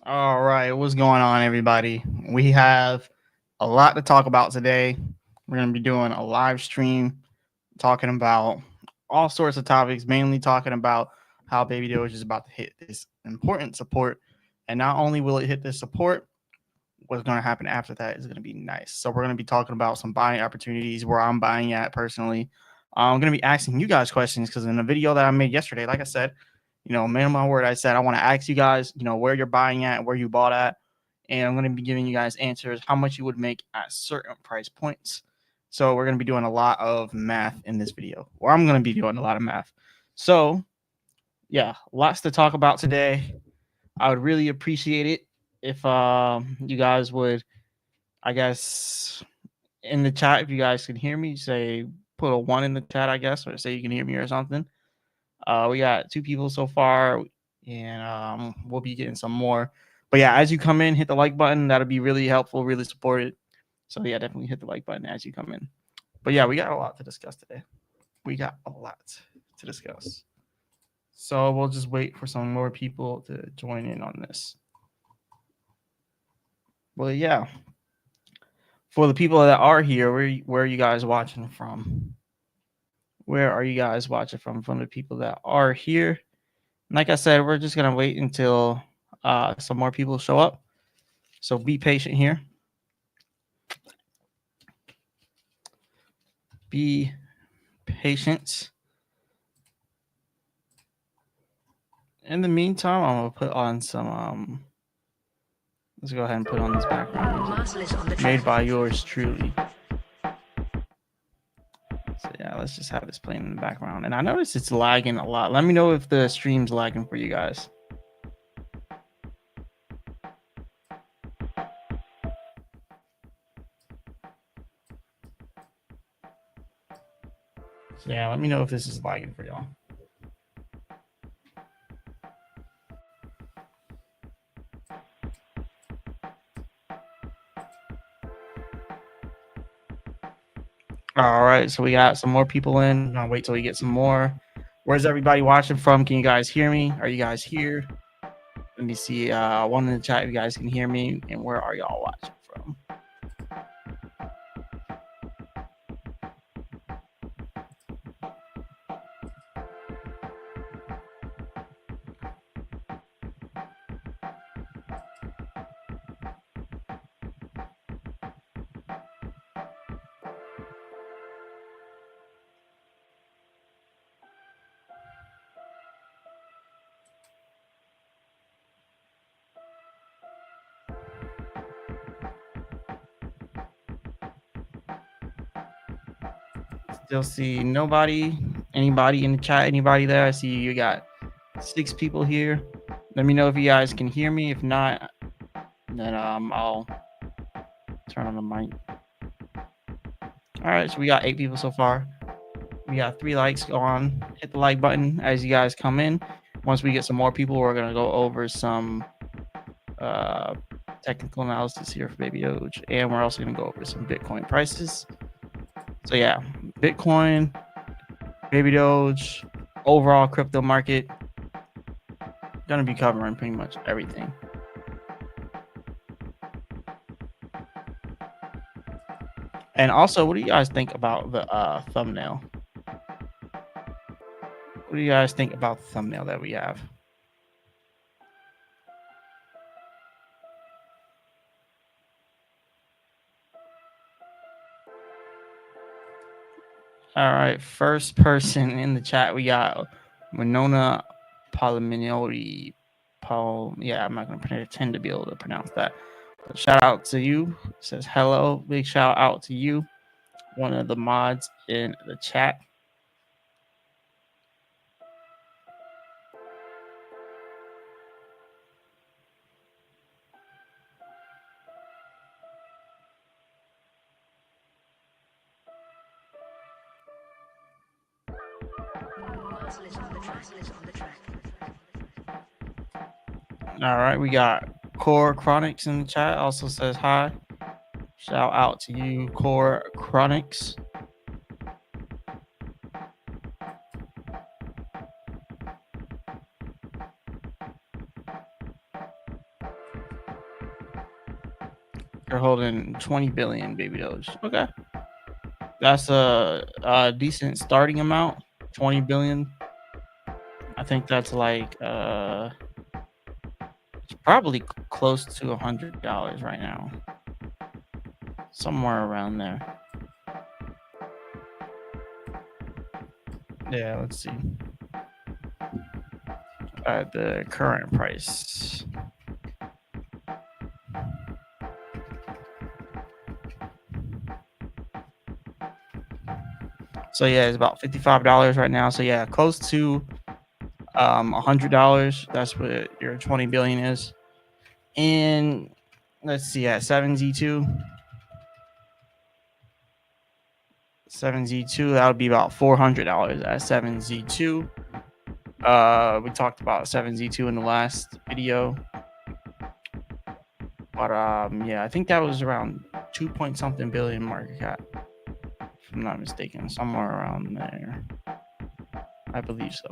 All right, what's going on, everybody? We have a lot to talk about today. We're going to be doing a live stream talking about all sorts of topics, mainly talking about how Baby Doge is about to hit this important support. And not only will it hit this support, what's going to happen after that is going to be nice. So, we're going to be talking about some buying opportunities, where I'm buying at personally. I'm going to be asking you guys questions because in the video that I made yesterday, like I said, man of my word, I said I want to ask you guys, where you're buying at, where you bought at, and I'm going to be giving you guys answers how much you would make at certain price points. So we're going to be doing a lot of math in this video, or I'm going to be doing a lot of math. So yeah, lots to talk about today. I would really appreciate it if you guys would, I guess, in the chat, if you guys can hear me, say put a 1 in the chat, I guess, or say you can hear me or something. We got 2 people so far, and we'll be getting some more. But yeah, as you come in, hit the like button. That'll be really helpful, really support it. So yeah, definitely hit the like button as you come in. But yeah, we got a lot to discuss today. We got a lot to discuss. So we'll just wait for some more people to join in on this. Well, yeah. For the people that are here, where are you guys watching from? Where are you guys watching from? From the people that are here. Like I said, we're just gonna wait until some more people show up. So be patient here. Be patient. In the meantime, I'm gonna put on some. Let's go ahead and put on this background music made by yours truly. So yeah, let's just have this playing in the background. And I notice it's lagging a lot. Let me know if the stream's lagging for you guys. So yeah, let me know if this is lagging for y'all. All right, so we got some more people in. I'll wait till we get some more. Where's everybody watching from? Can you guys hear me? Are you guys here? Let me see. One in the chat if you guys can hear me. And where are y'all watching from? Still see nobody. Anybody in the chat? Anybody there? I see you got 6 people here. Let me know if you guys can hear me. If not, then I'll turn on the mic. All right, so we got 8 people so far. We got 3 likes. Go on, hit the like button as you guys come in. Once we get some more people, we're gonna go over some technical analysis here for Baby Doge, and we're also gonna go over some Bitcoin prices. So yeah, Bitcoin, Baby Doge, overall crypto market. Gonna be covering pretty much everything. And also, what do you guys think about the thumbnail? What do you guys think about the thumbnail that we have? All right, first person in the chat, we got Winona Palominioli. Yeah, I'm not gonna pretend to be able to pronounce that. But shout out to you. It says hello. Big shout out to you, one of the mods in the chat. All right, we got Core Chronics in the chat. Also says hi. Shout out to you, Core Chronics. You're holding 20 billion baby doge. Okay, that's a decent starting amount. 20 billion. I think that's like it's probably close to $100 right now, somewhere around there. Yeah, let's see. At the current price. So yeah, it's about $55 right now. So yeah, close to $100. That's what your 20 billion is. And let's see, at 7Z2, that would be about $400 at 7Z2. We talked about 7Z2 in the last video, but yeah, I think that was around 2 point something billion market cap, if I'm not mistaken, somewhere around there. I believe so.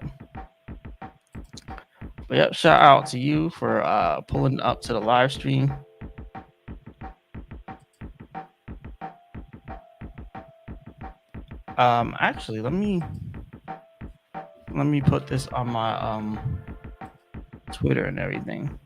But yep, shout out to you for pulling up to the live stream. Actually, let me put this on my Twitter and everything.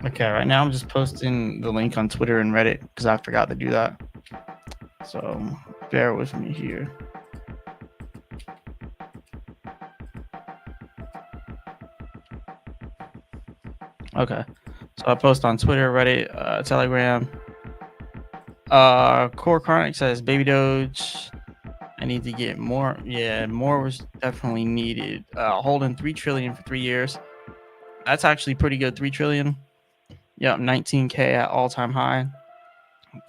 Okay, right now I'm just posting the link on Twitter and Reddit because I forgot to do that. So bear with me here. Okay, so I post on Twitter, Reddit, Telegram. Core Chronic says baby doge. I need to get more. Yeah, more was definitely needed. Holding 3 trillion for 3 years. That's actually pretty good. 3 trillion. Yep, 19K at all-time high.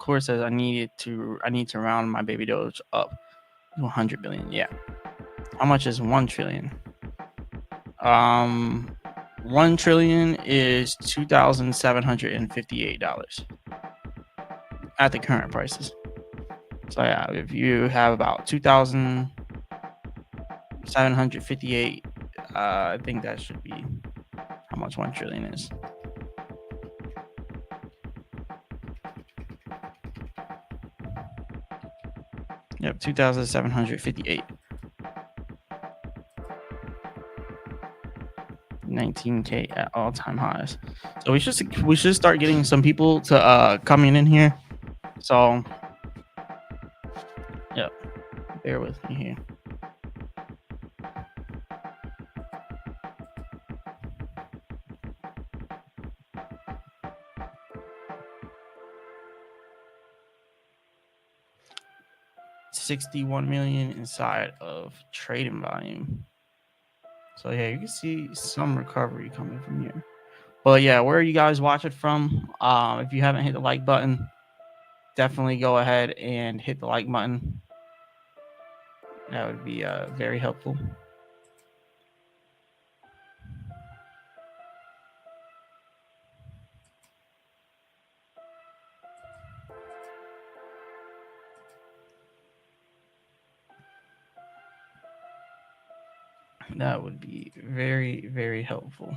Core says I need to round my baby doge up to 100 billion. Yeah. How much is 1 trillion? 1 trillion is $2,758 at the current prices. So yeah, if you have about 2,758, I think that should be how much 1 trillion is. Yep, 2,758. 19K at all-time highs. So we should start getting some people to coming in here. So yep, bear with me here. $61 million inside of trading volume. So yeah, you can see some recovery coming from here. But yeah, where are you guys watching from? If you haven't hit the like button, definitely go ahead and hit the like button. That would be very helpful. That would be very, very helpful.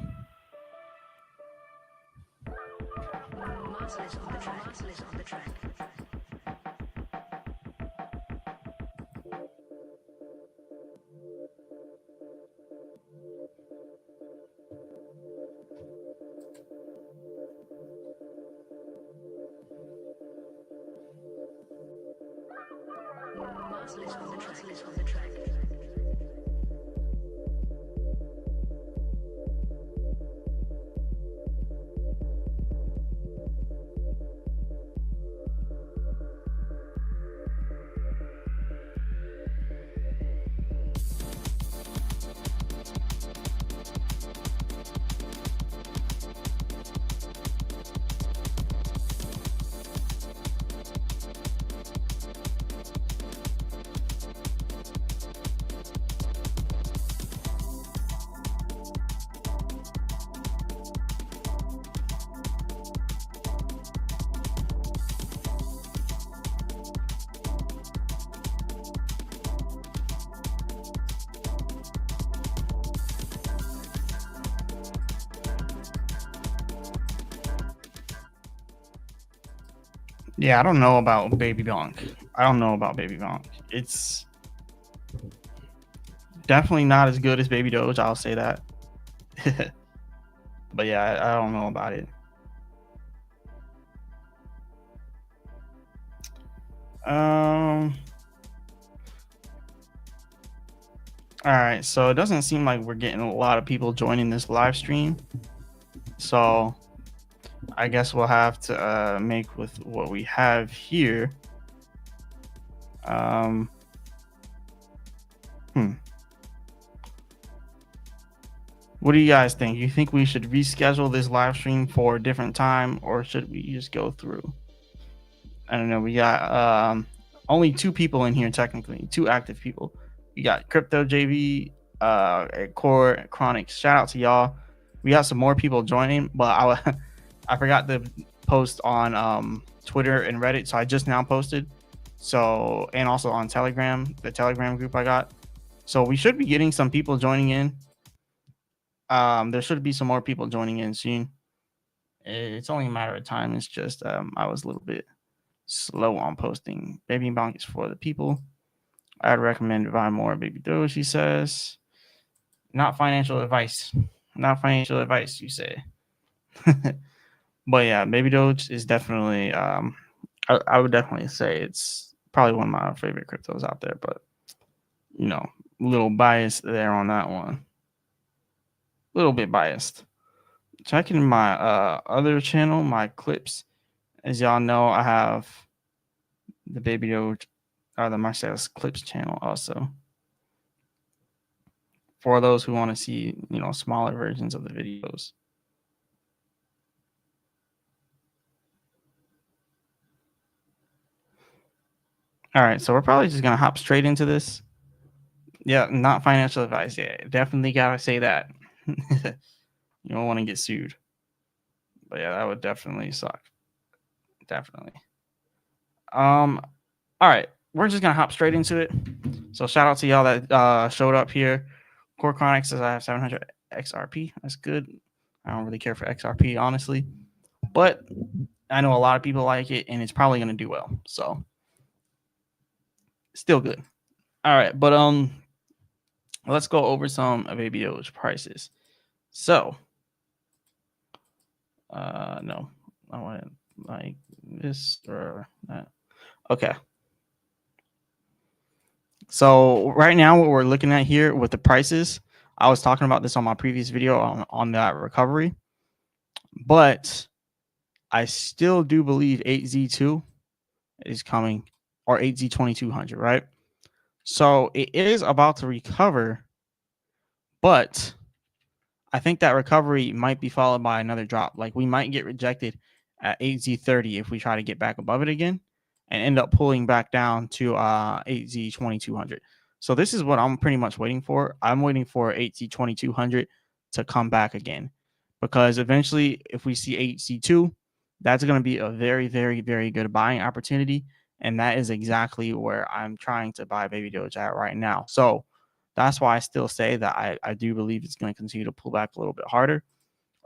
Yeah, I don't know about Baby Bonk. I don't know about Baby Bonk. It's definitely not as good as Baby Doge. I'll say that. But yeah, I don't know about it. All right, so it doesn't seem like we're getting a lot of people joining this live stream. So I guess we'll have to make with what we have here. What do you guys think? You think we should reschedule this live stream for a different time, or should we just go through? I don't know. We got only 2 people in here, technically, 2 active people. We got Crypto JV, Core Chronics. Shout out to y'all. We got some more people joining, but I forgot to post on Twitter and Reddit, so I just now posted. So, and also on Telegram, the Telegram group I got. So we should be getting some people joining in. There should be some more people joining in soon. It's only a matter of time. It's just I was a little bit slow on posting. Baby Bonk is for the people. I'd recommend buy more Baby Doge, she says. Not financial advice. Not financial advice, you say. But yeah, Baby Doge is definitely I would definitely say it's probably one of my favorite cryptos out there, but you know, a little biased there on that one. A little bit biased. Checking my other channel, my clips. As y'all know, I have the Baby Doge or the Marcellus Clips channel also. For those who want to see, you know, smaller versions of the videos. All right, so we're probably just gonna hop straight into this. Yeah, not financial advice. Yeah, definitely gotta say that. You don't want to get sued. But yeah, that would definitely suck. Definitely. All right, we're just gonna hop straight into it. So shout out to y'all that showed up here. Core Chronics says I have 700 XRP. That's good. I don't really care for XRP, honestly, but I know a lot of people like it, and it's probably gonna do well. So still good. All right, but let's go over some Baby Doge prices. So no, I want it like this or that. Okay. So right now, what we're looking at here with the prices, I was talking about this on my previous video on that recovery, but I still do believe 8Z2 is coming, or 8Z2200, right? So it is about to recover, but I think that recovery might be followed by another drop. Like we might get rejected at 8Z30 if we try to get back above it again and end up pulling back down to 8Z2200. So this is what I'm pretty much waiting for. I'm waiting for 8Z2200 to come back again, because eventually if we see 8Z2, that's going to be a very, very, very good buying opportunity. And that is exactly where I'm trying to buy Baby Doge at right now. So That's why I still say that I do believe it's going to continue to pull back a little bit harder.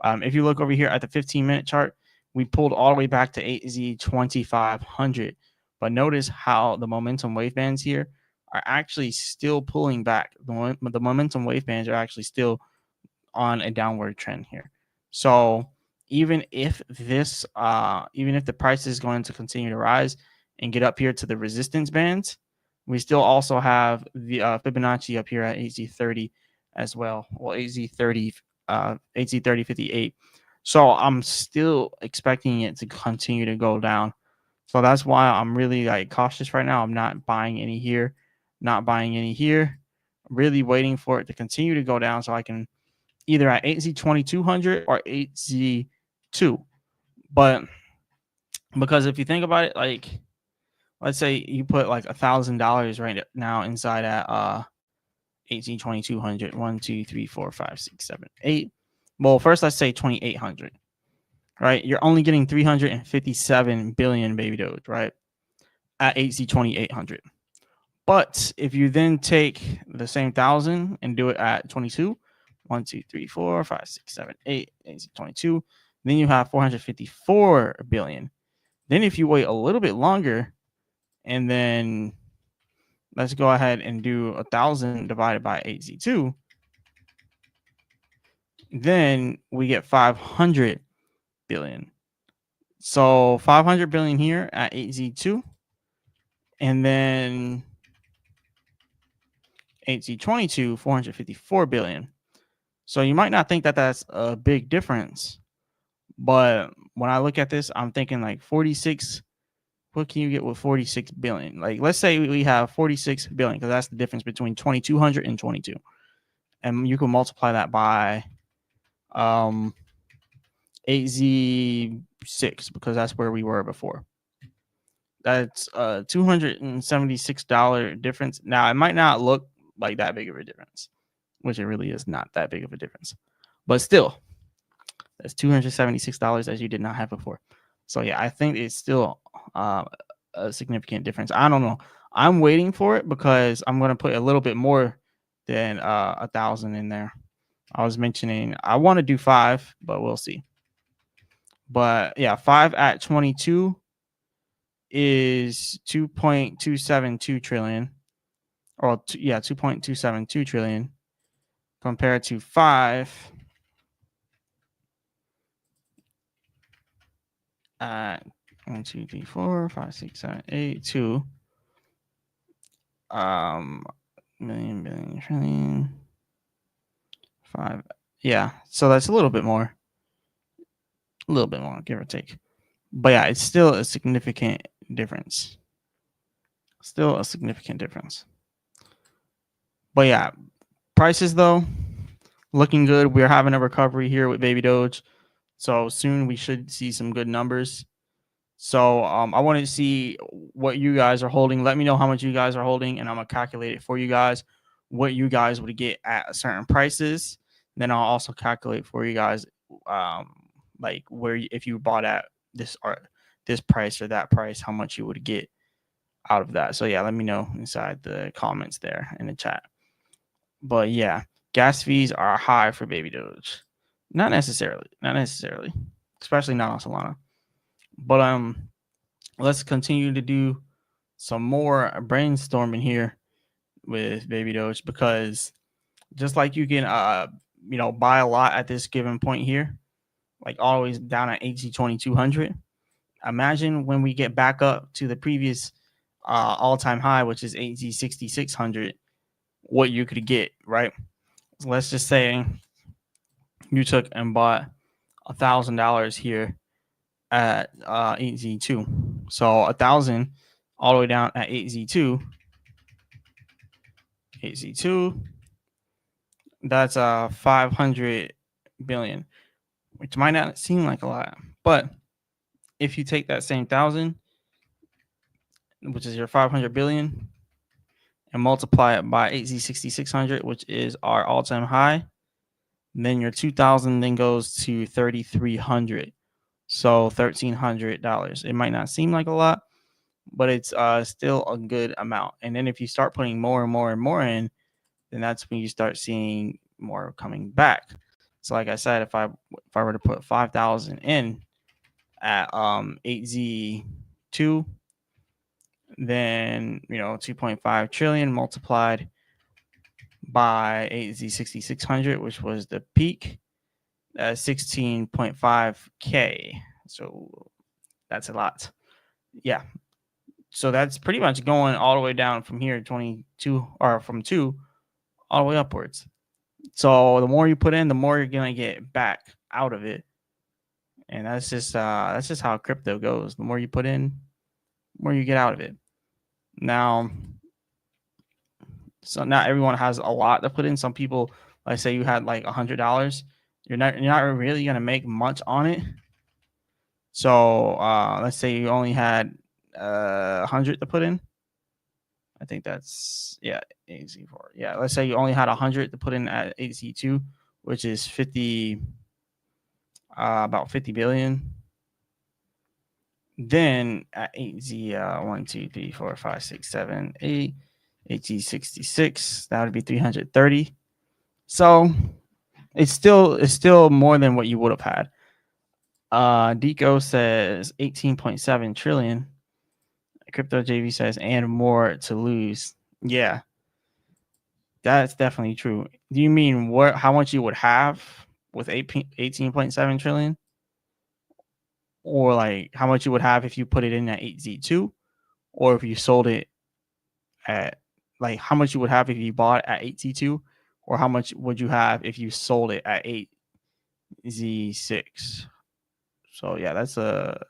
If you look over here at the 15-minute chart, we pulled all the way back to 8Z2500. But notice how the momentum wave bands here are actually still pulling back. The momentum wave bands are actually still on a downward trend here. So even if the price is going to continue to rise and get up here to the resistance bands, we still also have the Fibonacci up here at 8Z30 as well. Well, 8Z3058. So I'm still expecting it to continue to go down. So that's why I'm really like cautious right now. I'm not buying any here, not buying any here. I'm really waiting for it to continue to go down so I can either at 8Z2200 or 8Z2. But because if you think about it, like let's say you put like $1,000 right now inside at 8Z2200, 1, 2, 3, 4, 5, 6, 7, 8. Well, first let's say 2800, right? You're only getting 357 billion baby Doge, right? At 8Z2800. But if you then take the same 1,000 and do it at 22, 1, 2, 3, 4, 5, 6, 7, 8, 8Z22, then you have 454 billion. Then if you wait a little bit longer, and then let's go ahead and do 1,000 divided by 8Z2, then we get 500 billion. So 500 billion here at 8Z2, and then 8Z22, 454 billion. So you might not think that that's a big difference, but when I look at this, I'm thinking like 46. What can you get with 46 billion? Like, let's say we have 46 billion, because that's the difference between 2200 and 22. And you can multiply that by 8Z6, because that's where we were before. That's a $276 difference. Now, it might not look like that big of a difference, which it really is not that big of a difference. But still, that's $276 as you did not have before. So yeah, I think it's still a significant difference. I don't know. I'm waiting for it because I'm going to put a little bit more than 1,000 in there. I was mentioning I want to do 5, but we'll see. But yeah, 5 at 22 is 2.272 trillion. Or yeah, 2.272 trillion compared to 5 at 1, 2, 3, 4, 5, 6, 7, 8, 2 million, billion, trillion, 5. Yeah, so that's a little bit more, give or take. But yeah, it's still a significant difference. Still a significant difference. But yeah, prices though, looking good. We're having a recovery here with Baby Doge. So soon we should see some good numbers. So I want to see what you guys are holding. Let me know how much you guys are holding, and I'm going to calculate it for you guys, what you guys would get at certain prices. Then I'll also calculate for you guys like where if you bought at this price or that price, how much you would get out of that. So yeah, let me know inside the comments there in the chat. But yeah, gas fees are high for Baby Doge. Not necessarily, especially not on Solana. But let's continue to do some more brainstorming here with Baby Doge, because just like you can buy a lot at this given point here, like always down at 8Z2200. Imagine when we get back up to the previous all-time high, which is 8Z6600, what you could get, right? So let's just say you took and bought $1,000 here at 8Z2. So 1,000 all the way down at 8Z2. 8Z2. That's 500 billion, which might not seem like a lot, but if you take that same 1,000, which is your 500 billion, and multiply it by 8Z6600, which is our all-time high, then your 2,000 then goes to 3,300. So $1,300. It might not seem like a lot, but it's still a good amount. And then if you start putting more and more and more in, then that's when you start seeing more coming back. So like I said, if I were to put 5,000 in at 8Z2, then 2.5 trillion multiplied by 8Z6600, which was the peak, 16.5K. So that's a lot. Yeah. So that's pretty much going all the way down from here, 22, or from 2 all the way upwards. So the more you put in, the more you're gonna get back out of it, and that's just how crypto goes. The more you put in, the more you get out of it. Now, so not everyone has a lot to put in. Some people, like say you had like $100, you're not really gonna make much on it. So let's say you only had 100 to put in. I think that's AZ4. Yeah, let's say you only had 100 to put in at AZ2, which is 50, about 50 billion. Then at 8Z 1, 2, 3, 4, 5, 6, 7, 8, 8Z66, that would be 330. So it's still more than what you would have had. Deco says 18.7 trillion. Crypto JV says and more to lose. Yeah, that's definitely true. Do you mean how much you would have with 18.7 trillion? Or like how much you would have if you put it in at 8Z2, or if you sold it at, like, how much you would have if you bought at 8Z2, or how much would you have if you sold it at 8Z6? So yeah, that's a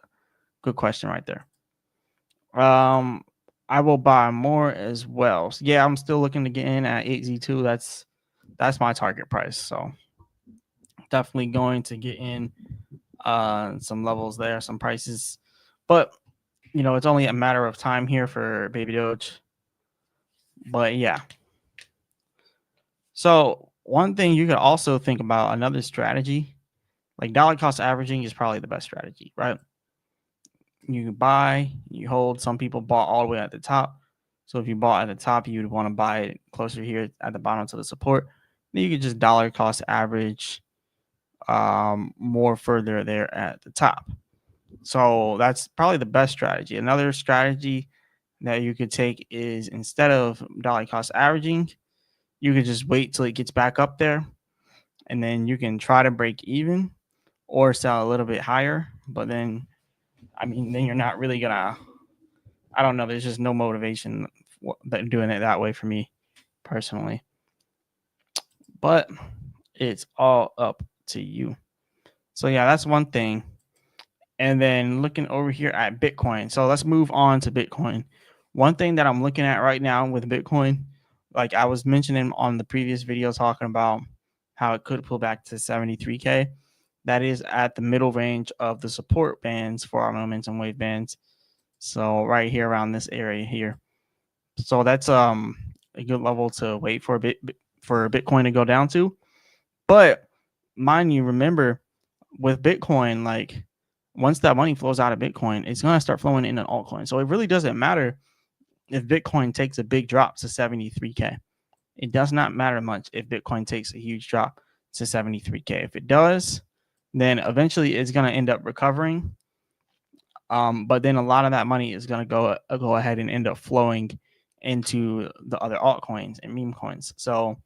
good question right there. I will buy more as well. So yeah, I'm still looking to get in at 8Z2. That's my target price. So definitely going to get in some levels there, some prices. But it's only a matter of time here for Baby Doge. But yeah. So one thing you could also think about, another strategy, like dollar cost averaging is probably the best strategy, right? You buy, you hold. Some people bought all the way at the top. So if you bought at the top, you would want to buy it closer here at the bottom to the support. Then you could just dollar cost average more further there at the top. So that's probably the best strategy. Another strategy that you could take is, instead of dollar cost averaging, you could just wait till it gets back up there, and then you can try to break even or sell a little bit higher. But then, then you're not really gonna, I don't know, there's just no motivation doing it that way for me personally. But it's all up to you. So yeah, that's one thing. And then looking over here at Bitcoin. So let's move on to Bitcoin. One thing that I'm looking at right now with Bitcoin, like I was mentioning on the previous video, talking about how it could pull back to 73K. That is at the middle range of the support bands for our momentum wave bands. So right here around this area here. So that's a good level to wait for Bitcoin to go down to. But mind you, remember with Bitcoin, like once that money flows out of Bitcoin, it's going to start flowing into altcoin. So it really doesn't matter if Bitcoin takes a big drop to 73K. It does not matter much if Bitcoin takes a huge drop to 73K. If it does, then eventually it's going to end up recovering. But then a lot of that money is going to go ahead and end up flowing into the other altcoins and meme coins. So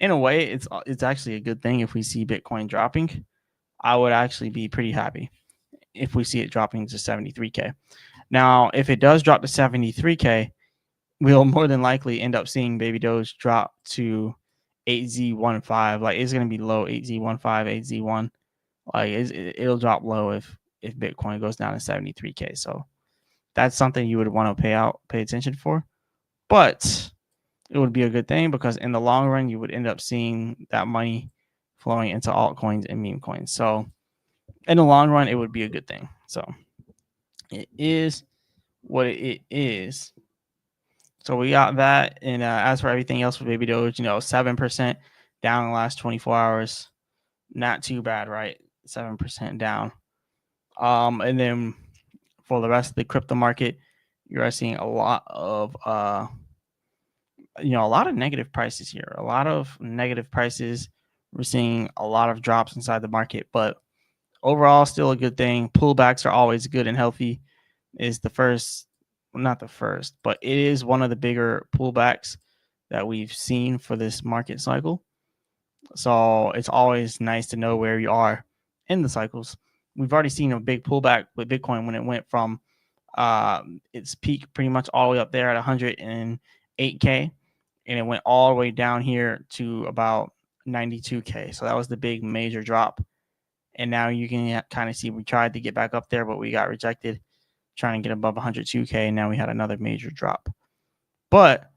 in a way, it's actually a good thing if we see Bitcoin dropping. I would actually be pretty happy if we see it dropping to 73K. Now, if it does drop to 73K, we'll more than likely end up seeing Baby Doge drop to 8Z15. Like it's going to be low 8Z15, 8Z1. Like it'll drop low if Bitcoin goes down to 73K. So that's something you would want to pay attention for. But it would be a good thing, because in the long run, you would end up seeing that money flowing into altcoins and meme coins. So in the long run, it would be a good thing. So it is what it is. So we got that. And as for everything else with Baby Doge, 7% down in the last 24 hours. Not too bad, right? 7% down. And then for the rest of the crypto market, you are seeing a lot of a lot of negative prices here. A lot of negative prices. We're seeing a lot of drops inside the market, but overall, still a good thing. Pullbacks are always good and healthy. Is the first, well, not the first, but it is one of the bigger pullbacks that we've seen for this market cycle. So it's always nice to know where you are in the cycles. We've already seen a big pullback with Bitcoin when it went from its peak pretty much all the way up there at 108K, and it went all the way down here to about 92K. So that was the big major drop. And now you can kind of see we tried to get back up there, but we got rejected trying to get above 102K. Now we had another major drop. But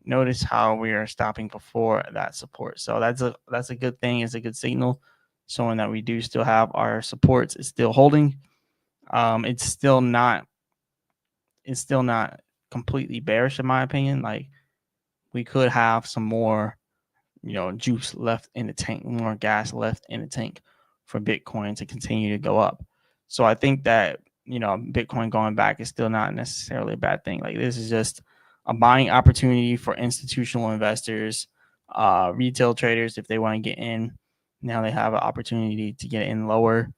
notice how we are stopping before that support. So that's a good thing. It's a good signal showing that we do still have our supports. It's still holding. It's still not completely bearish in my opinion. Like we could have some more, juice left in the tank, more gas left in the tank for Bitcoin to continue to go up. So I think that, Bitcoin going back is still not necessarily a bad thing. Like this is just a buying opportunity for institutional investors, retail traders, if they want to get in. Now they have an opportunity to get in lower.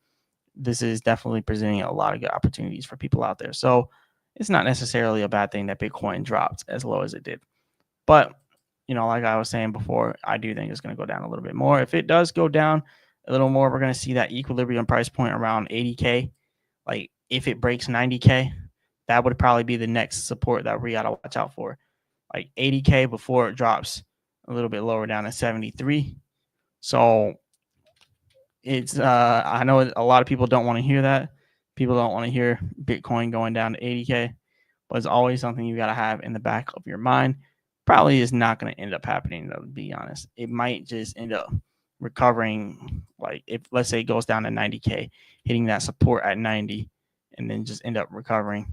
This is definitely presenting a lot of good opportunities for people out there. So it's not necessarily a bad thing that Bitcoin dropped as low as it did. But, like I was saying before, I do think it's going to go down a little bit more. If it does go down a little more, we're going to see that equilibrium price point around 80K. Like if it breaks 90K, that would probably be the next support that we got to watch out for. Like 80K before it drops a little bit lower down to 73. So it's I know a lot of people don't want to hear that. People don't want to hear Bitcoin going down to 80K, but it's always something you got to have in the back of your mind. Probably is not going to end up happening, though, to be honest. It might just end up recovering. Like if let's say it goes down to 90K, hitting that support at 90, and then just end up recovering.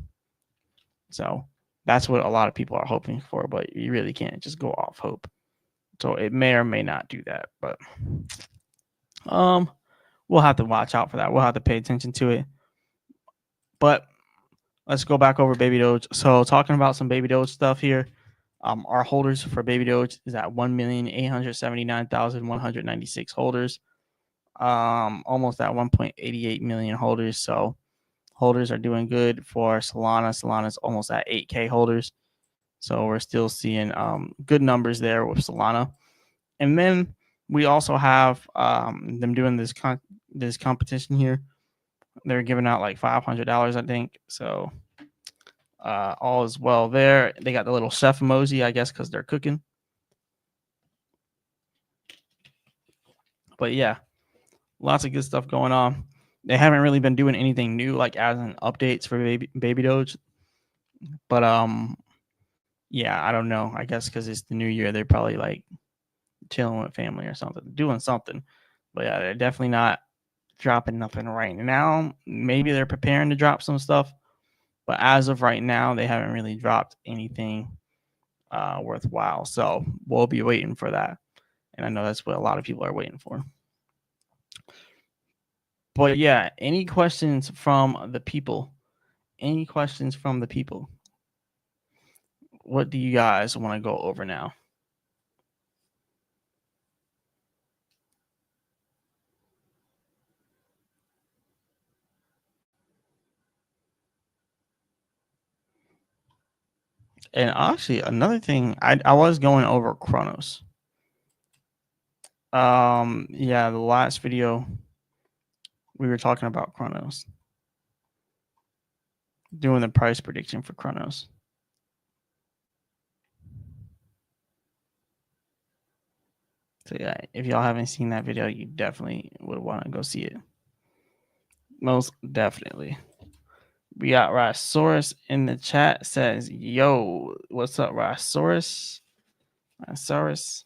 So that's what a lot of people are hoping for, but you really can't just go off hope. So it may or may not do that, but we'll have to watch out for that. We'll have to pay attention to it. But let's go back over Baby Doge. So talking about some Baby Doge stuff here. Our holders for Baby Doge is at 1,879,196 holders. Almost at 1.88 million holders. So holders are doing good for Solana. Solana's almost at 8K holders. So we're still seeing good numbers there with Solana. And then we also have them doing this competition here. They're giving out like $500, I think. So all is well there. They got the little chef emoji, I guess, because they're cooking. But yeah, lots of good stuff going on. They haven't really been doing anything new, like as in updates for Baby Doge. But yeah, I don't know. I guess because it's the new year, they're probably like chilling with family or something, doing something. But yeah, they're definitely not dropping nothing right now. Maybe they're preparing to drop some stuff, but as of right now, they haven't really dropped anything worthwhile. So we'll be waiting for that. And I know that's what a lot of people are waiting for. But yeah, any questions from the people? Any questions from the people? What do you guys want to go over now? And actually, another thing, I was going over Chronos. Yeah, the last video we were talking about Chronos, doing the price prediction for Chronos. So yeah, if y'all haven't seen that video, you definitely would want to go see it. Most definitely. We got Rhizosaurus in the chat says, "Yo, what's up, Rhizosaurus? Rhizosaurus."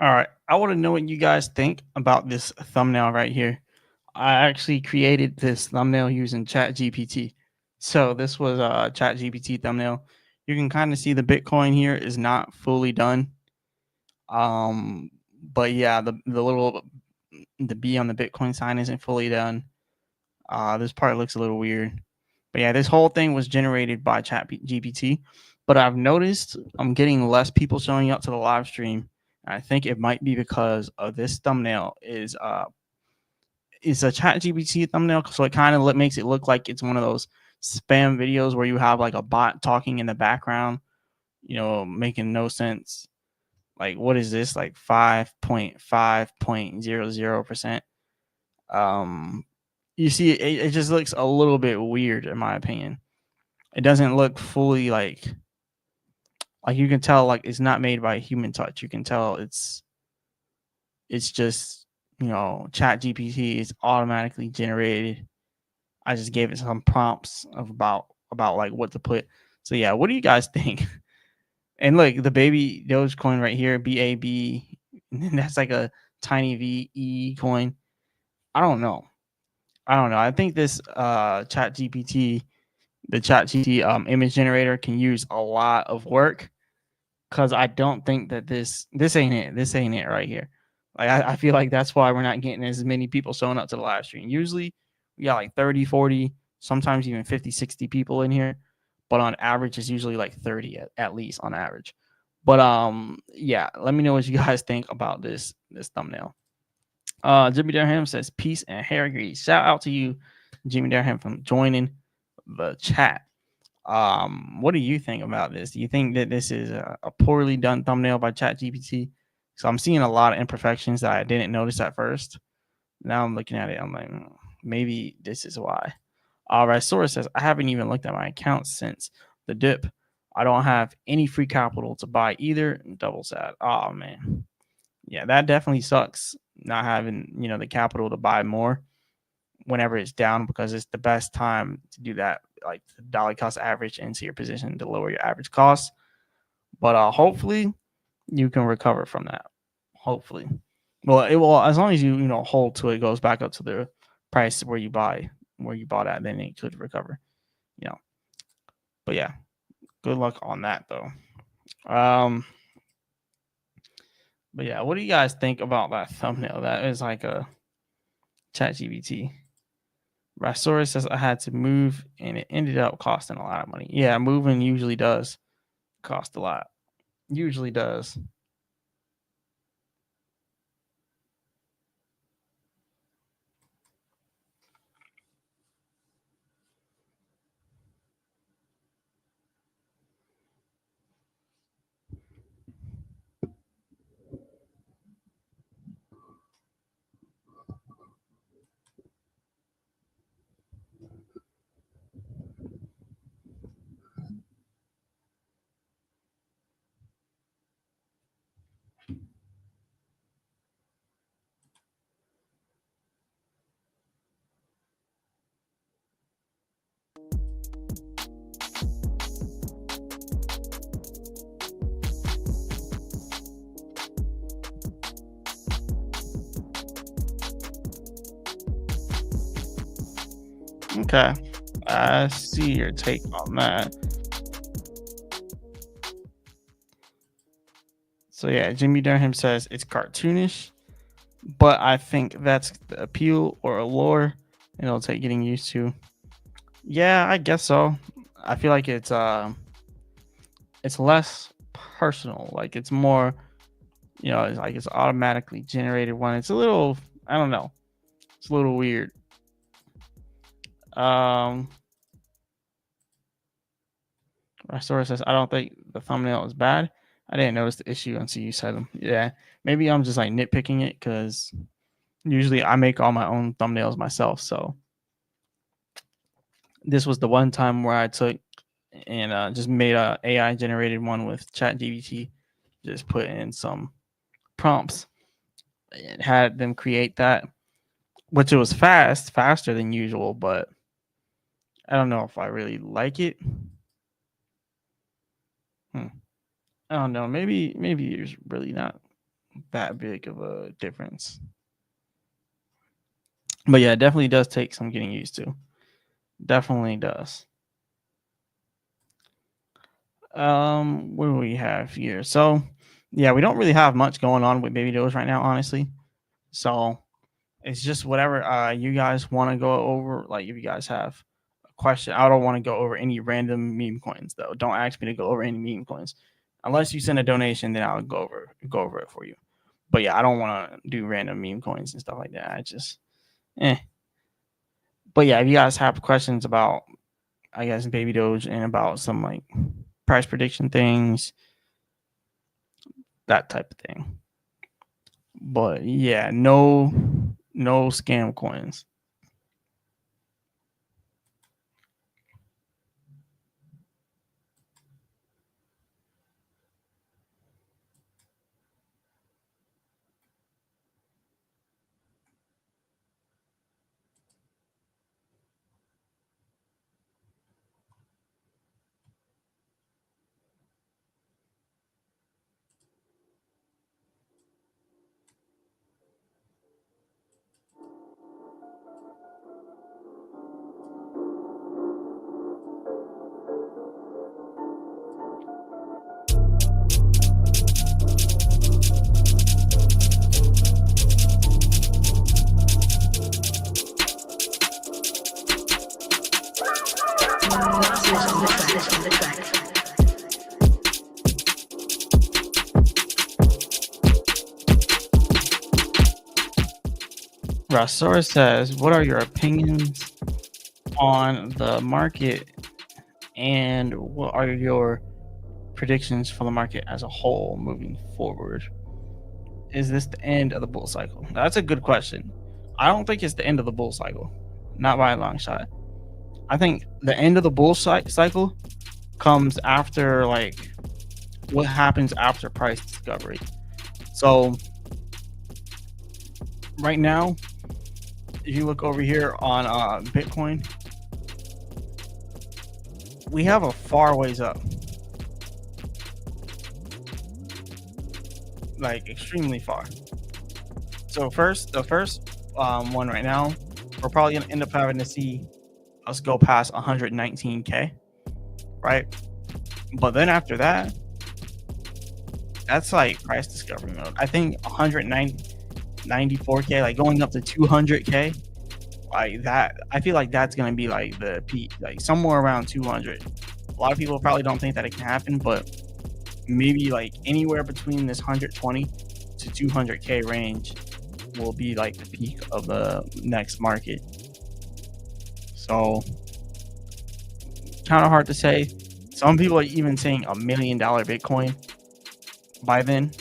All right. I want to know what you guys think about this thumbnail right here. I actually created this thumbnail using ChatGPT. So this was a ChatGPT thumbnail. You can kind of see the Bitcoin here is not fully done. But yeah, the little the B on the Bitcoin sign isn't fully done. This part looks a little weird. But yeah, this whole thing was generated by ChatGPT. But I've noticed I'm getting less people showing up to the live stream. I think it might be because of this thumbnail is a ChatGPT thumbnail, so it kind of makes it look like it's one of those spam videos where you have like a bot talking in the background, making no sense. Like, what is this? Like 5.5.00%. Um, you see, it just looks a little bit weird in my opinion. It doesn't look fully like you can tell like it's not made by a human touch. You can tell it's just Chat GPT is automatically generated. I just gave it some prompts of about like what to put. So yeah, what do you guys think? And look, the baby Doge coin right here, BAB, and that's like a tiny VE coin. I don't know. I think this Chat GPT, the Chat GPT image generator can use a lot of work because I don't think that this ain't it. This ain't it right here. Like I feel like that's why we're not getting as many people showing up to the live stream. Usually we got like 30, 40, sometimes even 50, 60 people in here. But on average, it's usually like 30 at least on average. But yeah, let me know what you guys think about this thumbnail. Jimmy Durham says peace and hair grease. Shout out to you, Jimmy Durham, from joining the chat. What do you think about this? Do you think that this is a poorly done thumbnail by ChatGPT? So I'm seeing a lot of imperfections that I didn't notice at first. Now I'm looking at it, I'm like, maybe this is why. Rysora says, I haven't even looked at my account since the dip. I don't have any free capital to buy either. Double sad. Oh man. Yeah, that definitely sucks. Not having, the capital to buy more whenever it's down, because it's the best time to do that, like the dollar cost average into your position to lower your average cost. But hopefully you can recover from that. Hopefully. Well, it will, as long as you hold till it goes back up to the price where you bought at, then it could recover. You know. But yeah, good luck on that though. Um but yeah, what do you guys think about that thumbnail? That is like a chat GBT. Rasaurus says I had to move and it ended up costing a lot of money. Yeah, moving usually does cost a lot. Usually does. Okay. I see your take on that. So yeah, Jimmy Durham says it's cartoonish, but I think that's the appeal or allure, and it'll take getting used to. Yeah, I guess so. I feel like it's less personal. Like it's more, it's like it's automatically generated one. It's a little, I don't know. It's a little weird. Um Restore says I don't think the thumbnail is bad. I didn't notice the issue until you said them. Yeah. Maybe I'm just like nitpicking it because usually I make all my own thumbnails myself. So this was the one time where I took and just made a AI generated one with ChatGPT. Just put in some prompts and had them create that, which it was faster than usual, but I don't know if I really like it. I don't know. Maybe it's really not that big of a difference. But yeah, it definitely does take some getting used to. Definitely does. What do we have here? So yeah, we don't really have much going on with Baby Doge right now, honestly. So it's just whatever you guys want to go over. Like if you guys have a question, I don't want to go over any random meme coins though. Don't ask me to go over any meme coins. Unless you send a donation, then I'll go over it for you. But yeah, I don't want to do random meme coins and stuff like that. I just But yeah, if you guys have questions about, I guess, Baby Doge and about some like price prediction things, that type of thing. But yeah, no scam coins. Rasor says, what are your opinions on the market and what are your predictions for the market as a whole moving forward? Is this the end of the bull cycle? That's a good question. I don't think it's the end of the bull cycle, not by a long shot. I think the end of the bull cycle comes after like what happens after price discovery. So right now, if you look over here on Bitcoin, we have a far ways up, like extremely far. So the first one right now, we're probably gonna end up having to see us go past 119K, right? But then after that, that's like price discovery mode. I think 194K, like going up to 200K, like that. I feel like that's gonna be like the peak, like somewhere around 200. A lot of people probably don't think that it can happen, but maybe like anywhere between this 120 to 200K range will be like the peak of the next market. So kind of hard to say. Some people are even saying $1 million Bitcoin by then.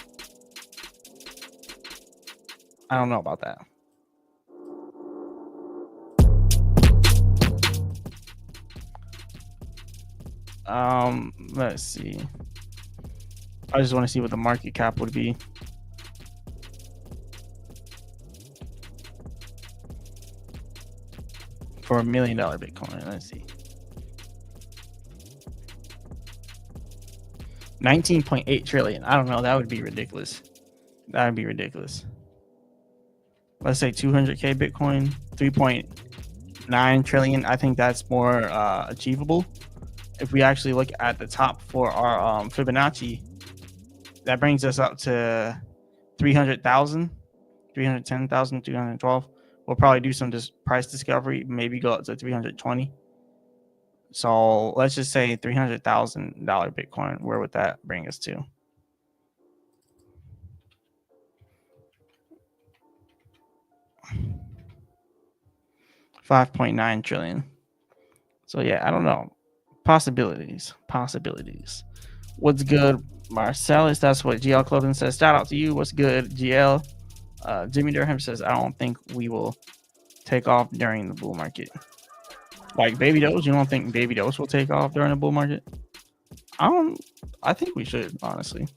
I don't know about that. Let's see. I just want to see what the market cap would be. For $1 million Bitcoin. Let's see. 19.8 trillion. I don't know. That would be ridiculous. That would be ridiculous. Let's say 200K Bitcoin, 3.9 trillion. I think that's more achievable. If we actually look at the top for our Fibonacci, that brings us up to 300,000, 310,000, 312. We'll probably do some price discovery, maybe go up to 320. So let's just say $300,000 Bitcoin. Where would that bring us to? $5.9 trillion. So yeah, I don't know. Possibilities. What's good, Marcellus? That's what GL Clothing says. Shout out to you. What's good, GL? Jimmy Durham says, I don't think we will take off during the bull market. Like Baby Doge, you don't think Baby Doge will take off during the bull market? I think we should, honestly.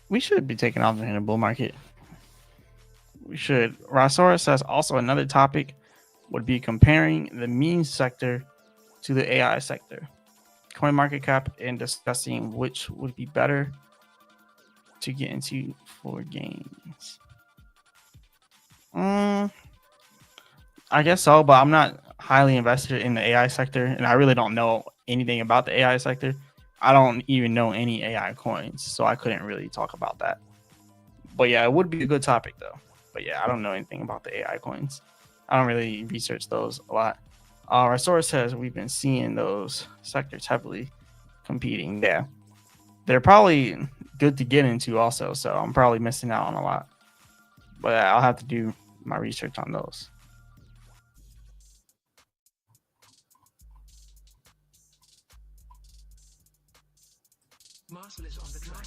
We should be taking off in a bull market. We should. Rosaurus says also another topic would be comparing the meme sector to the AI sector, coin market cap, and discussing which would be better to get into for gains. I guess so, but I'm not highly invested in the AI sector, and I really don't know anything about the AI sector. I don't even know any AI coins, so I couldn't really talk about that. But yeah, it would be a good topic though. But yeah, I don't know anything about the AI coins. I don't really research those a lot. Our source says we've been seeing those sectors heavily competing. Yeah, they're probably good to get into also, so I'm probably missing out on a lot. But I'll have to do my research on those. Marcel is on the track.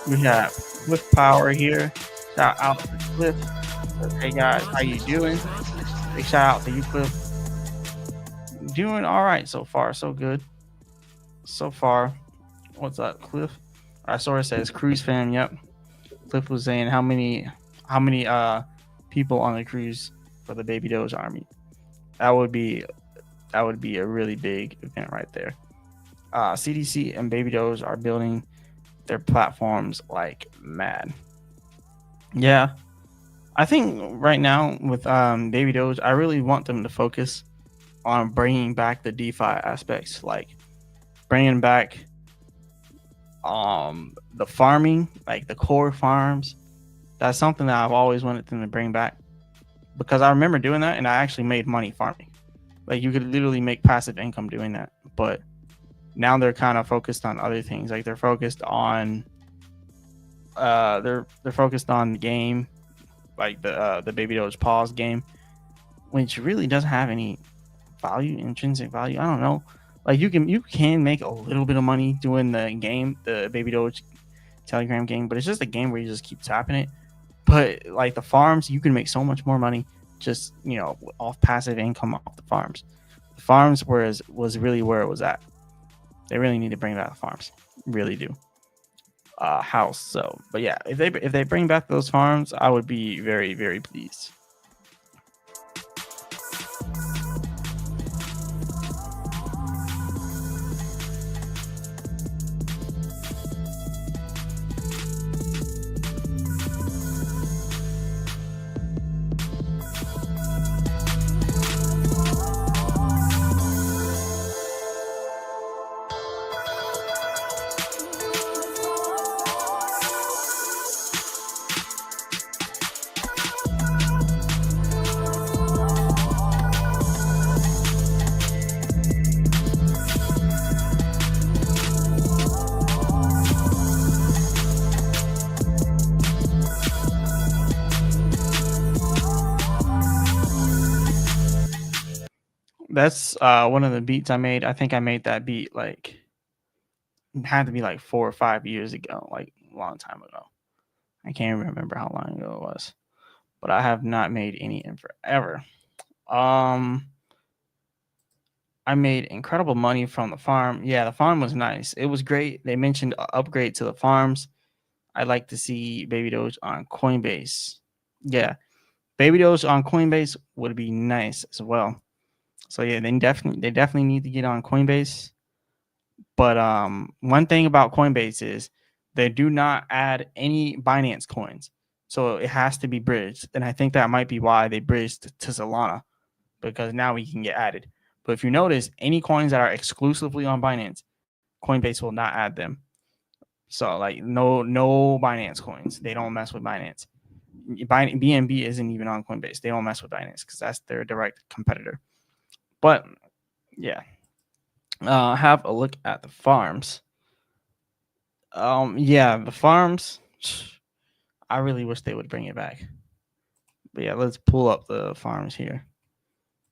We have Cliff Power here. Shout out to Cliff. Hey guys, how you doing? Big shout out to you, Cliff. Doing all right so far, so good. So far, what's up, Cliff? Source says cruise fam. Yep. Cliff was saying how many people on the cruise for the Baby Doge army. That would be a really big event right there. CDC and Baby Doge are building their platforms like mad. Yeah, I think right now with Baby Doge, I really want them to focus on bringing back the DeFi aspects, like bringing back the farming, like the core farms. That's something that I've always wanted them to bring back, because I remember doing that and I actually made money farming. Like you could literally make passive income doing that. But now they're kind of focused on other things. Like they're focused on they're focused on the game, like the Baby Doge pause game, which really doesn't have any value, intrinsic value. I don't know. Like you can make a little bit of money doing the game, the Baby Doge Telegram game, but it's just a game where you just keep tapping it. But like the farms, you can make so much more money just, off passive income off the farms. The farms was really where it was at. They really need to bring back the farms. Really do. House. So, but yeah, if they bring back those farms, I would be very, very pleased. That's one of the beats I made. I think I made that beat like it had to be like 4 or 5 years ago, like a long time ago. I can't remember how long ago it was, but I have not made any in forever. I made incredible money from the farm. Yeah, the farm was nice. It was great. They mentioned upgrade to the farms. I'd like to see Baby Doge on Coinbase. Yeah, Baby Doge on Coinbase would be nice as well. So yeah, they definitely need to get on Coinbase. But one thing about Coinbase is they do not add any Binance coins, so it has to be bridged. And I think that might be why they bridged to Solana, because now we can get added. But if you notice, any coins that are exclusively on Binance, Coinbase will not add them. So like no Binance coins. They don't mess with Binance. BNB isn't even on Coinbase. They don't mess with Binance because that's their direct competitor. But yeah, have a look at the farms. Yeah, the farms. I really wish they would bring it back. But yeah, let's pull up the farms here.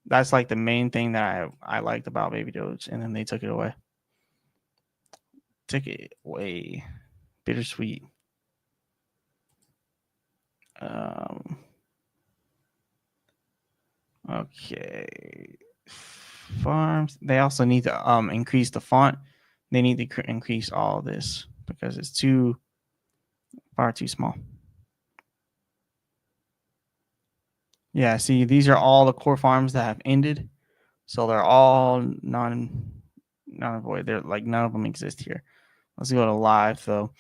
That's like the main thing that I liked about Baby Doge, and then they took it away. Took it away. Bittersweet. Okay. Farms. They also need to increase the font. They need to increase all this because it's far too small. Yeah, see, these are all the core farms that have ended. So they're all non-void. They're like none of them exist here. Let's go to live though.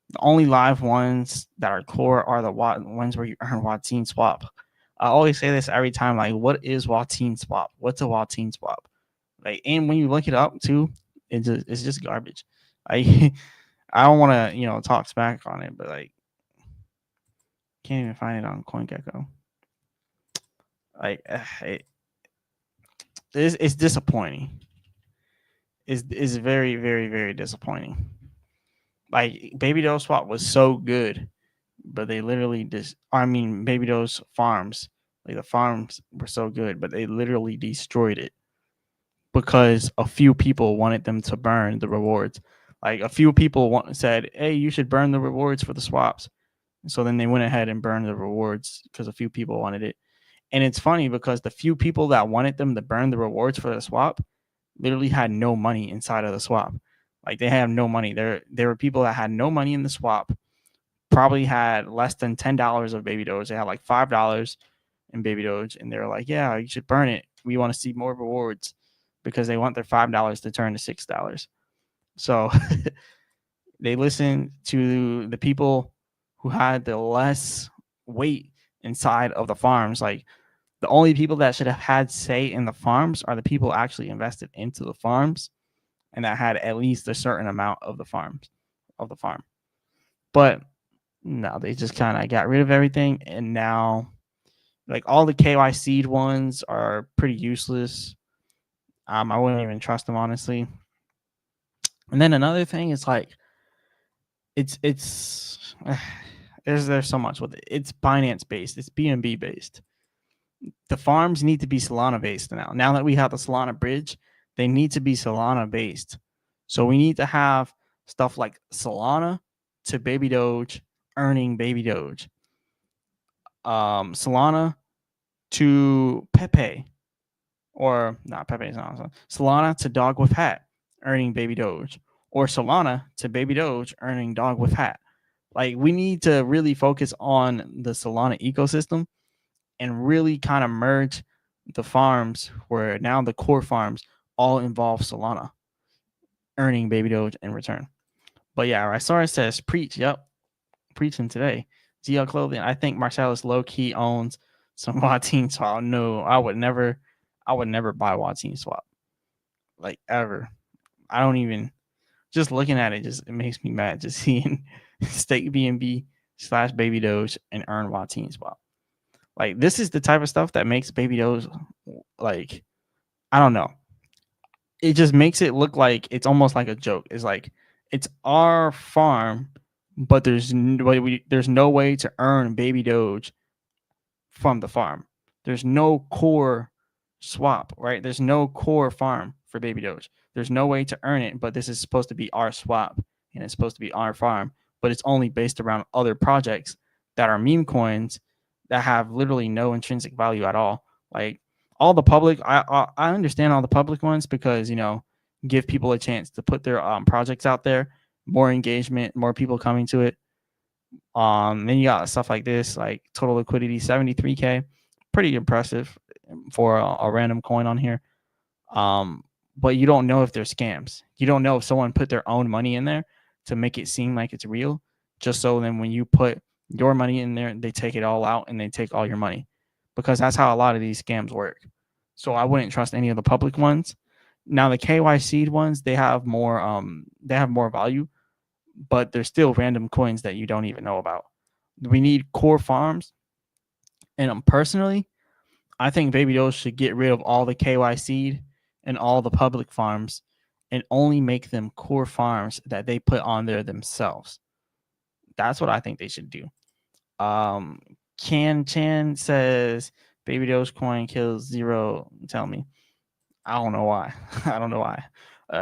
The only live ones that are core are the ones where you earn Watine swap. I always say this every time. Like, what is Watine swap? What's a Watine swap? Like, and when you look it up too, it's just garbage. I I don't want to talk smack on it, but like, can't even find it on CoinGecko. Like, it's disappointing. Is very very very disappointing. Like Baby Doge swap was so good, but they literally Baby Doge farms, like the farms were so good, but they literally destroyed it because a few people wanted them to burn the rewards. Like a few people said, "Hey, you should burn the rewards for the swaps." So then they went ahead and burned the rewards because a few people wanted it. And it's funny because the few people that wanted them to burn the rewards for the swap literally had no money inside of the swap. Like they have no money. There were people that had no money in the swap, probably had less than $10 of Baby Doge. They had like $5 in Baby Doge, and they're like, "Yeah, you should burn it. We want to see more rewards," because they want their $5 to turn to $6. So they listened to the people who had the less weight inside of the farms. Like the only people that should have had say in the farms are the people actually invested into the farms and that had at least a certain amount of the farm. But no, they just kind of got rid of everything, and now like all the KYC ones are pretty useless. I wouldn't even trust them honestly. And then another thing is like it's there's so much with it. It's Binance based. It's BNB based. The farms need to be Solana based now. Now that we have the Solana bridge, they need to be Solana based. So we need to have stuff like Solana to Baby Doge earning Baby Doge. Solana to Pepe, or not Pepe is not Solana to Dog with Hat earning Baby Doge, or Solana to Baby Doge earning Dog with Hat. Like we need to really focus on the Solana ecosystem and really kind of merge the farms where now the core farms all involve Solana earning Baby Doge in return. But yeah, I saw it says preach. Yep, preaching today. ZL Clothing. I think Marcellus low key owns some Watine swap. No, I would never buy Watine swap. Like ever. I don't even just looking at it it makes me mad just seeing stake BNB / Baby Doge and earn Watine swap. Like this is the type of stuff that makes Baby Doge like I don't know. It just makes it look like it's almost like a joke. It's like it's our farm, but there's no way to earn Baby Doge from the farm. There's no core swap, right? There's no core farm for Baby Doge. There's no way to earn it, but this is supposed to be our swap and it's supposed to be our farm, but it's only based around other projects that are meme coins that have literally no intrinsic value at all. Like all the public, I understand all the public ones because give people a chance to put their projects out there, more engagement, more people coming to it. Then you got stuff like this, like total liquidity 73K, pretty impressive for a random coin on here. But you don't know if they're scams. You don't know if someone put their own money in there to make it seem like it's real, just so then when you put your money in there, they take it all out and they take all your money, because that's how a lot of these scams work. So I wouldn't trust any of the public ones. Now the KYC ones, they have more value, but they're still random coins that you don't even know about. We need core farms, and personally, I think Baby Doge should get rid of all the KYC and all the public farms and only make them core farms that they put on there themselves. That's what I think they should do. Can Chan says Baby Dogecoin kills zero. Tell me. I don't know why. I don't know why.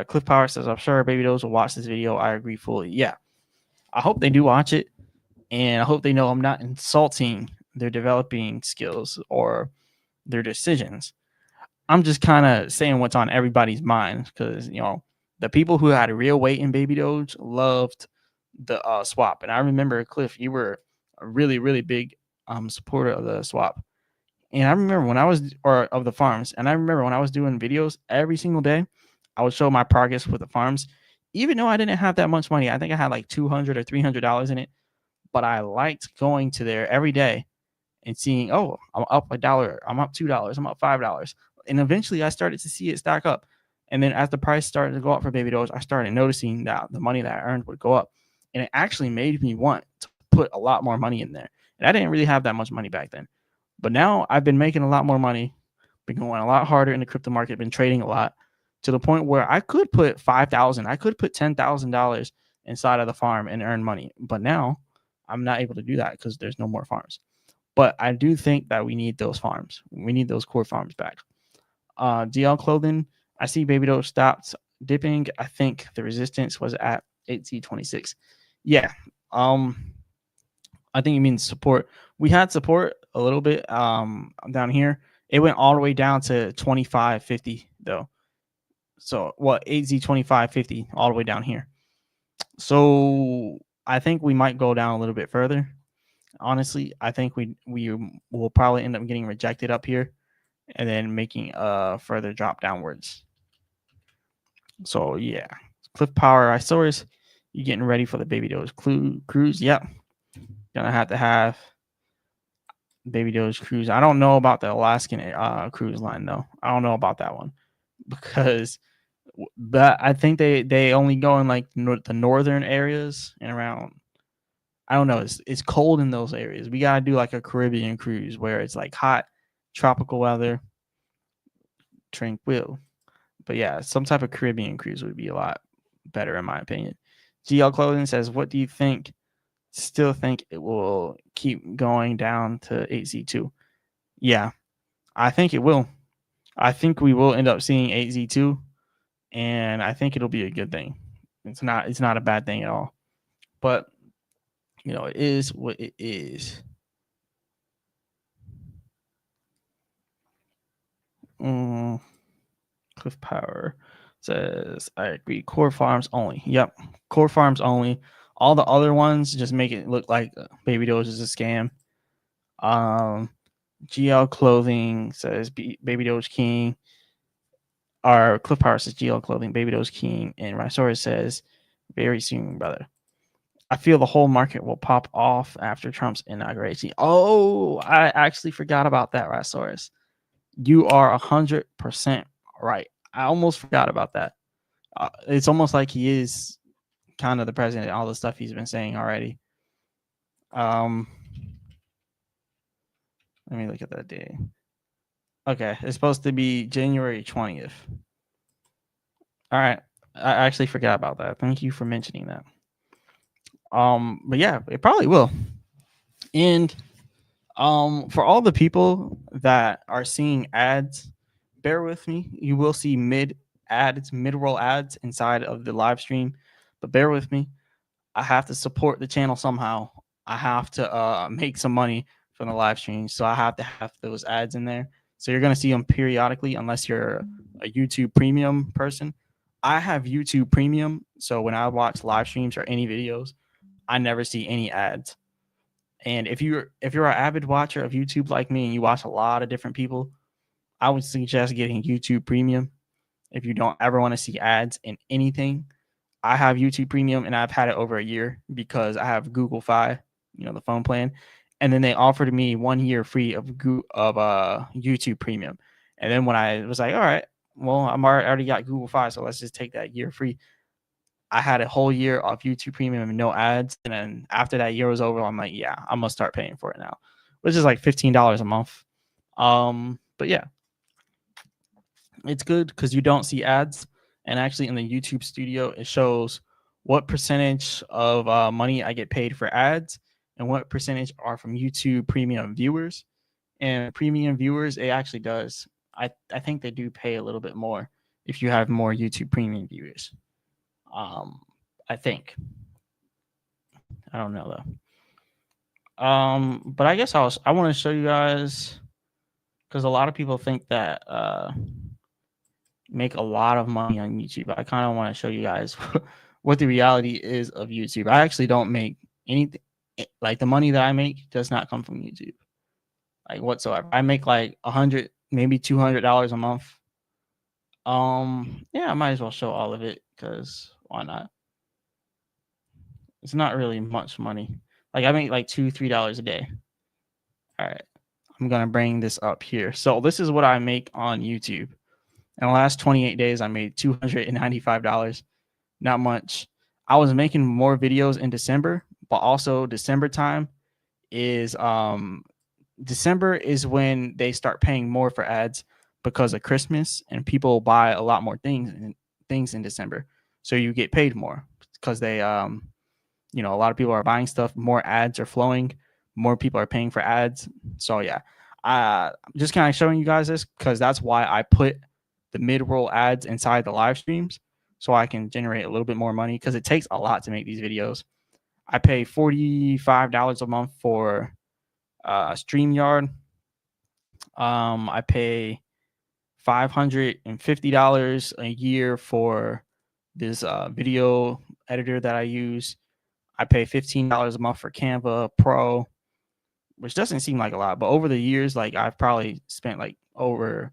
Cliff Power says, I'm sure Baby Doge will watch this video. I agree fully. Yeah. I hope they do watch it. And I hope they know I'm not insulting their developing skills or their decisions. I'm just kind of saying what's on everybody's mind because, the people who had a real weight in Baby Doge loved the swap. And I remember, Cliff, you were a really, really big supporter of the swap. And I remember when I was, or of the farms, and I remember when I was doing videos every single day, I would show my progress with the farms, even though I didn't have that much money. I think I had like $200 or $300 in it, but I liked going to there every day and seeing, oh, I'm up $1, I'm up $2, I'm up $5. And eventually I started to see it stack up. And then as the price started to go up for Baby Doge, I started noticing that the money that I earned would go up. And it actually made me want to put a lot more money in there. And I didn't really have that much money back then. But now I've been making a lot more money, been going a lot harder in the crypto market, been trading a lot to the point where I could put $5,000, I could put $10,000 inside of the farm and earn money. But now I'm not able to do that because there's no more farms. But I do think that we need those farms. We need those core farms back. DL Clothing, I see Baby Doge stopped dipping. I think the resistance was at 8Z26. Yeah. I think it means support. We had support a little bit down here. It went all the way down to 25.50 though. So what, 8Z25.50 all the way down here. So I think we might go down a little bit further. Honestly, I think we will probably end up getting rejected up here and then making a further drop downwards. So yeah, Cliff Power, Isourus, you getting ready for the Baby Doge cruise? Yep, gonna have to have Baby Doge cruise. I don't know about the Alaskan cruise line though. I don't know about that one because I think they only go in like the northern areas and around. I don't know. It's cold in those areas. We gotta do like a Caribbean cruise where it's like hot, tropical weather, tranquil. But yeah, some type of Caribbean cruise would be a lot better in my opinion. GL Clothing says, "What do you think? Still think it will keep going down to 8Z2?" Yeah, I think it will. I think we will end up seeing 8Z2, and I think it'll be a good thing. It's not a bad thing at all. But it is what it is. Cliff Power says, I agree. Core farms only. Yep. Core farms only. All the other ones just make it look like Baby Doge is a scam. GL Clothing says Baby Doge King. Our Cliff Power says GL Clothing, Baby Doge King. And Rhisaurus says, very soon, brother. I feel the whole market will pop off after Trump's inauguration. Oh, I actually forgot about that, Rhisaurus. You are 100% right. I almost forgot about that. It's almost like he is kind of the president, all the stuff he's been saying already. Let me look at that day. Okay, it's supposed to be January 20th. All right, I actually forgot about that. Thank you for mentioning that. But yeah, it probably will. And for all the people that are seeing ads, bear with me. You will see mid-roll ads inside of the live stream, but bear with me. I have to support the channel somehow. I have to make some money from the live stream, so I have to have those ads in there. So you're gonna see them periodically, unless you're a YouTube Premium person. I have YouTube Premium, so when I watch live streams or any videos, I never see any ads. And if you're an avid watcher of YouTube like me and you watch a lot of different people, I would suggest getting YouTube Premium if you don't ever want to see ads in anything. I have YouTube Premium and I've had it over a year because I have Google Fi, the phone plan, and then they offered me 1 year free of YouTube Premium. And then when I was like, all right, well, I already got Google Fi, so let's just take that year free. I had a whole year of YouTube Premium and no ads. And then after that year was over, I'm like, yeah, I'm gonna start paying for it now, which is like $15 a month. But yeah, it's good because you don't see ads. And actually, in the YouTube Studio, it shows what percentage of money I get paid for ads and what percentage are from YouTube Premium viewers. and premium viewers, it actually does. I think they do pay a little bit more if you have more YouTube premium viewers. I think. I don't know though. But I guess I want to show you guys, because a lot of people think that make a lot of money on YouTube. I kind of want to show you guys what the reality is of YouTube. I actually don't make anything. Like, the money that I make does not come from YouTube, like, whatsoever. I make like $100, maybe $200 a month. Yeah, I might as well show all of it, because why not? It's not really much money. Like, I make like $2-3 a day. All right, I'm gonna bring this up here. So this is what I make on YouTube. In the last 28 days, I made $295. Not much. I was making more videos in December, but also December time is December is when they start paying more for ads because of Christmas, and people buy a lot more things in December. So you get paid more because they a lot of people are buying stuff, more ads are flowing, more people are paying for ads. So yeah, I'm just kind of showing you guys this because that's why I put the mid-roll ads inside the live streams, so I can generate a little bit more money, because it takes a lot to make these videos. I pay $45 a month for StreamYard. I pay $550 a year for this video editor that I use. I pay $15 a month for Canva Pro, which doesn't seem like a lot, but over the years, like, I've probably spent like over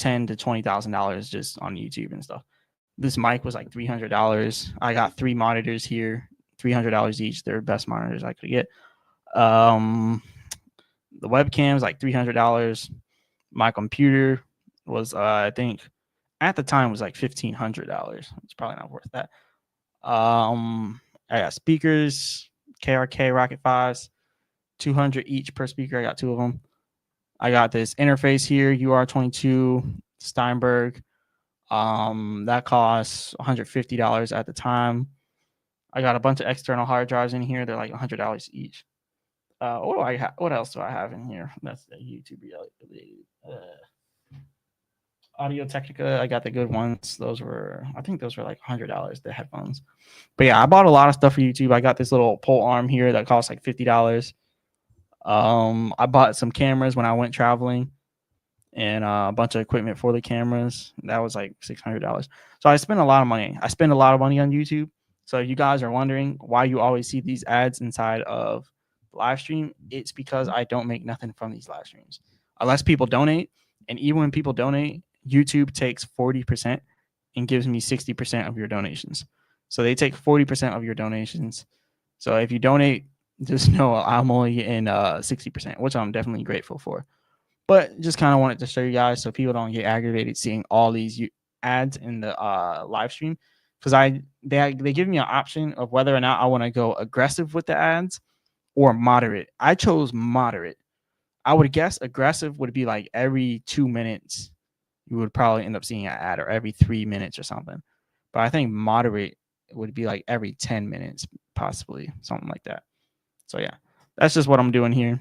$10,000 to $20,000 just on YouTube and stuff. This mic was like $300. I got 3 monitors here, $300 each. They're the best monitors I could get. The webcam's like $300. My computer was I think at the time was like $1,500. It's probably not worth that. I got speakers, KRK Rocket 5s, 200 each per speaker. I got 2 of them. I got this interface here, UR22 Steinberg. That costs $150 at the time. I got a bunch of external hard drives in here. They're like $100 each. What else do I have in here? That's the YouTube related. Audio Technica. I got the good ones. I think those were like $100, the headphones. But yeah, I bought a lot of stuff for YouTube. I got this little pole arm here that costs like $50. I bought some cameras when I went traveling, and a bunch of equipment for the cameras. That was like $600. So I spent a lot of money. I spend a lot of money on YouTube. So if you guys are wondering why you always see these ads inside of the live stream, it's because I don't make nothing from these live streams unless people donate. And even when people donate, YouTube takes 40% and gives me 60% of your donations. So they take 40% of your donations. So if you donate, just know I'm only getting 60%, which I'm definitely grateful for. But just kind of wanted to show you guys so people don't get aggravated seeing all these ads in the live stream, because they give me an option of whether or not I want to go aggressive with the ads or moderate. I chose moderate. I would guess aggressive would be like every 2 minutes you would probably end up seeing an ad, or every 3 minutes or something. But I think moderate would be like every 10 minutes, possibly something like that. So yeah, that's just what I'm doing here.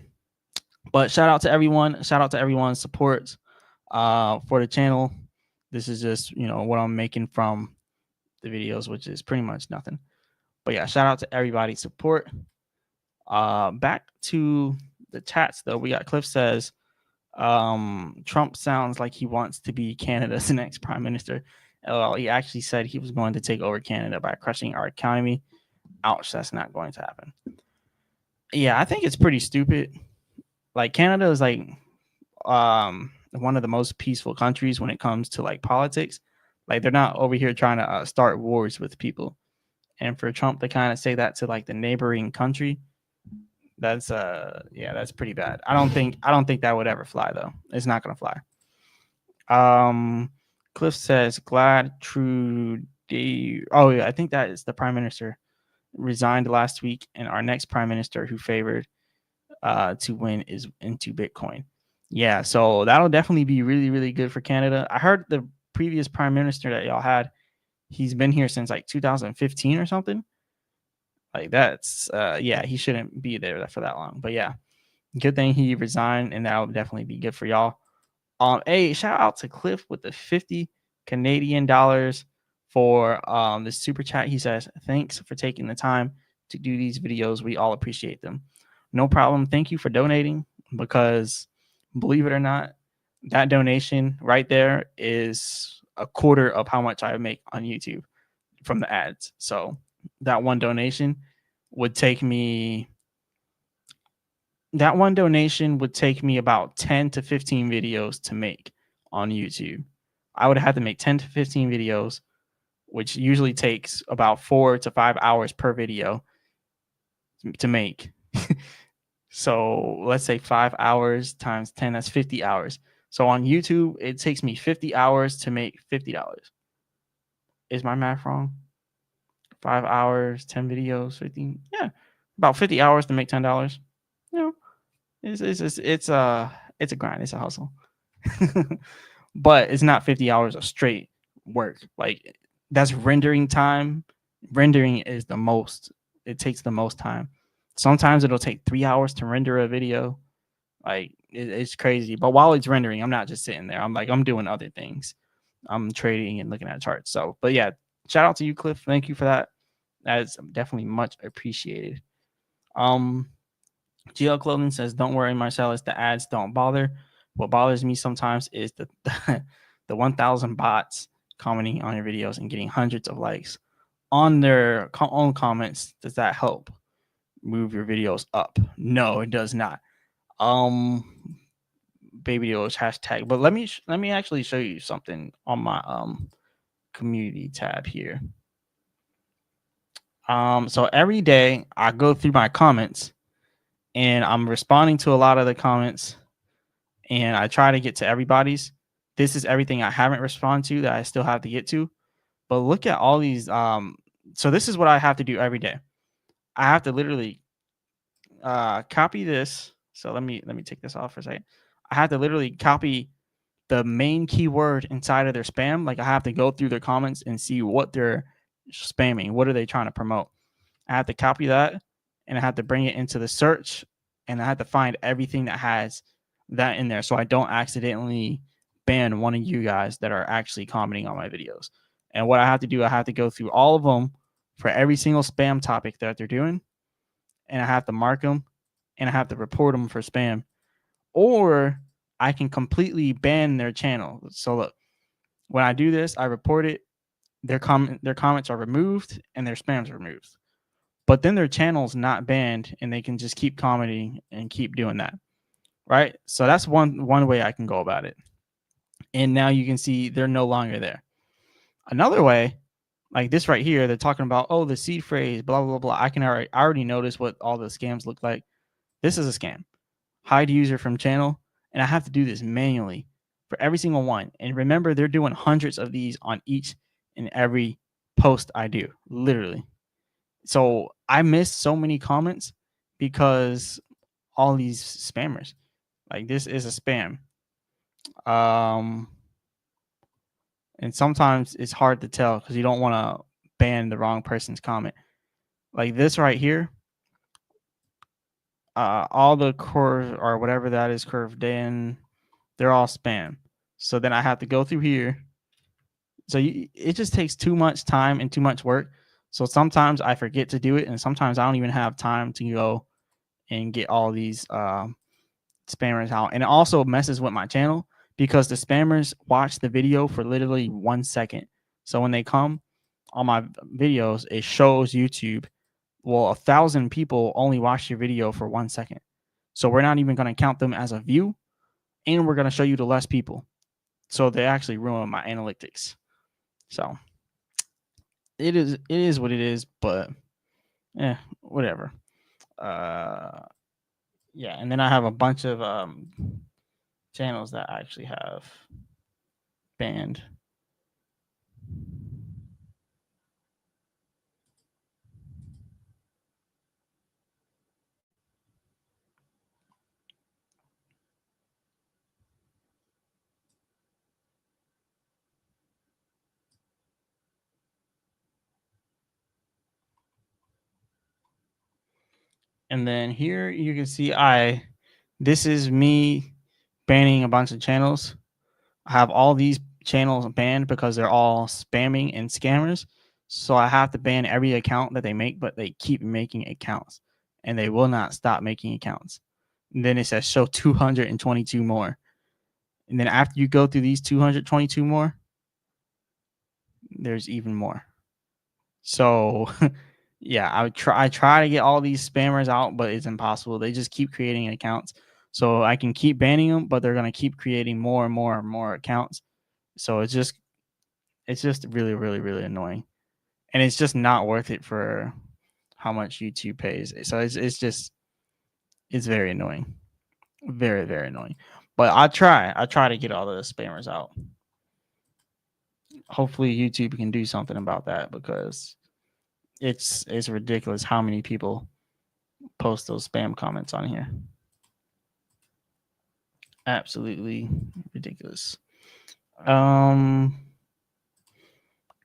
But shout out to everyone. Shout out to everyone's support for the channel. This is just, what I'm making from the videos, which is pretty much nothing. But yeah, shout out to everybody's support. Back to the chats though. We got Cliff says, Trump sounds like he wants to be Canada's next prime minister. Well, he actually said he was going to take over Canada by crushing our economy. Ouch, that's not going to happen. Yeah, I think it's pretty stupid. Like, Canada is like one of the most peaceful countries when it comes to like politics. Like, they're not over here trying to start wars with people. And for Trump to kind of say that to like the neighboring country, that's that's pretty bad. I don't think that would ever fly though. It's not gonna fly. Cliff says glad Trudeau. Oh yeah, I think that is the prime minister resigned last week, and our next prime minister who favored to win is into Bitcoin. Yeah, so that'll definitely be really, really good for Canada. I heard the previous prime minister that y'all had, he's been here since like 2015 or something. Like, that's he shouldn't be there for that long. But yeah, Good thing he resigned, and that'll definitely be good for y'all. Hey, shout out to Cliff with the 50 Canadian dollars for the super chat. He says, "Thanks for taking the time to do these videos. We all appreciate them." No problem. Thank you for donating, because believe it or not, that donation right there is a quarter of how much I make on YouTube from the ads. So that one donation would take me about 10 to 15 videos to make on YouTube. I would have to make 10 to 15 videos, which usually takes about 4 to 5 hours per video to make. So let's say 5 hours times 10, that's 50 hours. So on YouTube, it takes me 50 hours to make $50. Is my math wrong? 5 hours, 10 videos, 15. Yeah, about 50 hours to make $10. You know, it's a grind. It's a hustle. But it's not 50 hours of straight work. Like, that's rendering time. Rendering is the most. It takes the most time. Sometimes it'll take 3 hours to render a video. Like, it's crazy. But while it's rendering, I'm not just sitting there. I'm doing other things. I'm trading and looking at charts. So, but yeah, shout out to you, Cliff. Thank you for that. That is definitely much appreciated. GL Clothing says, "Don't worry, Marcellus. The ads don't bother. What bothers me sometimes is the 1,000 bots commenting on your videos and getting hundreds of likes on their own comments. Does that help move your videos up?" No, it does not. Babydoge hashtag. But let me actually show you something on my community tab here. So every day I go through my comments, and I'm responding to a lot of the comments, and I try to get to everybody's. This is everything I haven't responded to that I still have to get to. But look at all these. So this is what I have to do every day. I have to literally copy this. So let me take this off for a second. I have to literally copy the main keyword inside of their spam. Like, I have to go through their comments and see what they're spamming. What are they trying to promote? I have to copy that, and I have to bring it into the search, and I have to find everything that has that in there, so I don't accidentally ban one of you guys that are actually commenting on my videos. And what I have to do, I have to go through all of them for every single spam topic that they're doing, and I have to mark them, and I have to report them for spam, or I can completely ban their channel. So look, when I do this, I report it, their comments are removed and their spam's removed. But then their channel's not banned, and they can just keep commenting and keep doing that. Right? So that's one way I can go about it. And now you can see they're no longer there. Another way, like this right here, they're talking about, oh, the seed phrase, blah blah blah. I already notice what all the scams look like. This is a scam. Hide user from channel, and I have to do this manually for every single one. And remember, they're doing hundreds of these on each and every post I do, literally. So I missed so many comments because all these spammers. Like, this is a spam. And sometimes it's hard to tell because you don't want to ban the wrong person's comment. Like this right here, all the curve or whatever that is curved in, they're all spam. So then I have to go through here. So it just takes too much time and too much work. So sometimes I forget to do it, and sometimes I don't even have time to go and get all these spammers out. And it also messes with my channel because the spammers watch the video for literally 1 second. So when they come on my videos, it shows YouTube, well, 1,000 people only watched your video for 1 second. So we're not even going to count them as a view, and we're going to show you to less people. So they actually ruin my analytics. So it is what it is, but whatever. Yeah, and then I have a bunch of channels that I actually have banned. And then here you can see I This is me banning a bunch of channels. I have all these channels banned because they're all spamming and scammers. So I have to ban every account that they make, but they keep making accounts and they will not stop making accounts. And then it says show 222 more. And then after you go through these 222 more, there's even more. So yeah, I try to get all these spammers out, but it's impossible. They just keep creating accounts. So I can keep banning them, but they're gonna keep creating more and more and more accounts. So it's just really, really, really annoying. And it's just not worth it for how much YouTube pays. So it's very annoying. Very, very annoying. But I try to get all the spammers out. Hopefully YouTube can do something about that because it's ridiculous how many people post those spam comments on here. Absolutely ridiculous.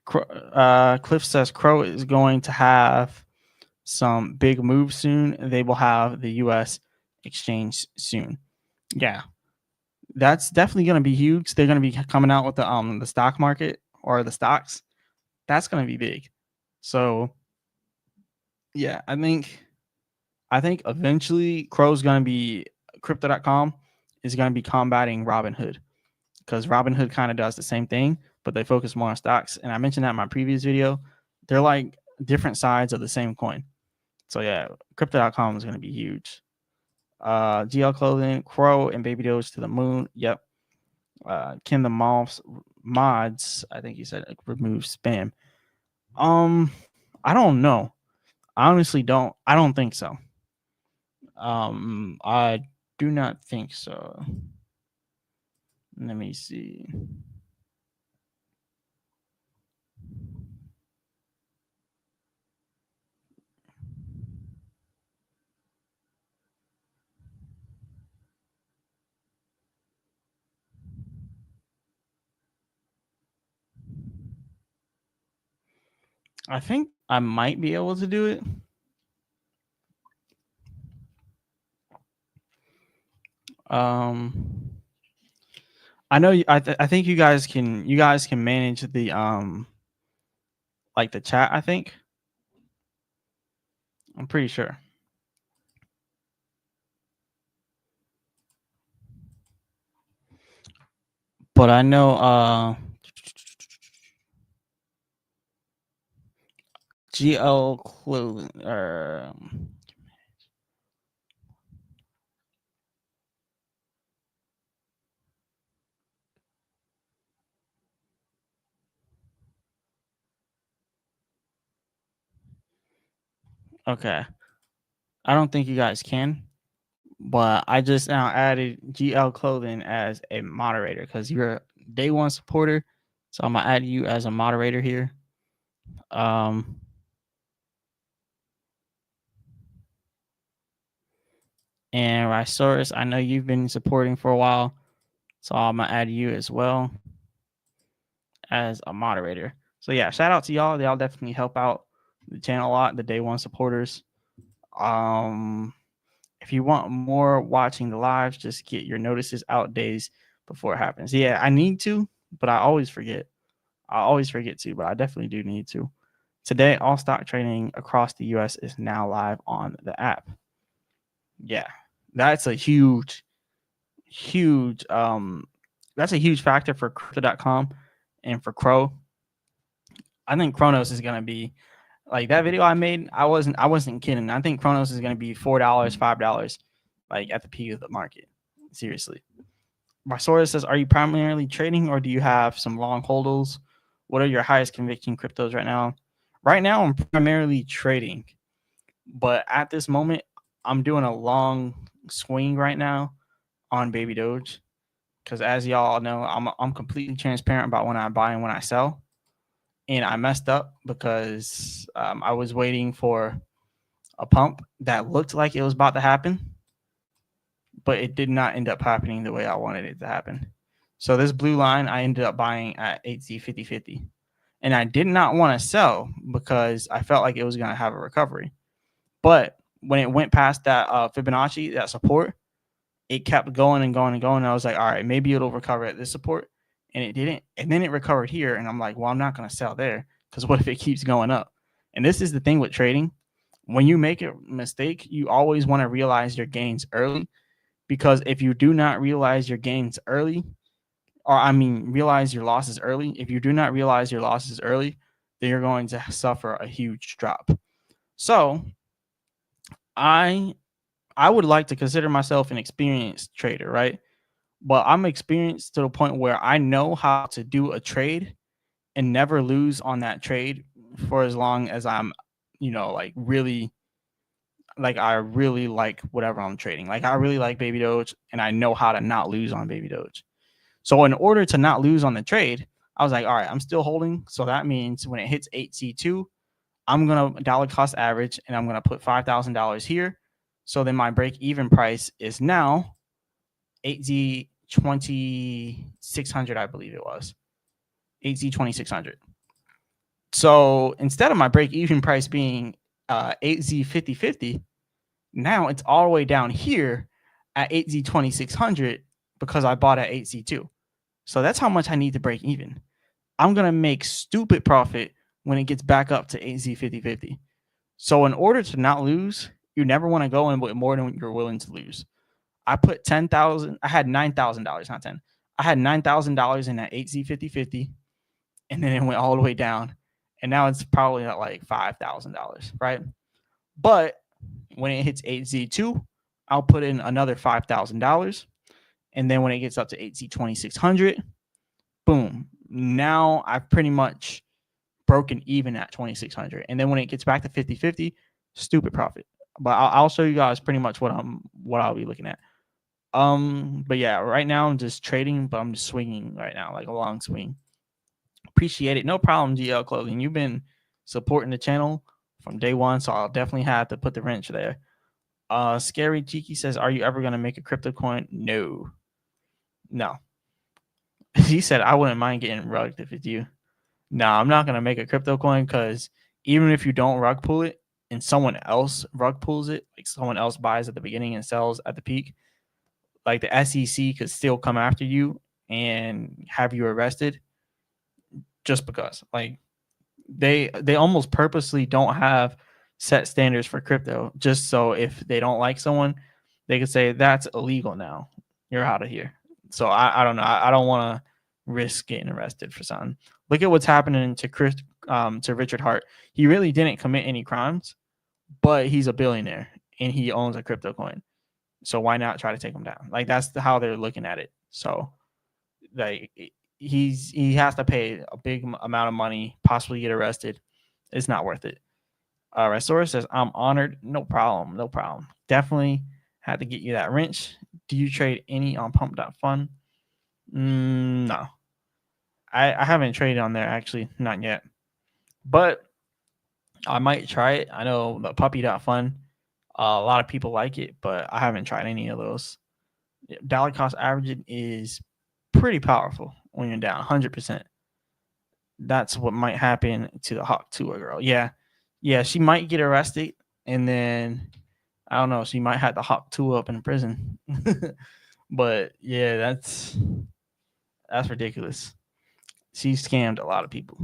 Cliff says Crow is going to have some big moves soon. They will have the US exchange soon. Yeah. That's definitely going to be huge. They're going to be coming out with the stock market or the stocks. That's going to be big. So yeah, I think eventually Crow's going to be crypto.com is going to be combating Robinhood because Robinhood kind of does the same thing, but they focus more on stocks. And I mentioned that in my previous video. They're like different sides of the same coin. So yeah, crypto.com is going to be huge. GL Clothing, Crow, and Baby Doge to the moon. Yep. Can the mods, I think you said, like, remove spam? I don't know. I honestly don't. I don't think so. I do not think so. Let me see. I think I might be able to do it. I know. I think you guys can. You guys can manage the like the chat. I think. I'm pretty sure. But I know. GL Clothing. Okay. I don't think you guys can, but I just now added GL Clothing as a moderator because you're a day one supporter. So I'm gonna add you as a moderator here. And Rysaurus, I know you've been supporting for a while, so I'm gonna add you as well as a moderator. So yeah, shout out to y'all. Y'all definitely help out the channel a lot, the day one supporters. If you want more watching the lives, just get your notices out days before it happens. Yeah, I need to, but I always forget. I always forget to, but I definitely do need to. Today, all stock trading across the US is now live on the app. Yeah, that's a huge that's a huge factor for crypto.com and for Crow. I think Kronos is gonna be like that video I made. I wasn't kidding. I think Kronos is gonna be $4, $5, like at the peak of the market. Seriously. Marsoris says, are you primarily trading or do you have some long holders? What are your highest conviction cryptos right now? Right now, I'm primarily trading, but at this moment, I'm doing a long swing right now on Baby Doge because, as y'all know, I'm completely transparent about when I buy and when I sell, and I messed up because I was waiting for a pump that looked like it was about to happen, but it did not end up happening the way I wanted it to happen. So this blue line, I ended up buying at 8Z5050. And I did not want to sell because I felt like it was going to have a recovery. But when it went past that Fibonacci, that support, it kept going and going and going. And I was like, all right, maybe it'll recover at this support. And it didn't. And then it recovered here. And I'm like, well, I'm not going to sell there because what if it keeps going up? And this is the thing with trading. When you make a mistake, you always want to realize your gains early, because if you do not realize your gains early, or I mean, realize your losses early, if you do not realize your losses early, then you're going to suffer a huge drop. So I would like to consider myself an experienced trader, right? But I'm experienced to the point where I know how to do a trade and never lose on that trade for as long as I'm, like really, like I really like whatever I'm trading. Like I really like Baby Doge, and I know how to not lose on Baby Doge. So in order to not lose on the trade, I was like, all right, I'm still holding. So that means when it hits 8C2, I'm going to dollar cost average, and I'm going to put $5,000 here. So then my break even price is now 8Z 2600, I believe it was 8Z 2600. So instead of my break even price being 8Z 5050, now it's all the way down here at 8Z 2600 because I bought at 8Z2. So that's how much I need to break even. I'm going to make stupid profit when it gets back up to 8Z 5050. So in order to not lose, you never want to go in with more than you're willing to lose. I put 10,000. I had $9,000, not 10. I had $9,000 in that 8Z 5050, and then it went all the way down, and now it's probably at like $5,000, right? But when it hits 8Z2, I'll put in another $5,000, and then when it gets up to 8Z 2600, boom. Now I've pretty much broken even at 2600, and then when it gets back to 50-50, stupid profit. But I'll show you guys pretty much what I'll be looking at. But yeah, right now I'm just trading, but I'm just swinging right now, like a long swing. Appreciate it. No problem, GL Clothing. You've been supporting the channel from day one, so I'll definitely have to put the wrench there. Scary Cheeky says, are you ever going to make a crypto coin? No. He said, I wouldn't mind getting rugged if it's you. No, I'm not going to make a crypto coin, because even if you don't rug pull it and someone else rug pulls it, like someone else buys at the beginning and sells at the peak, like the SEC could still come after you and have you arrested just because. Like they almost purposely don't have set standards for crypto, just so if they don't like someone, they could say that's illegal now, you're out of here. So I don't know. I don't want to risk getting arrested for something. Look at what's happening to Richard Hart. He really didn't commit any crimes, but he's a billionaire and he owns a crypto coin. So why not try to take him down? Like that's how they're looking at it. So like he has to pay a big amount of money, possibly get arrested. It's not worth it. Resora says, I'm honored. No problem. Definitely had to get you that wrench. Do you trade any on pump.fun? No. I haven't traded on there, actually, not yet. But I might try it. I know the puppy.fun, a lot of people like it, but I haven't tried any of those. Dollar cost averaging is pretty powerful when you're down 100%. That's what might happen to the Hawk Tour girl. Yeah, she might get arrested, and then I don't know. She might have to Hawk Tour up in prison. But yeah, that's ridiculous. She scammed a lot of people.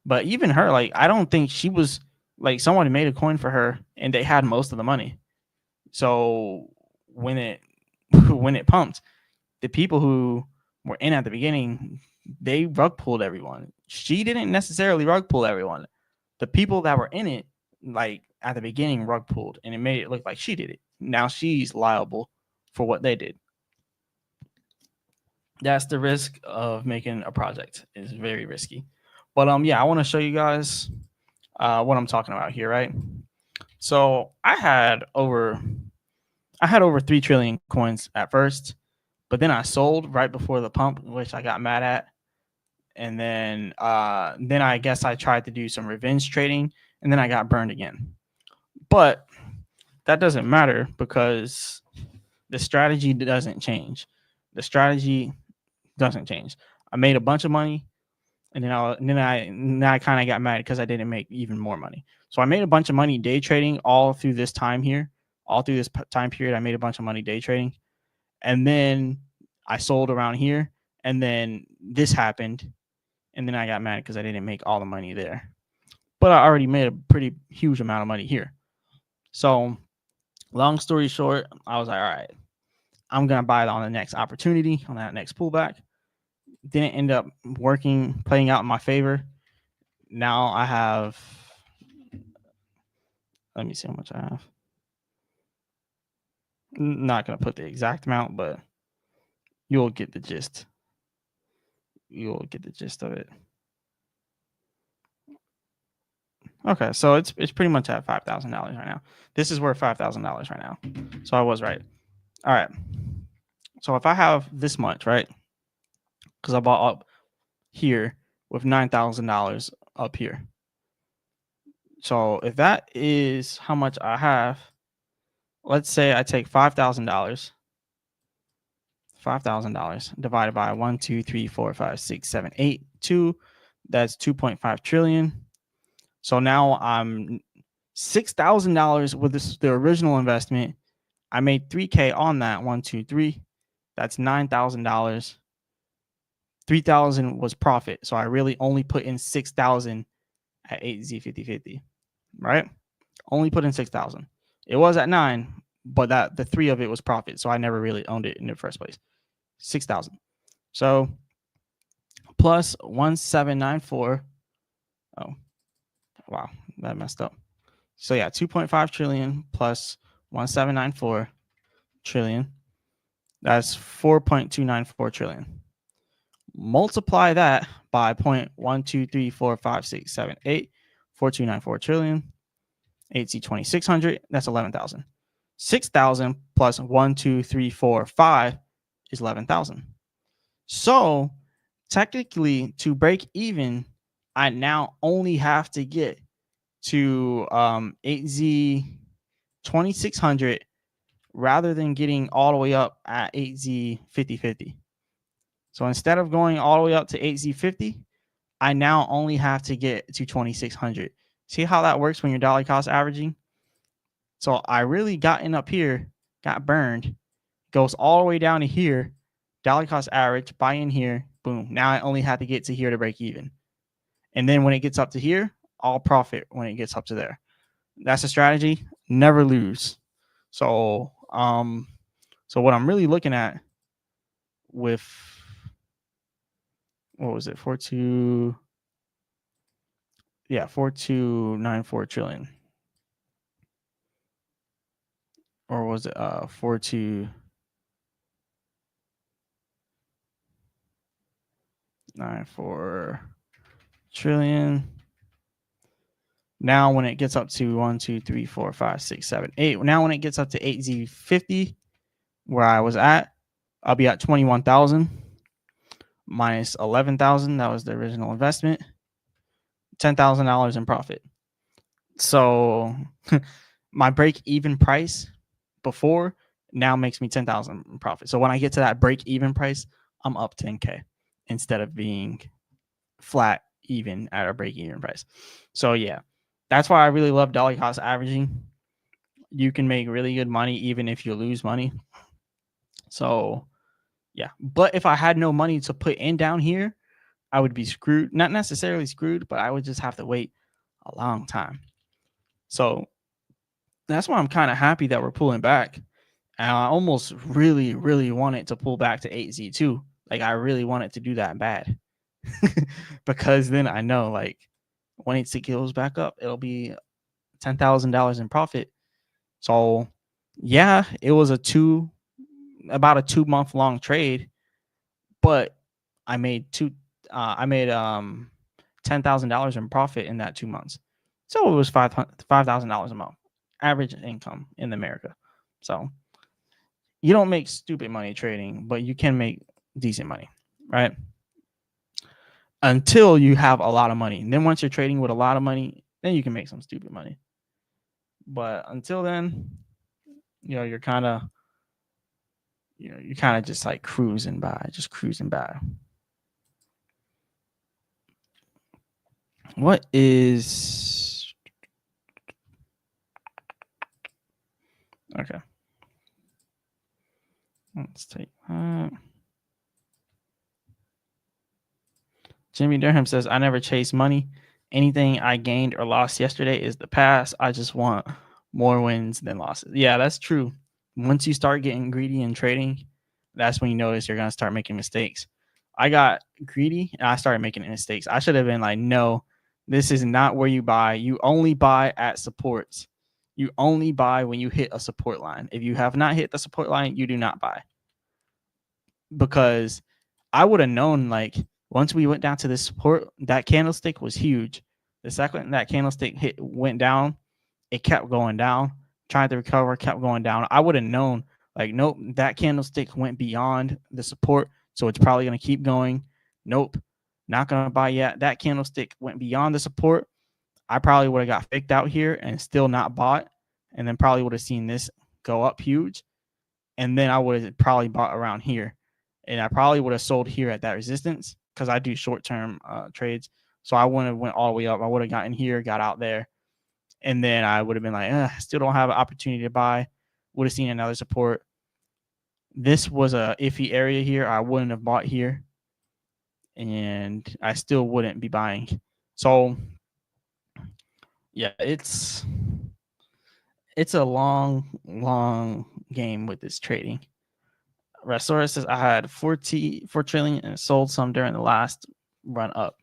But even her, like, I don't think she was like, someone made a coin for her and they had most of the money. So when it pumped, the people who were in at the beginning, they rug pulled everyone. She didn't necessarily rug pull everyone. The people that were in it, like at the beginning, rug pulled, and it made it look like she did it. Now she's liable for what they did. That's the risk of making a project. It's very risky. But yeah, I want to show you guys what I'm talking about here, right? So I had over 3 trillion coins at first, but then I sold right before the pump, which I got mad at. And then I guess I tried to do some revenge trading, and then I got burned again. But that doesn't matter because the strategy doesn't change. The strategy doesn't change. I made a bunch of money, and then I kind of got mad because I didn't make even more money. So I made a bunch of money day trading all through this time here. all through this time period. I made a bunch of money day trading, and then I sold around here, and then this happened, and then I got mad because I didn't make all the money there, but I already made a pretty huge amount of money here. So long story short, I was like, all right, I'm gonna buy it on the next opportunity, on that next pullback. Didn't end up playing out in my favor. Now I have, let me see how much I have. Not gonna put the exact amount, but you'll get the gist. You'll get the gist of it. Okay, so it's pretty much at $5,000 right now. This is worth $5,000 right now. So I was right. All right. So if I have this much, right? Because I bought up here with $9,000 up here. So if that is how much I have, let's say I take $5,000. $5,000 divided by 1, 2, 3, 4, 5, 6, 7, 8, 2. That's 2.5 trillion. So now I'm $6,000 with the original investment. I made $3K on that. 1, 2, 3. That's $9,000. 3,000 was profit. So I really only put in 6,000 at 8Z5050, right? Only put in 6,000. It was at 9, but that the 3 of it was profit. So I never really owned it in the first place. 6,000. So plus 1794. Oh, wow, that messed up. So yeah, 2.5 trillion plus 1794 trillion. That's 4.294 trillion. Multiply that by 0.1234567 4294 trillion. 8Z2600. That's 11,000. 6,000 plus 1, 2, 3, 4, 5 is 11,000. So technically, to break even, I now only have to get to 8Z2600 rather than getting all the way up at 8Z5050. So instead of going all the way up to 8Z50, I now only have to get to 2600. See how that works when you're dollar cost averaging? So I really gotten up here, got burned, goes all the way down to here, dollar cost average, buy in here, boom. Now I only have to get to here to break even. And then when it gets up to here, I'll profit when it gets up to there. That's a strategy. Never lose. So what I'm really looking at with, what was it? 4294 trillion. Or was it 4294 trillion? Now when it gets up to 1, 2, 3, 4, 5, 6, 7, 8. Now when it gets up to 8Z50, where I was at, I'll be at 21,000 minus 11,000. That was the original investment. $10,000 in profit. So my break even price before now makes me 10,000 in profit. So when I get to that break even price, I'm up 10K instead of being flat even at a break even price. So yeah, that's why I really love dollar cost averaging. You can make really good money even if you lose money. So yeah, but if I had no money to put in down here, I would be screwed. Not necessarily screwed, but I would just have to wait a long time. So that's why I'm kind of happy that we're pulling back. And I almost really, really want it to pull back to 8Z2. Like I really want it to do that bad. Because then I know like when it goes back up, it'll be $10,000 in profit. So yeah, it was about a 2-month long trade, but I made $10,000 in profit in that 2 months. So it was $5,000 a month average income in America. So you don't make stupid money trading, but you can make decent money, right? Until you have a lot of money. And then once you're trading with a lot of money, then you can make some stupid money. But until then, you're kind of just like cruising by. What is Okay. Let's take that. Jimmy Durham says, I never chase money. Anything I gained or lost yesterday is the past. I just want more wins than losses. Yeah, that's true. Once you start getting greedy in trading, that's when you notice you're going to start making mistakes. I got greedy and I started making mistakes. I should have been like, no, this is not where you buy. You only buy at supports. You only buy when you hit a support line. If you have not hit the support line, you do not buy. Because I would have known, like, once we went down to this support, that candlestick was huge. The second that candlestick went down, it kept going down, tried to recover, kept going down. I would have known, like, nope, that candlestick went beyond the support, so it's probably going to keep going. Nope, not going to buy yet. That candlestick went beyond the support. I probably would have got faked out here and still not bought, and then probably would have seen this go up huge, and then I would have probably bought around here. And I probably would have sold here at that resistance because I do short-term trades. So I wouldn't have went all the way up. I would have gotten here, got out there, and then I would have been like, still don't have an opportunity to buy. Would have seen another support. This was a iffy area here. I wouldn't have bought here, and I still wouldn't be buying. So yeah, it's a long game with this trading. Rasora says, I had 4 trillion and sold some during the last run up.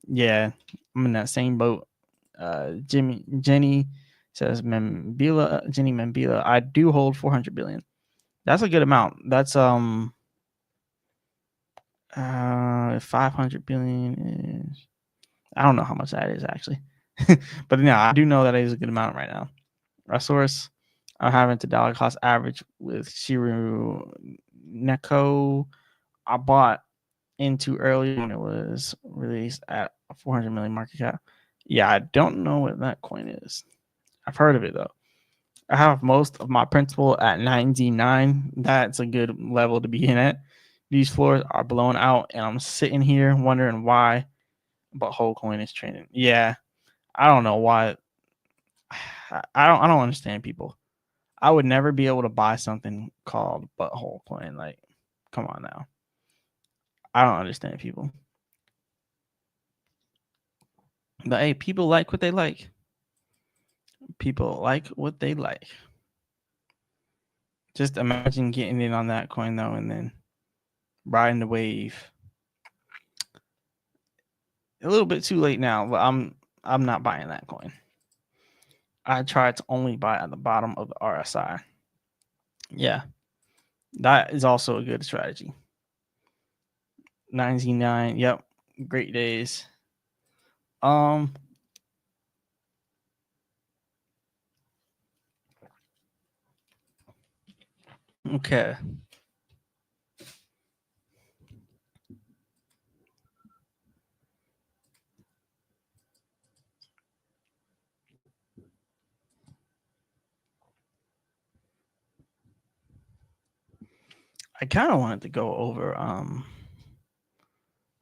Yeah, I'm in that same boat. Jenny says, Jenny Membila, I do hold 400 billion. That's a good amount. That's 500 billion is, I don't know how much that is actually. But yeah, I do know that is a good amount right now. Rasaurus, I'm having to dollar cost average with Shiru Neko. I bought into earlier when it was released at a 400 million market cap. Yeah, I don't know what that coin is. I've heard of it though. I have most of my principal at 99. That's a good level to begin at. These floors are blown out, and I'm sitting here wondering why. But whole coin is trading. Yeah, I don't know why. I don't understand people. I would never be able to buy something called butthole coin. Like, come on now. I don't understand people. But hey, people like what they like. People like what they like. Just imagine getting in on that coin though, and then riding the wave. A little bit too late now, but I'm not buying that coin. I tried to only buy at the bottom of the RSI. Yeah, that is also a good strategy. 99. Yep, great days. Okay. I kind of wanted to go over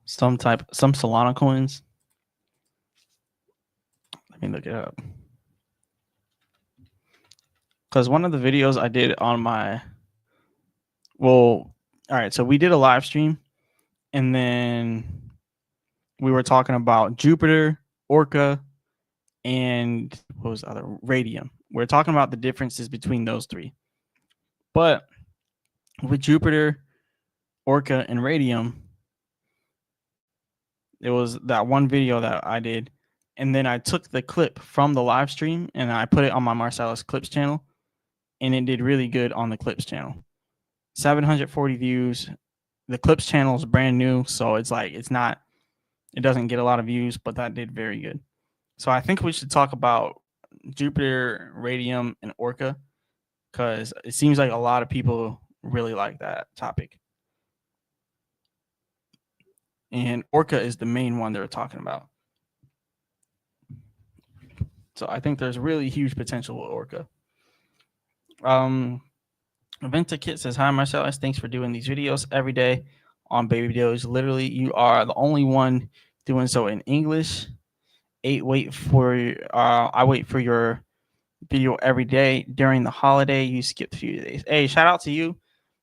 some Solana coins. Let me look it up. Because one of the videos I did on my, all right, so we did a live stream, and then we were talking about Jupiter, Orca, and what was the other? Radium. We're talking about the differences between those three. But with Jupiter, Orca, and Radium, it was that one video that I did, and then I took the clip from the live stream and I put it on my Marcellus Clips channel, and it did really good on the Clips channel. 740 views. The Clips channel is brand new, so it's like it doesn't get a lot of views, but that did very good. So I think we should talk about Jupiter, Radium, and Orca, because it seems like a lot of people really like that topic. And Orca is the main one they're talking about. So I think there's really huge potential with Orca. Venta Kit says, hi, Marcellus. Thanks for doing these videos every day on babydoge. Literally, you are the only one doing so in English. I wait for your video every day. During the holiday, you skipped a few days. Hey, shout out to you.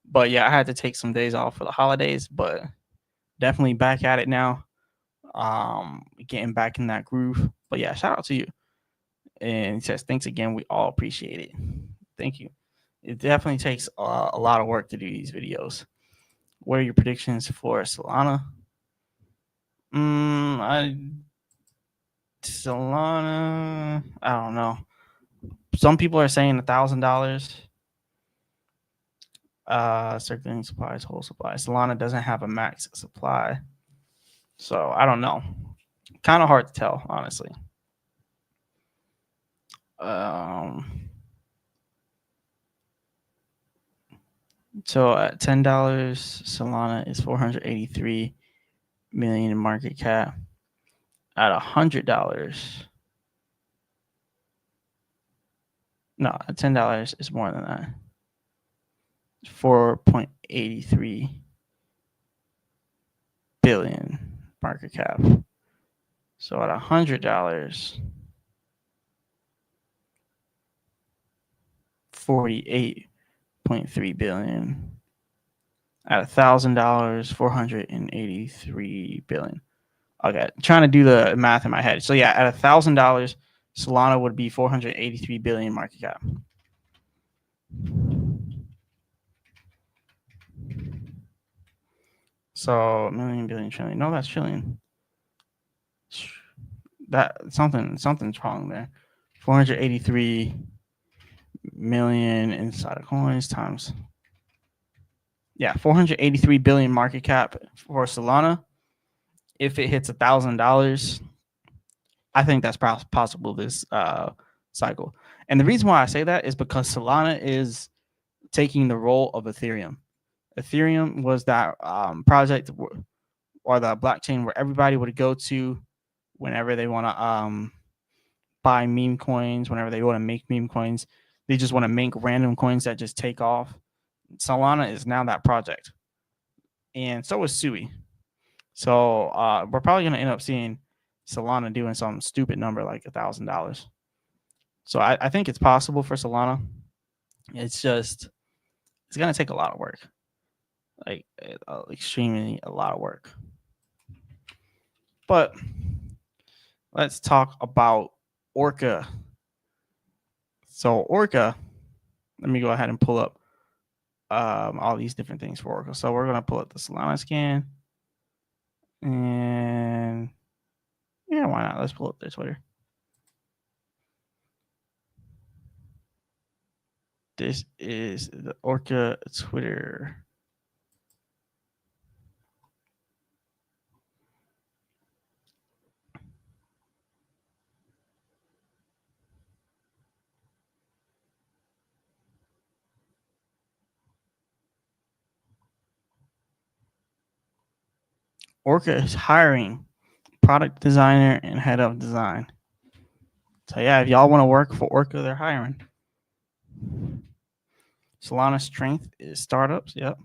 But yeah, I had to take some days off for the holidays, but definitely back at it now. Getting back in that groove. But yeah, shout out to you. And he says, thanks again. We all appreciate it. Thank you. It definitely takes a lot of work to do these videos. What are your predictions for Solana? Solana, I don't know. Some people are saying $1,000. Circulating supplies, whole supply. Solana doesn't have a max supply, so I don't know. Kind of hard to tell, honestly. So at $10, Solana is 483 million in market cap. At $100, no, at $10 is more than that. 4.83 billion market cap. So at $100, 48.3 billion. At $1,000, 483 billion. Okay, trying to do the math in my head. So yeah, at $1,000, Solana would be 483 billion market cap. So million, billion, trillion. No, that's trillion. That something's wrong there. 483 million inside of coins times. Yeah, 483 billion market cap for Solana. If it hits $1,000, I think that's possible this cycle. And the reason why I say that is because Solana is taking the role of Ethereum. Ethereum was that project or the blockchain where everybody would go to whenever they want to buy meme coins, whenever they want to make meme coins. They just want to make random coins that just take off. Solana is now that project. And so is Sui. So we're probably going to end up seeing Solana doing some stupid number like $1,000. So I think it's possible for Solana. It's just, it's going to take a lot of work. Like extremely a lot of work. But let's talk about Orca. So Orca, let me go ahead and pull up all these different things for Orca. So we're going to pull up the Solana scan. And yeah, why not? Let's pull up their Twitter. This is the Orca Twitter. Orca is hiring product designer and head of design. So yeah, if y'all want to work for Orca, they're hiring. Solana strength is startups. Yep.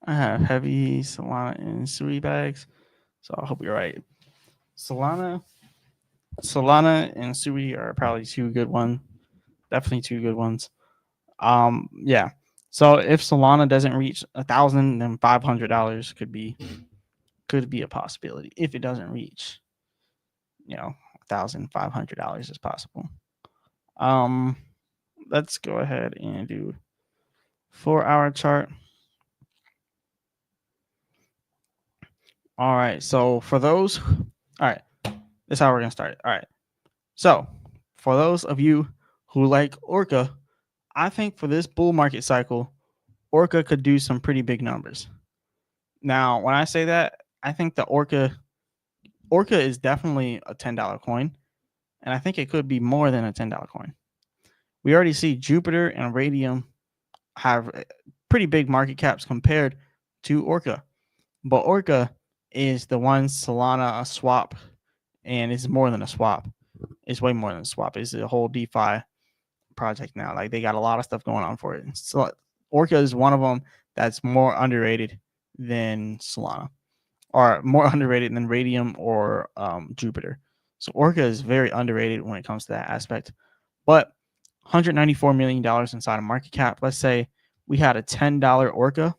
I have heavy Solana and Sui bags. So I hope you're right. Solana and Sui are probably two good ones. Definitely two good ones. Yeah. So if Solana doesn't reach $1,000, then $500 could be a possibility. If it doesn't reach, $1,500 is possible. Let's go ahead and do 4-hour chart. All right. So for those, all right, this is how we're gonna start it. All right. So for those of you who like Orca, I think for this bull market cycle, Orca could do some pretty big numbers. Now, when I say that, I think the Orca Orca is definitely a $10 coin, and I think it could be more than a $10 coin. We already see Jupiter and Radium have pretty big market caps compared to Orca, but Orca is the one Solana swap, and it's more than a swap. It's way more than a swap. It's a whole DeFi project now. Like, they got a lot of stuff going on for it. So Orca is one of them that's more underrated than Solana, or more underrated than Radium or Jupiter. So Orca is very underrated when it comes to that aspect. But $194 million inside of market cap. Let's say we had a $10 Orca.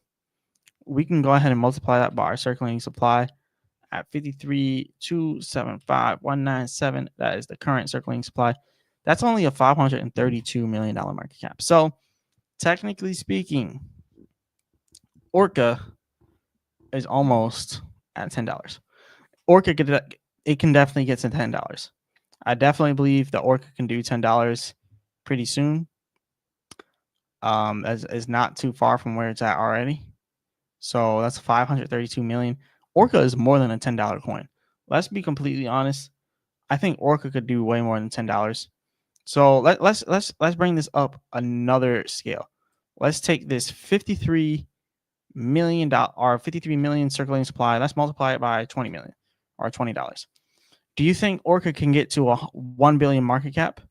We can go ahead and multiply that by our circulating supply at 53,275,197. That is the current circulating supply. That's only a $532 million market cap. So technically speaking, Orca is almost at $10. Orca it can definitely get to $10. I definitely believe the Orca can do $10 pretty soon. As is not too far from where it's at already. So that's 532 million. Orca is more than a $10 coin. Let's be completely honest. I think Orca could do way more than $10. So let's bring this up another scale. Let's take this $53 million or 53 million circulating supply. Let's multiply it by 20 million or $20. Do you think Orca can get to a 1 billion market cap,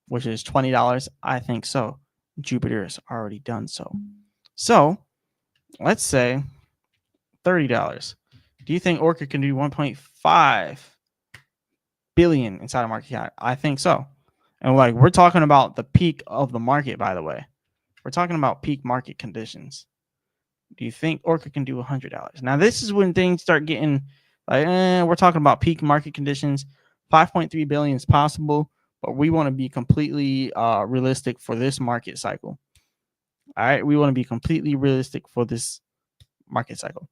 which is $20? I think so. Jupiter has already done so. So let's say $30. Do you think Orca can do 1.5 billion inside of market cap? I think so. And like, we're talking about the peak of the market, by the way. We're talking about peak market conditions. Do you think Orca can do $100? Now, this is when things start getting like, we're talking about peak market conditions. 5.3 billion is possible, but we want to be completely realistic for this market cycle. All right, we want to be completely realistic for this market cycle.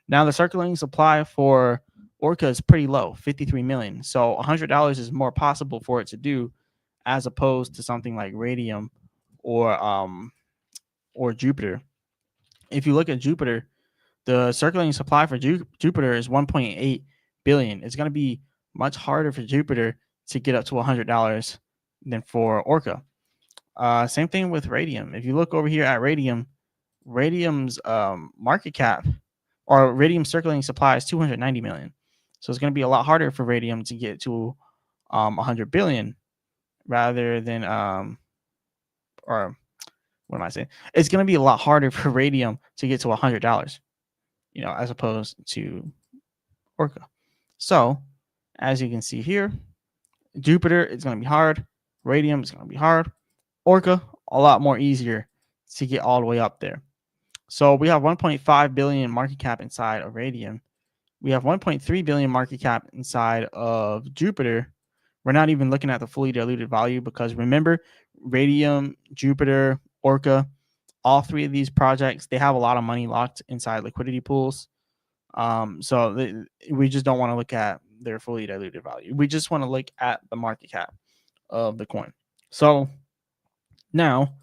Now, the circulating supply for Orca is pretty low, 53 million. So $100 is more possible for it to do, as opposed to something like Radium or Jupiter. If you look at Jupiter, the circulating supply for Jupiter is 1.8 billion. It's going to be much harder for Jupiter to get up to $100 than for Orca. Same thing with Radium. If you look over here at Radium's market cap or Radium circulating supply is 290 million. So it's going to be a lot harder for Radium to get to 100 billion rather than or what am I saying? It's going to be a lot harder for Radium to get to $100, as opposed to Orca. So as you can see here, Jupiter is going to be hard. Radium is going to be hard. Orca, a lot more easier to get all the way up there. So we have 1.5 billion market cap inside of Radium. We have 1.3 billion market cap inside of Jupiter. We're not even looking at the fully diluted value because remember, Radium, Jupiter, Orca, all three of these projects, they have a lot of money locked inside liquidity pools. So we just don't want to look at their fully diluted value. We just want to look at the market cap of the coin. So now,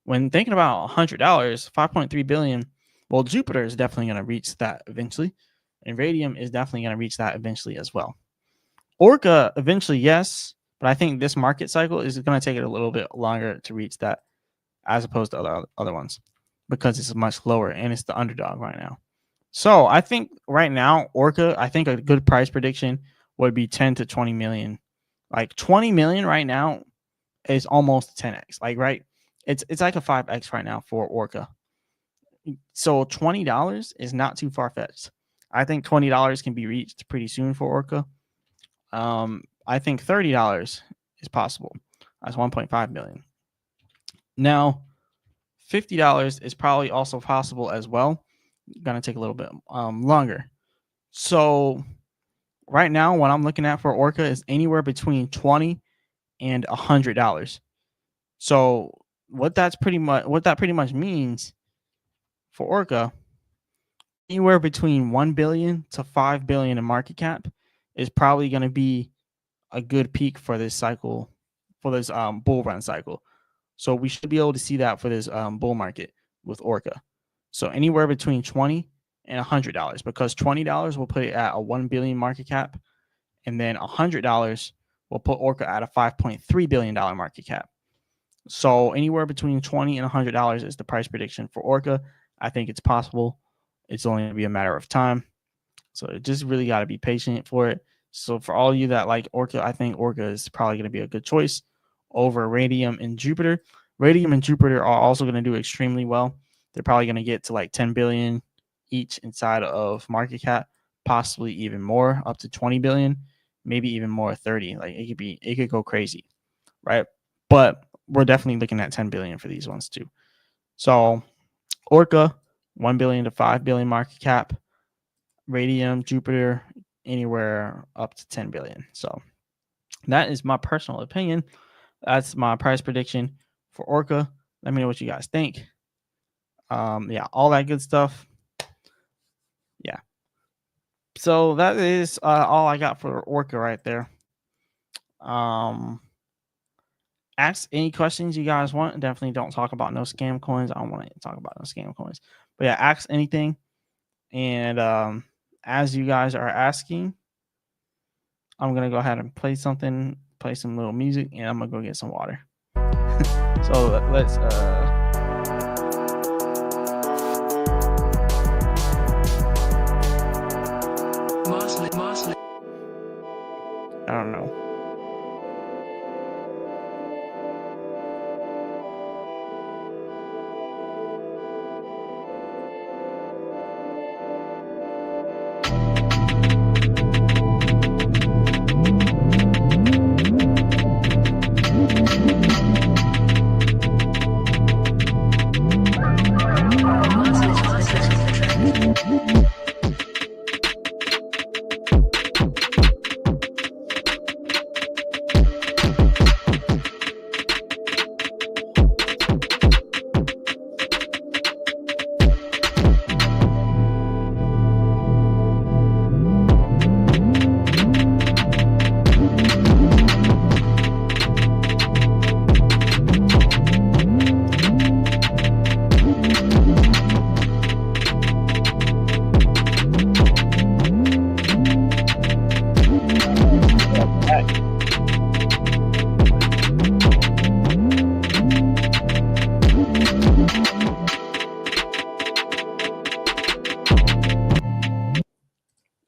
when thinking about $100, 5.3 billion, well, Jupiter is definitely going to reach that eventually, and Radium is definitely going to reach that eventually as well. Orca eventually, yes, but I think this market cycle is going to take it a little bit longer to reach that as opposed to other ones because it's much lower and it's the underdog right now. So I think right now, Orca, I think a good price prediction would be 10 to 20 million. Like 20 million right now is almost 10x. Like, right? It's like a 5x right now for Orca. So $20 is not too far-fetched. I think $20 can be reached pretty soon for Orca. I think $30 is possible. That's 1.5 million. Now, $50 is probably also possible as well. Gonna take a little bit longer. So right now, what I'm looking at for Orca is anywhere between $20 and $100. So what that pretty much means for Orca, anywhere between 1 billion to 5 billion in market cap is probably going to be a good peak for this cycle, for this bull run cycle. So we should be able to see that for this bull market with Orca. So anywhere between $20 and $100, because $20 will put it at a 1 billion market cap, and then $100 will put Orca at a $5.3 billion market cap. So anywhere between $20 and $100 is the price prediction for Orca. I think it's possible. It's only going to be a matter of time. So it just really got to be patient for it. So for all of you that like Orca, I think Orca is probably going to be a good choice over Radium and Jupiter. Radium and Jupiter are also going to do extremely well. They're probably going to get to like 10 billion each inside of market cap, possibly even more, up to 20 billion, maybe even more, 30. Like it could go crazy, right? But we're definitely looking at 10 billion for these ones too. So Orca, 1 billion to 5 billion market cap. Radium, Jupiter, anywhere up to 10 billion. So that is my personal opinion. That's my price prediction for Orca. Let me know what you guys think. Yeah, all that good stuff. Yeah. So that is all I got for Orca right there. Ask any questions you guys want. Definitely don't talk about no scam coins. I don't want to talk about no scam coins. But yeah, ask anything. And as you guys are asking, I'm gonna go ahead and play some little music, and I'm gonna go get some water. So let's I don't know.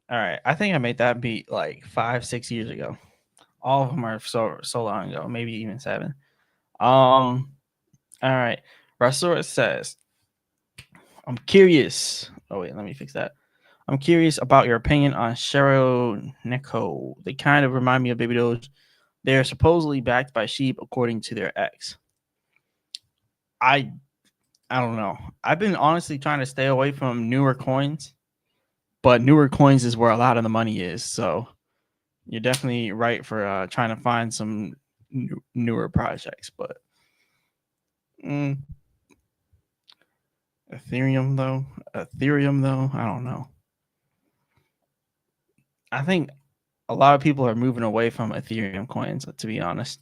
All right, I think I made that beat like 5-6 years ago. All of them are so long ago, maybe even 7. All right. Rasur says, I'm curious. Oh wait, let me fix that. I'm curious about your opinion on Shero Neko. They kind of remind me of Baby Doge. They are supposedly backed by sheep, according to their ex. I don't know. I've been honestly trying to stay away from newer coins, but newer coins is where a lot of the money is. So you're definitely right for trying to find some newer projects. But Ethereum though, I don't know. I think a lot of people are moving away from Ethereum coins, to be honest.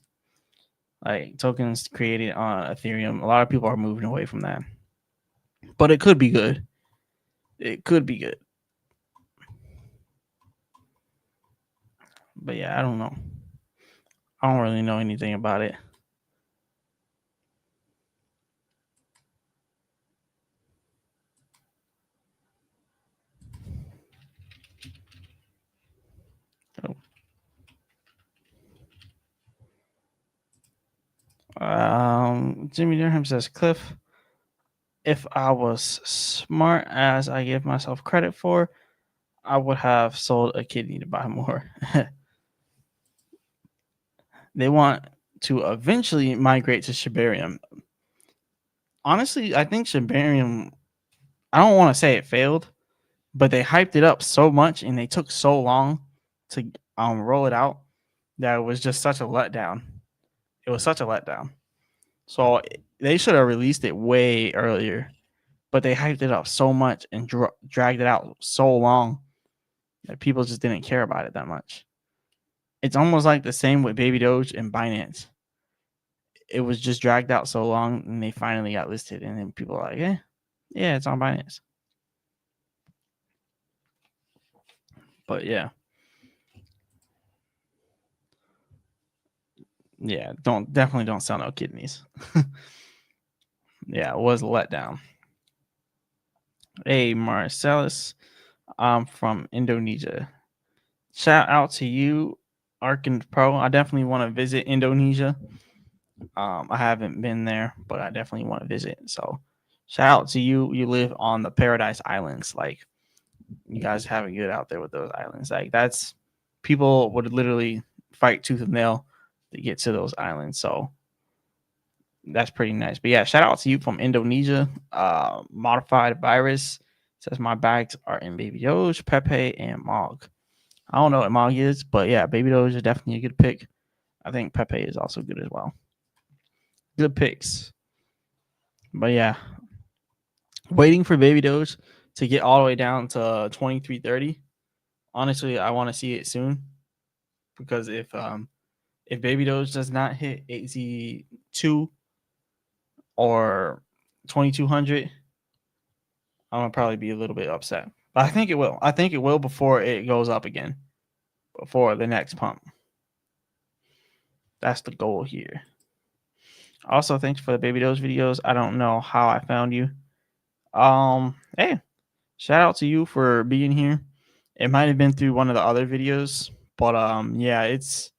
Like tokens created on Ethereum, a lot of people are moving away from that. But it could be good. It could be good. But yeah, I don't know. I don't really know anything about it. Jimmy Durham says, Cliff, if I was smart as I give myself credit for, I would have sold a kidney to buy more. They want to eventually migrate to Shibarium. Honestly, I think Shibarium, I don't want to say it failed, but they hyped it up so much and they took so long to roll it out that it was just such a letdown. It was such a letdown. So they should have released it way earlier, but they hyped it up so much and dragged it out so long that people just didn't care about it that much. It's almost like the same with Baby Doge and Binance. It was just dragged out so long and they finally got listed, and then people are like, yeah, it's on Binance. But yeah. Yeah, definitely don't sell no kidneys. Yeah, it was a letdown. Hey, Marcellus, I'm from Indonesia. Shout out to you, Arkand Pro. I definitely want to visit Indonesia. I haven't been there, but I definitely want to visit. So, shout out to you. You live on the Paradise Islands. Like, you guys have it good out there with those islands. Like, that's people would literally fight tooth and nail to get to those islands. So, that's pretty nice. But yeah, shout out to you from Indonesia. Modified Virus says my bags are in Baby Doge, Pepe, and Mog. I don't know what Mog is, but yeah, Baby Doge is definitely a good pick. I think Pepe is also good as well. Good picks. But yeah, waiting for Baby Doge to get all the way down to 2330. Honestly, I want to see it soon because if Baby Doge does not hit AZ2 or 2200, I'm gonna probably be a little bit upset. But I think it will. I think it will before it goes up again. Before the next pump. That's the goal here. Also, thanks for the Baby Doge videos. I don't know how I found you. Hey, shout out to you for being here. It might have been through one of the other videos, but yeah, it's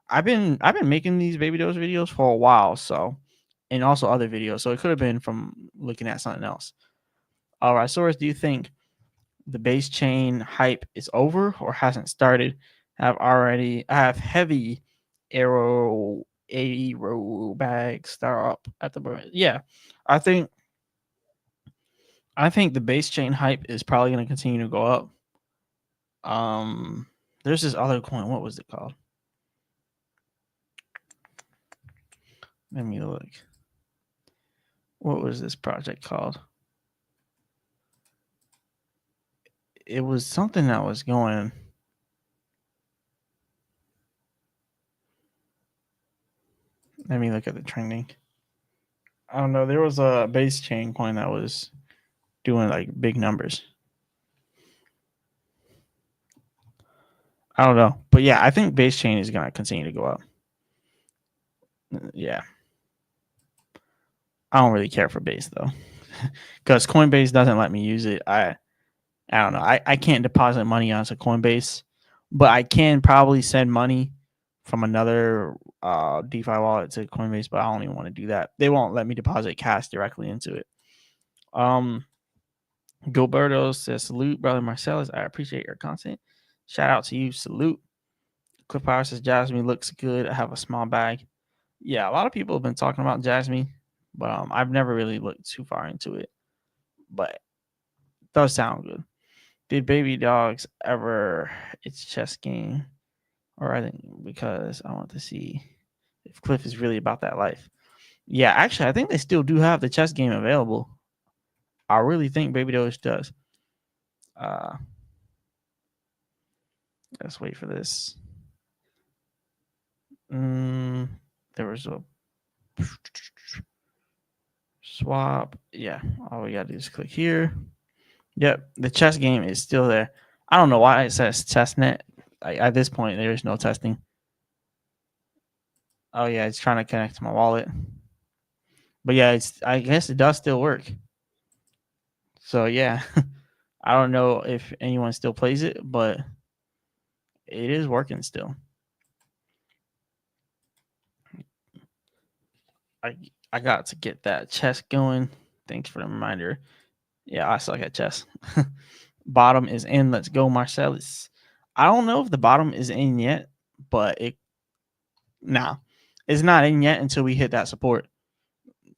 I've been making these Baby Doge videos for a while, so and also other videos. So it could have been from looking at something else. All right, Source, do you think the base chain hype is over or hasn't started? I have heavy arrow bags start up at the moment. Yeah, I think the base chain hype is probably going to continue to go up. There's this other coin. What was it called? Let me look. What was this project called? It was something that was going. Let me look at the trending. I don't know. There was a base chain coin that was doing like big numbers. I don't know. But yeah, I think base chain is going to continue to go up. Yeah. I don't really care for base though. Because Coinbase doesn't let me use it. I don't know. I can't deposit money onto Coinbase, but I can probably send money from another DeFi wallet to Coinbase, but I don't even want to do that. They won't let me deposit cash directly into it. Gilberto says, salute, brother Marcellus. I appreciate your content. Shout out to you. Salute. Cliff Power says, Jasmine looks good. I have a small bag. Yeah, a lot of people have been talking about Jasmine, but I've never really looked too far into it. But it does sound good. Did Baby Dogs ever its chess game? Or I think because I want to see if Cliff is really about that life. Yeah, actually, I think they still do have the chess game available. I really think Baby Doge does. Let's wait for this. There was a swap. Yeah, all we gotta do is click here. Yep, the chess game is still there. I don't know why it says testnet. At this point, there is no testing. Oh yeah, it's trying to connect to my wallet. But yeah, I guess it does still work. So yeah, I don't know if anyone still plays it, but it is working still. I got to get that chess going. Thanks for the reminder. Yeah, I suck at chess. Bottom is in. Let's go, Marcellus. I don't know if the bottom is in yet, but it's not in yet until we hit that support.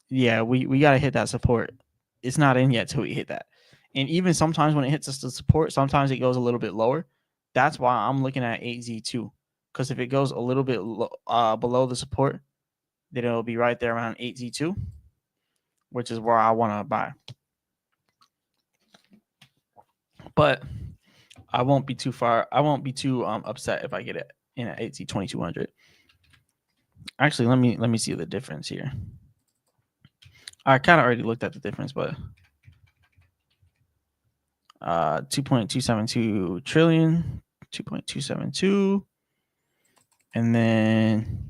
Yeah, we gotta hit that support. It's not in yet till we hit that. And even sometimes when it hits us the support, sometimes it goes a little bit lower. That's why I'm looking at 8Z2. Because if it goes a little bit below the support, then it'll be right there around 8Z2, which is where I want to buy. But I won't be too upset if I get it in at 8Z2200. Actually, let me see the difference here. I kind of already looked at the difference, but 2.272 trillion, 2.272, and then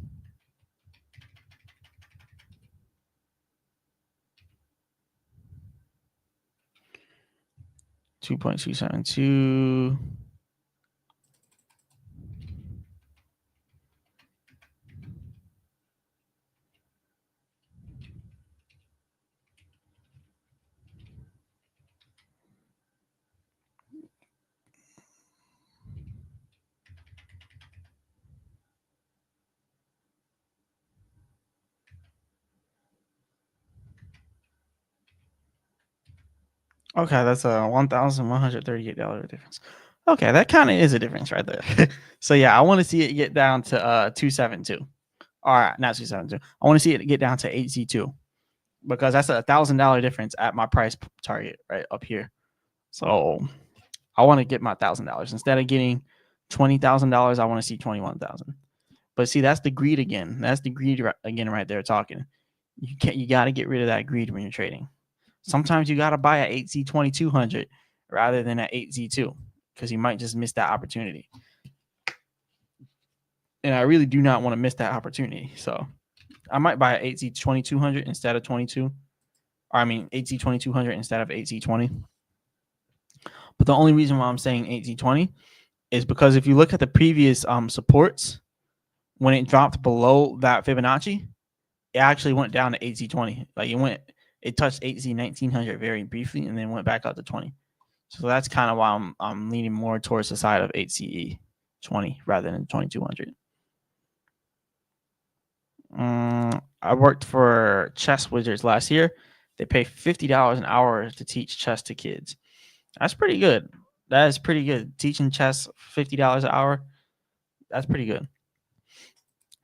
2.272. Okay, that's a $1,138 difference. Okay, that kind of is a difference right there. So yeah, I want to see it get down to 272. All right, not 272. I want to see it get down to 8Z2 because that's a $1,000 difference at my price target right up here. So I want to get my $1,000 instead of getting $20,000. I want to see 21,000. But see, that's the greed again. That's the greed again right there talking. You got to get rid of that greed when you're trading. Sometimes you got to buy at 8Z2200 rather than at 8Z2 because you might just miss that opportunity. And I really do not want to miss that opportunity. So I might buy at 8Z2200 instead of 22. Or I mean 8Z2200 instead of 8Z20. But the only reason why I'm saying 8Z20 is because if you look at the previous supports, when it dropped below that Fibonacci, it actually went down to 8Z20. Like it touched 8Z1900 very briefly and then went back up to 20. So that's kind of why I'm leaning more towards the side of 8CE20 rather than 2200. I worked for Chess Wizards last year. They pay $50 an hour to teach chess to kids. That's pretty good. That is pretty good. Teaching chess $50 an hour. That's pretty good.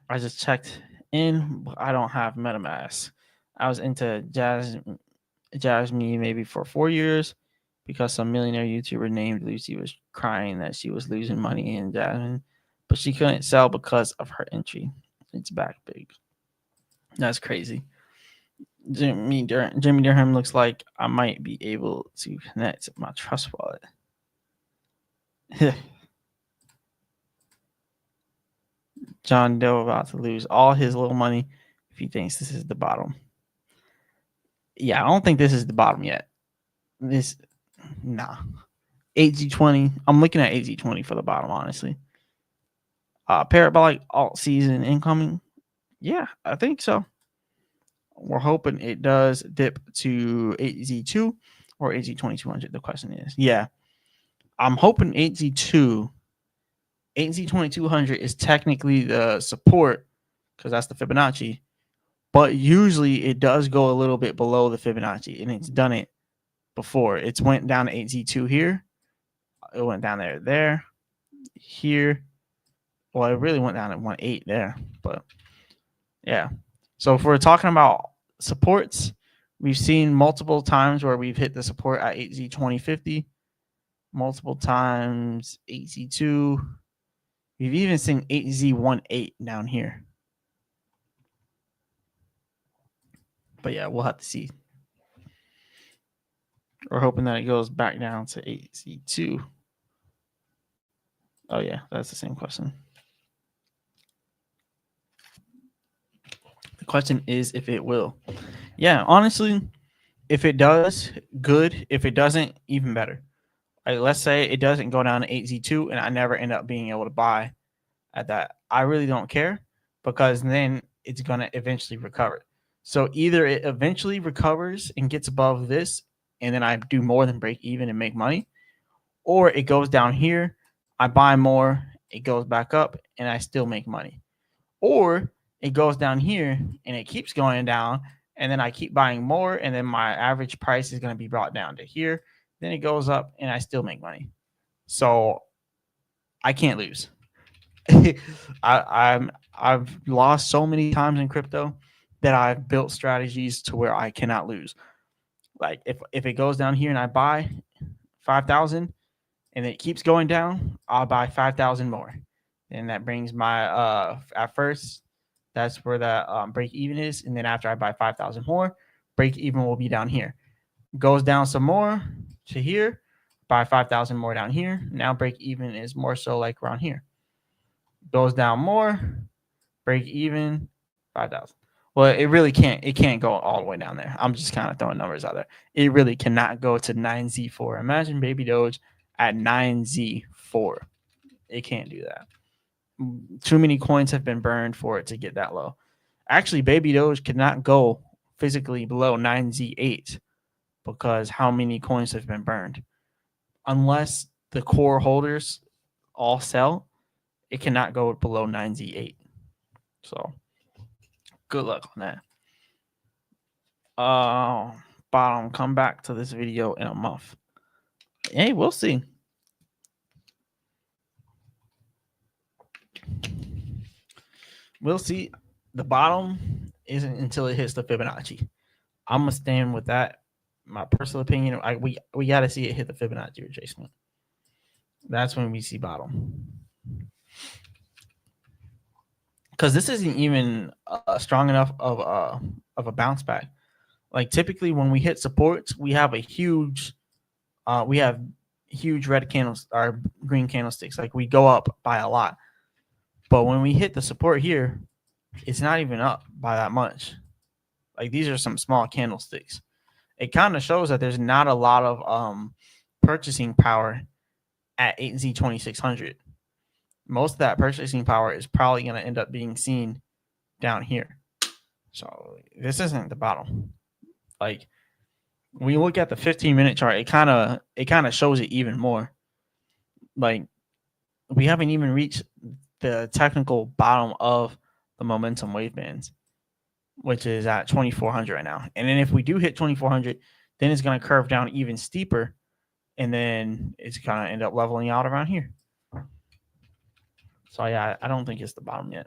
I just checked in, but I don't have MetaMask. I was into Jasmine maybe for 4 years because some millionaire YouTuber named Lucy was crying that she was losing money in Jasmine, but she couldn't sell because of her entry. It's back big. That's crazy. Jimmy Durham looks like I might be able to connect my Trust wallet. John Doe about to lose all his little money if he thinks this is the bottom. Yeah, I don't think this is the bottom yet. Nah. 8Z20. I'm looking at 8Z20 for the bottom, honestly. Parabolic alt season incoming. Yeah, I think so. We're hoping it does dip to 8Z2 or 8Z2200. The question is, yeah, I'm hoping 8Z2. 8Z2200 is technically the support because that's the Fibonacci, but usually it does go a little bit below the Fibonacci, and it's done it before. It's went down to 8Z2 here. It went down there, here. Well, it really went down at 1.8 there, but yeah. So if we're talking about supports, we've seen multiple times where we've hit the support at 8Z2050, multiple times 8Z2. We've even seen 8Z18 down here. But yeah, we'll have to see. We're hoping that it goes back down to 8Z2. Oh yeah, that's the same question. The question is if it will. Yeah, honestly, if it does, good. If it doesn't, even better. Like, let's say it doesn't go down to 8Z2 and I never end up being able to buy at that. I really don't care because then it's going to eventually recover. So either it eventually recovers and gets above this and then I do more than break even and make money, or it goes down here, I buy more, it goes back up and I still make money. Or it goes down here and it keeps going down and then I keep buying more and then my average price is going to be brought down to here. Then it goes up and I still make money. So I can't lose. I've lost so many times in crypto that I've built strategies to where I cannot lose. Like if it goes down here and I buy 5,000 and it keeps going down, I'll buy 5,000 more. And that brings my at first that's where the break even is, and then after I buy 5,000 more, break even will be down here. Goes down some more to here, buy 5,000 more down here. Now break even is more so like around here. Goes down more, break even 5,000. Well, it really can't. It can't go all the way down there. I'm just kind of throwing numbers out there. It really cannot go to 9Z4. Imagine Baby Doge at 9Z4. It can't do that. Too many coins have been burned for it to get that low. Actually, Baby Doge cannot go physically below 9Z8 because how many coins have been burned? Unless the core holders all sell, it cannot go below 9Z8. So good luck on that. Bottom, come back to this video in a month. Hey, we'll see. We'll see. The bottom isn't until it hits the Fibonacci. I'm gonna stand with that. My personal opinion. We got to see it hit the Fibonacci retracement. That's when we see bottom. Because this isn't even strong enough of a bounce back. Like typically when we hit supports, we have huge red candles or green candlesticks. Like we go up by a lot. But when we hit the support here, it's not even up by that much. Like these are some small candlesticks. It kind of shows that there's not a lot of purchasing power at 8Z2600. Most of that purchasing power is probably going to end up being seen down here. So this isn't the bottom. Like when you look at the 15-minute chart, it kind of shows it even more. Like we haven't even reached the technical bottom of the momentum wave bands, which is at 2400 right now. And then if we do hit 2400, then it's going to curve down even steeper, and then it's going to end up leveling out around here. So yeah, I don't think it's the bottom yet.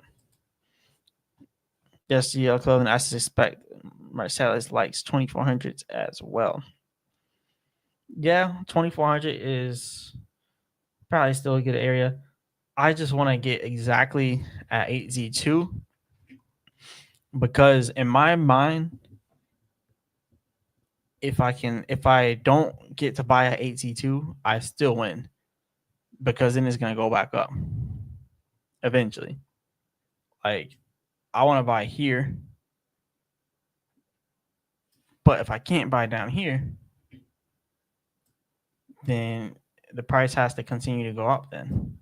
Yes, GL clothing. I suspect Marcellus likes 2400s as well. Yeah, 2400 is probably still a good area. I just want to get exactly at 8Z2 because in my mind, if I don't get to buy at 8Z2, I still win because then it's going to go back up eventually. Like I want to buy here, but if I can't buy down here, then the price has to continue to go up then.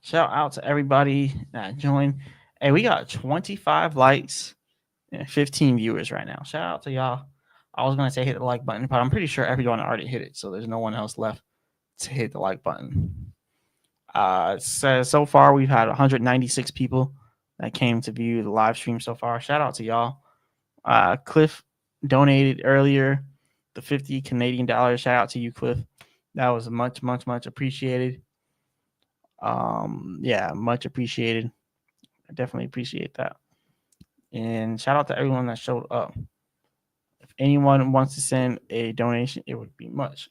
Shout out to everybody that joined. Hey, we got 25 likes and 15 viewers right now. Shout out to y'all. I was going to say hit the like button, but I'm pretty sure everyone already hit it. So there's no one else left to hit the like button. So far, we've had 196 people that came to view the live stream so far. Shout out to y'all. Cliff donated earlier the 50 Canadian dollars. Shout out to you, Cliff. That was much appreciated. Yeah, much appreciated. I definitely appreciate that. And shout out to everyone that showed up. If anyone wants to send a donation, it would be much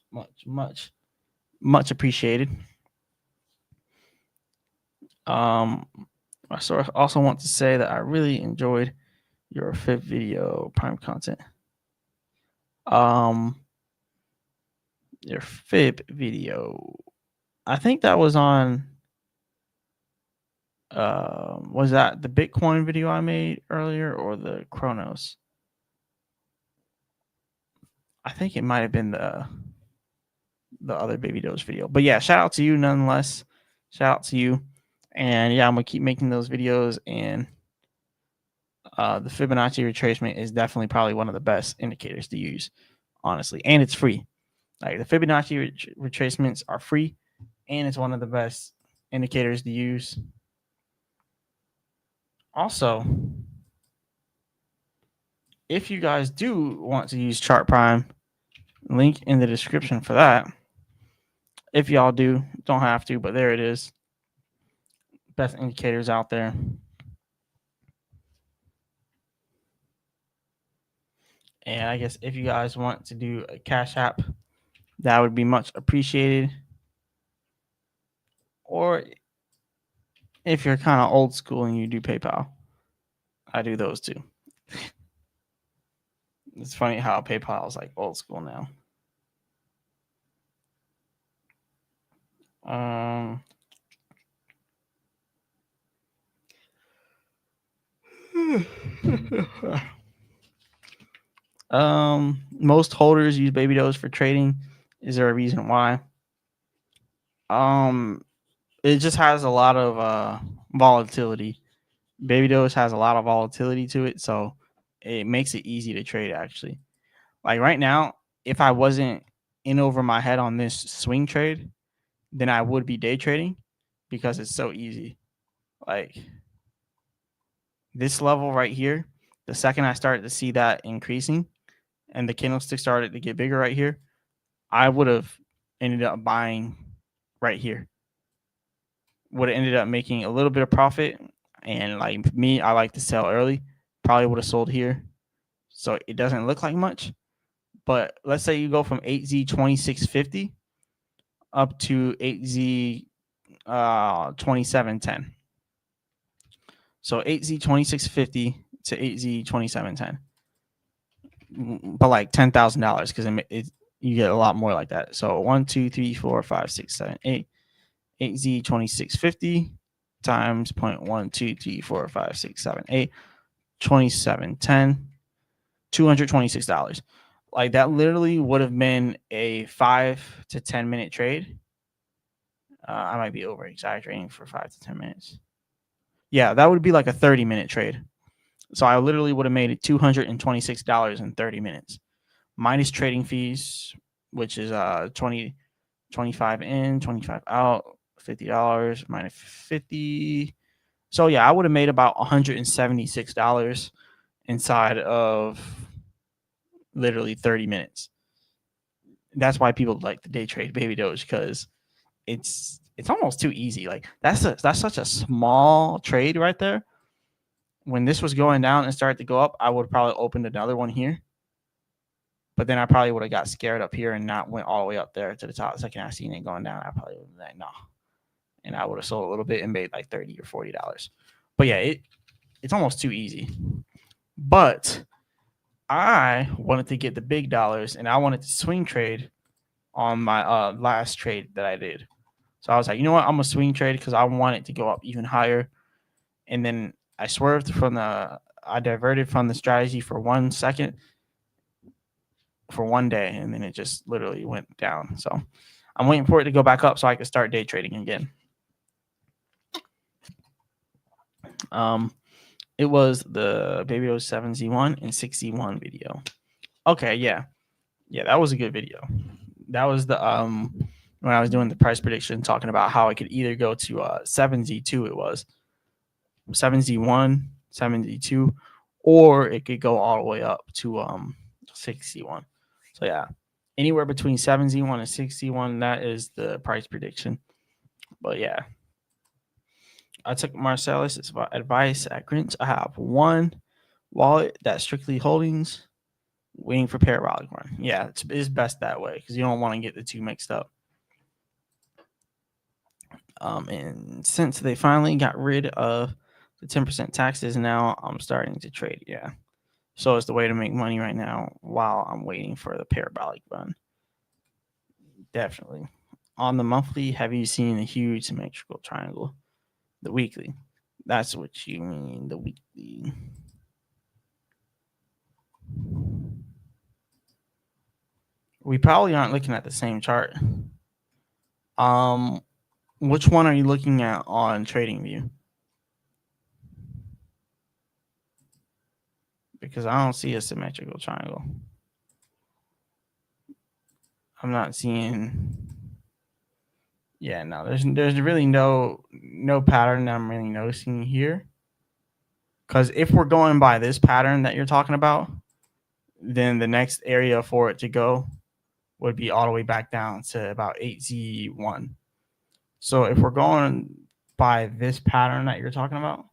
appreciated. I also want to say that I really enjoyed your fifth video, Prime Content. Your fifth video, I think that was on. Was that the Bitcoin video I made earlier or the Chronos? I think it might have been the other Baby Doge video. But yeah, shout out to you nonetheless. Shout out to you. And yeah, I'm going to keep making those videos. And the Fibonacci retracement is definitely probably one of the best indicators to use, honestly. And it's free. Like the Fibonacci retracements are free, and it's one of the best indicators to use. Also, if you guys do want to use Chart Prime, link in the description for that. If y'all do, don't have to, but there it is. Best indicators out there. And I guess if you guys want to do a Cash App, that would be much appreciated. Or if you're kind of old school and you do PayPal, I do those too. It's funny how PayPal is like old school now. Most holders use baby doge for trading. Is there a reason why? Um, it just has a lot of volatility. Baby doge has a lot of volatility to it, so it makes it easy to trade. Actually, like right now, if I wasn't in over my head on this swing trade, then I would be day trading because it's so easy. Like this level right here, the second I started to see that increasing and the candlestick started to get bigger right here, I would have ended up buying right here. Would have ended up making a little bit of profit. And like me, I like to sell early. Probably would have sold here. So it doesn't look like much. But let's say you go from 8Z 2650 up to 8Z 2710. So 8Z 2650 to 8Z 2710. But like $10,000 because you get a lot more like that. So 1, 2, 3, 4, 5, 6, 7, 8. 8Z 2650 times 0.1, 2, 3, 4, 5, 6, 7, 8, 2710, $226. Like that literally would have been a 5 to 10 minute trade. I might be over exaggerating for 5 to 10 minutes. Yeah, that would be like a 30-minute trade. So I literally would have made it $226 in 30 minutes. Minus trading fees, which is 25 in, 25 out, $50 minus 50. So yeah, I would have made about $176 inside of literally 30 minutes. That's why people like the day trade baby doge, because it's almost too easy. Like that's such a small trade right there. When this was going down and started to go up, I would probably opened another one here. But then I probably would have got scared up here and not went all the way up there to the top. The second I seen it going down, I probably would have been like, no. And I would have sold a little bit and made like $30 or $40. But yeah, it's almost too easy. But I wanted to get the big dollars and I wanted to swing trade on my last trade that I did. So I was like, you know what? I'm gonna swing trade because I want it to go up even higher. And then I I diverted from the strategy for 1 second for 1 day, and then it just literally went down. So I'm waiting for it to go back up so I can start day trading again. It was the Baby 7Z1 and 6Z1 video. Okay, yeah, that was a good video. That was the when I was doing the price prediction, talking about how it could either go to 7Z2. It was 7Z1, 7Z2, or it could go all the way up to 6Z1. So yeah, anywhere between 7Z1 and 6Z1, that is the price prediction. But yeah, I took Marcellus' advice at Grinch. I have one wallet that's strictly holdings, waiting for parabolic run. Yeah, it's best that way because you don't want to get the two mixed up. And since they finally got rid of the 10% taxes, now I'm starting to trade. Yeah. So it's the way to make money right now while I'm waiting for the parabolic run. Definitely. On the monthly, have you seen a huge symmetrical triangle? The weekly. That's what you mean, the weekly. We probably aren't looking at the same chart. Which one are you looking at on TradingView? Because I don't see a symmetrical triangle. I'm not seeing. Yeah, no, there's really no pattern that I'm really noticing here. Because if we're going by this pattern that you're talking about, then the next area for it to go would be all the way back down to about 8Z1. So if we're going by this pattern that you're talking about,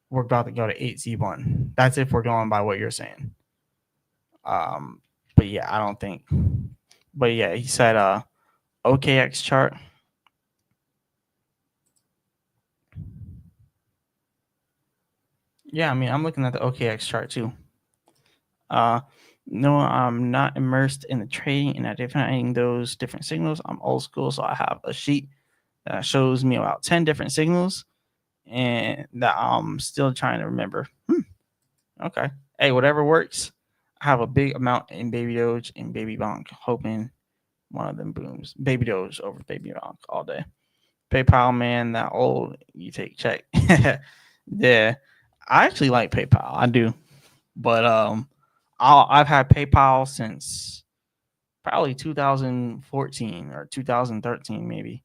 we're about to go to 8Z1. That's if we're going by what you're saying. But yeah, I don't think. But yeah, he said OKX chart. Yeah, I mean, I'm looking at the OKX chart too. No, I'm not immersed in the trading and identifying those different signals. I'm old school, so I have a sheet that shows me about 10 different signals and that I'm still trying to remember. Okay. Hey, whatever works. I have a big amount in Baby Doge and Baby Bonk, hoping one of them booms. Baby Doge over Baby Bonk all day. PayPal, man, that old, you take check. Yeah. I actually like PayPal. I do. But I've had PayPal since probably 2014 or 2013 maybe.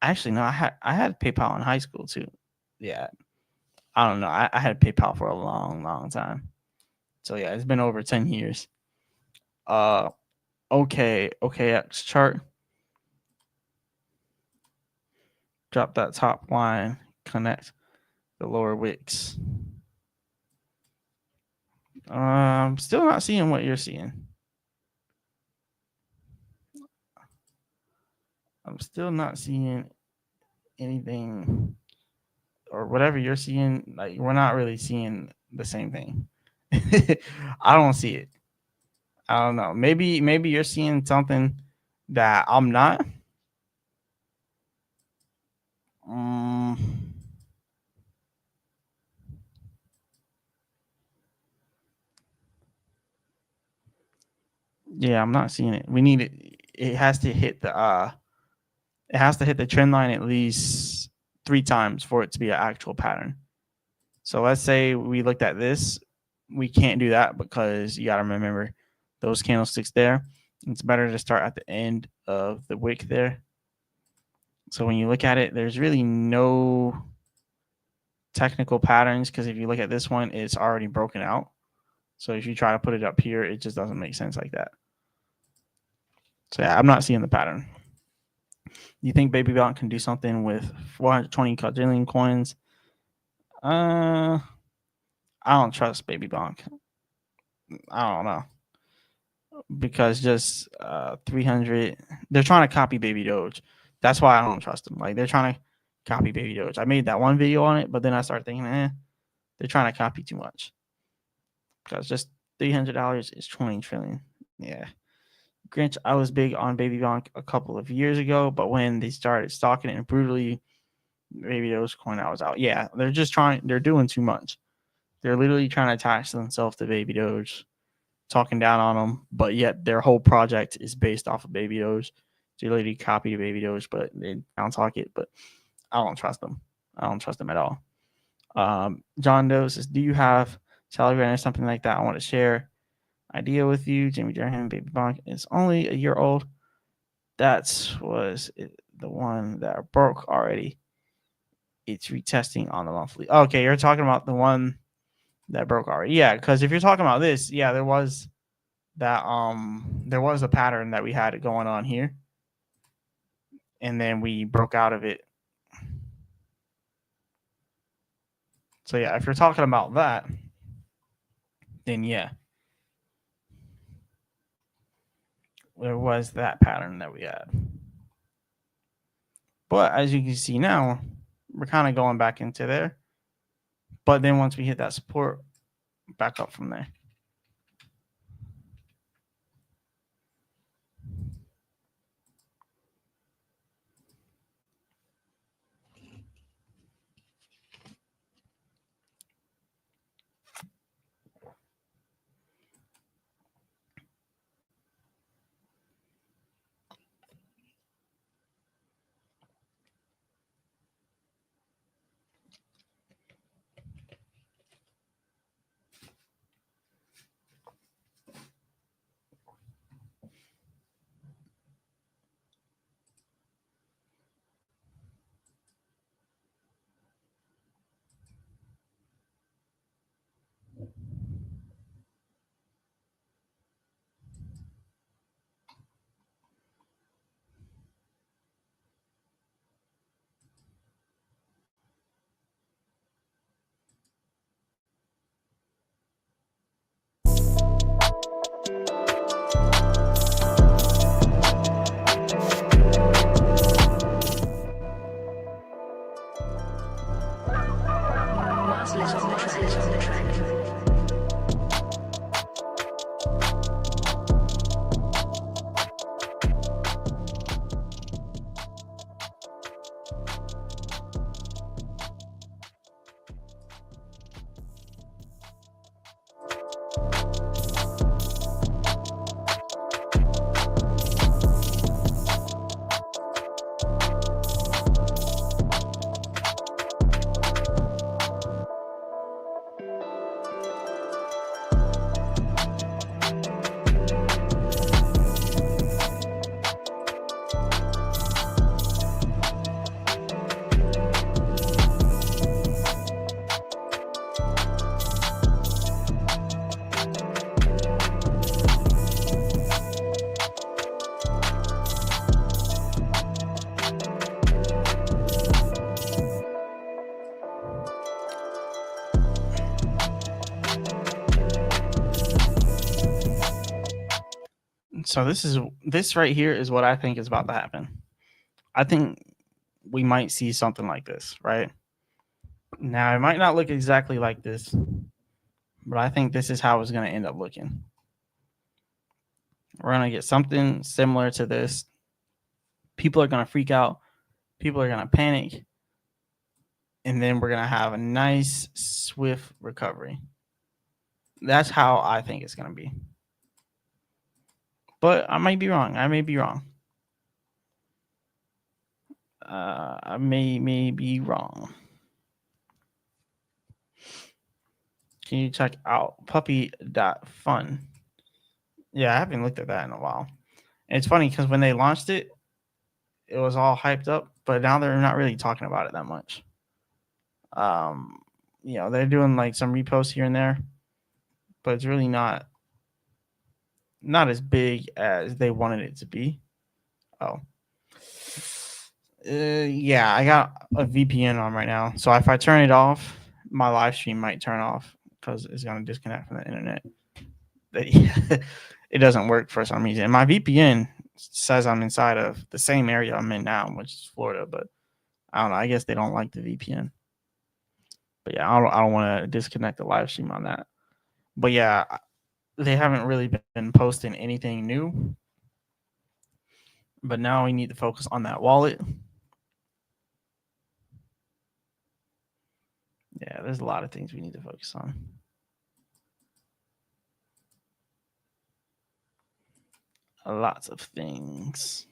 Actually, no, I had PayPal in high school too. Yeah, I don't know. I had PayPal for a long, long time. So yeah, it's been over 10 years. Uh, okay, OKX chart. Drop that top line. Connect the lower wicks. Still not seeing what you're seeing. I'm still not seeing anything or whatever you're seeing. Like we're not really seeing the same thing. I don't see it. I don't know. Maybe you're seeing something that I'm not. Um, yeah, I'm not seeing it. We need it. It has to hit the it has to hit the trend line at least 3 times for it to be an actual pattern. So let's say we looked at this. We can't do that because you got to remember those candlesticks there. It's better to start at the end of the wick there. So when you look at it, there's really no technical patterns because if you look at this one, it's already broken out. So if you try to put it up here, it just doesn't make sense like that. So yeah, I'm not seeing the pattern. You think Baby Bonk can do something with 420 quadrillion coins? I don't trust Baby Bonk. I don't know because just 300. They're trying to copy Baby Doge. That's why I don't trust them. Like they're trying to copy Baby Doge. I made that one video on it, but then I started thinking, they're trying to copy too much because just $300 is 20 trillion. Yeah. Grinch, I was big on Baby Bonk a couple of years ago, but when they started stalking it and brutally, Baby Doge coin, I was out. Yeah, they're doing too much. They're literally trying to attach themselves to Baby Doge, talking down on them, but yet their whole project is based off of Baby Doge. They literally copy Baby Doge, but they down talk it. But I don't trust them. I don't trust them at all. John Doe says, "Do you have Telegram or something like that? I want to share idea with you." Jimmy Durham, Baby Bonk is only a year old. That was the one that broke already. It's retesting on the monthly. Okay, you're talking about the one that broke already. Yeah, because if you're talking about this, yeah, there was a pattern that we had going on here, and then we broke out of it. So yeah, if you're talking about that, then yeah, there was that pattern that we had. But as you can see now, we're kind of going back into there. But then once we hit that support, back up from there. So this right here is what I think is about to happen. I think we might see something like this, right? Now it might not look exactly like this, but I think this is how it's going to end up looking. We're going to get something similar to this. People are going to freak out. People are going to panic. And then we're going to have a nice, swift recovery. That's how I think it's going to be. But I might be wrong. I may be wrong. I may be wrong. Can you check out puppy.fun? Yeah, I haven't looked at that in a while. And it's funny because when they launched it, it was all hyped up, but now they're not really talking about it that much. They're doing like some reposts here and there, but it's really not as big as they wanted it to be. Yeah, I got a VPN on right now, so if I turn it off, my live stream might turn off because it's gonna disconnect from the internet. It doesn't work for some reason. And my VPN says I'm inside of the same area I'm in now, which is Florida, but I don't know. I guess they don't like the VPN. But yeah, I don't want to disconnect the live stream on that. But yeah, they haven't really been posting anything new. But now we need to focus on that wallet. Yeah, there's a lot of things we need to focus on. Lots of things.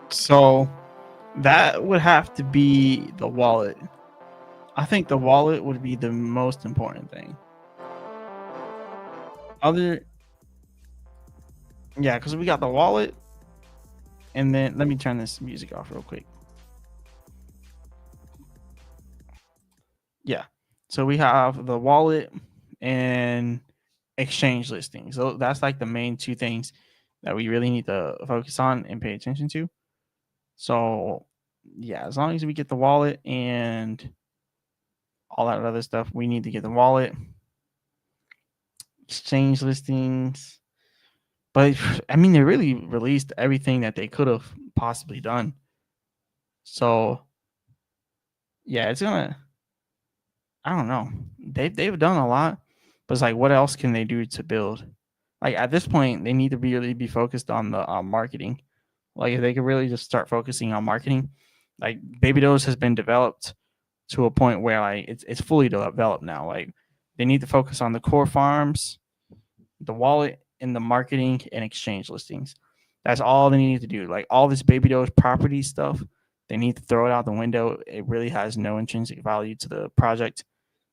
So that would have to be the wallet. I think the wallet would be the most important thing. Because we got the wallet, and then let me turn this music off real quick. Yeah, so we have the wallet and exchange listing. So that's like the main two things that we really need to focus on and pay attention to. So yeah, as long as we get the wallet and all that other stuff, we need to get the wallet, exchange listings. But I mean, they really released everything that they could have possibly done. So yeah, it's gonna. I don't know. They've done a lot, but it's like, what else can they do to build? Like at this point, they need to really be focused on the marketing. Like if they could really just start focusing on marketing, like babydoge has been developed to a point where like it's fully developed now. Like they need to focus on the core farms, the wallet, and the marketing and exchange listings. That's all they need to do. Like all this babydoge property stuff, they need to throw it out the window. It really has no intrinsic value to the project.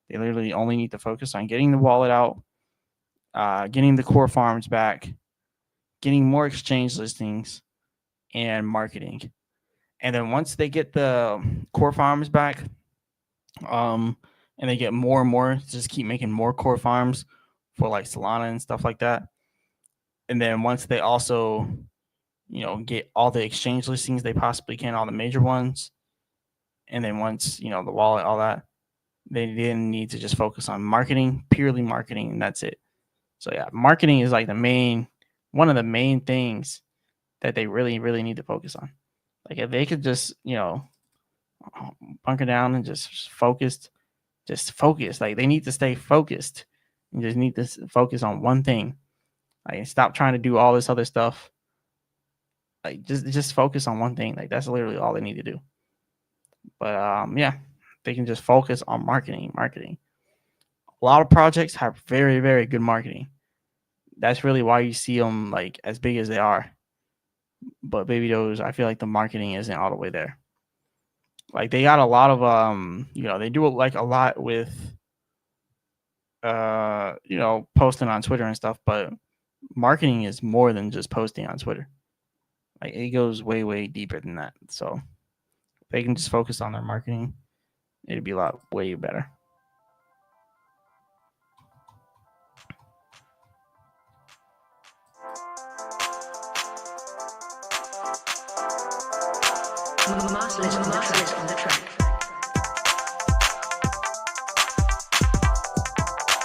They literally only need to focus on getting the wallet out, getting the core farms back, getting more exchange listings, and marketing. And then once they get the core farms back, and they get more and more, just keep making more core farms for like Solana and stuff like that. And then once they also, get all the exchange listings they possibly can, all the major ones, and then once, the wallet, all that, they didn't need to just focus on marketing, purely marketing, and that's it. So yeah, marketing is like the main one of the main things that they really, really need to focus on. Like if they could just, bunker down and just focus. Like they need to stay focused and just need to focus on one thing. Like stop trying to do all this other stuff. Like just focus on one thing. Like that's literally all they need to do. But yeah, they can just focus on marketing. A lot of projects have very, very good marketing. That's really why you see them like as big as they are. But Baby Doge, I feel like the marketing isn't all the way there. Like they got a lot of they do like a lot with posting on Twitter and stuff, but marketing is more than just posting on Twitter. Like it goes way, way deeper than that. So if they can just focus on their marketing, it'd be a lot way better. On the track.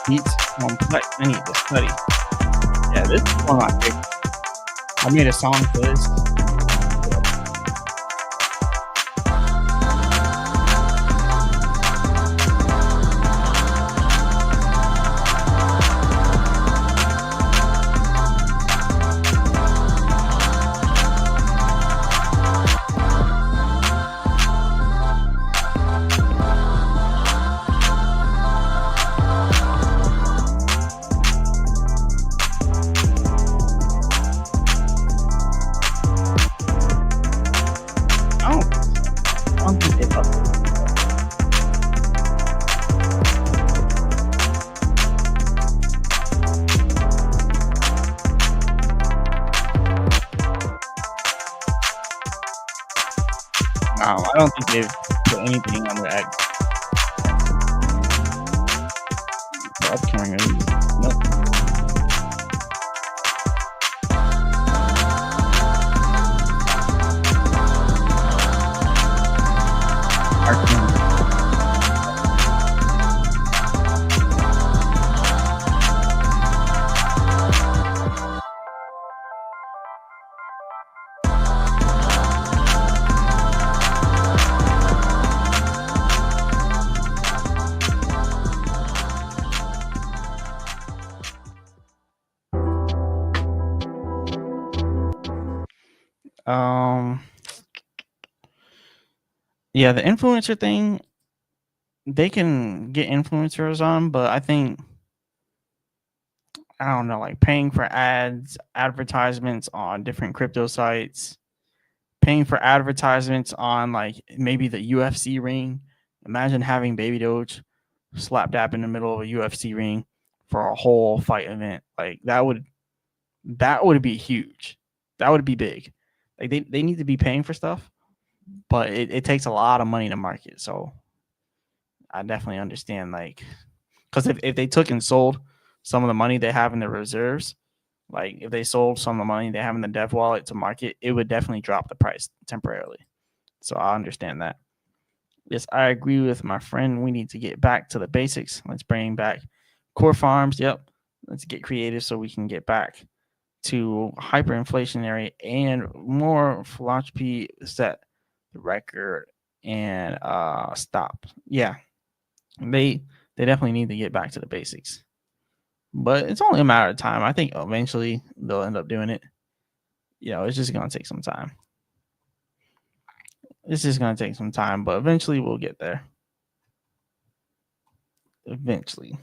Beats complex. I need to study. Yeah, this is one of my favorites. I made a song for this. I don't think they've put anything on their X. For upcoming release. Nope. Yeah, the influencer thing, they can get influencers on, but I think I don't know, like paying for advertisements on different crypto sites, paying for advertisements on like maybe the UFC ring. Imagine having Baby Doge slap dab in the middle of a UFC ring for a whole fight event. Like that would be huge. That would be big. Like they need to be paying for stuff, but it takes a lot of money to market. So I definitely understand, like, because if they took and sold some of the money they have in their reserves, like if they sold some of the money they have in the dev wallet to market, it would definitely drop the price temporarily. So I understand that. Yes, I agree with my friend. We need to get back to the basics. Let's bring back core farms. Yep. Let's get creative so we can get back to hyperinflationary and more philanthropy, set the record and stop. Yeah. They definitely need to get back to the basics. But it's only a matter of time. I think eventually they'll end up doing it. It's just gonna take some time. It's just gonna take some time, but eventually we'll get there. Eventually.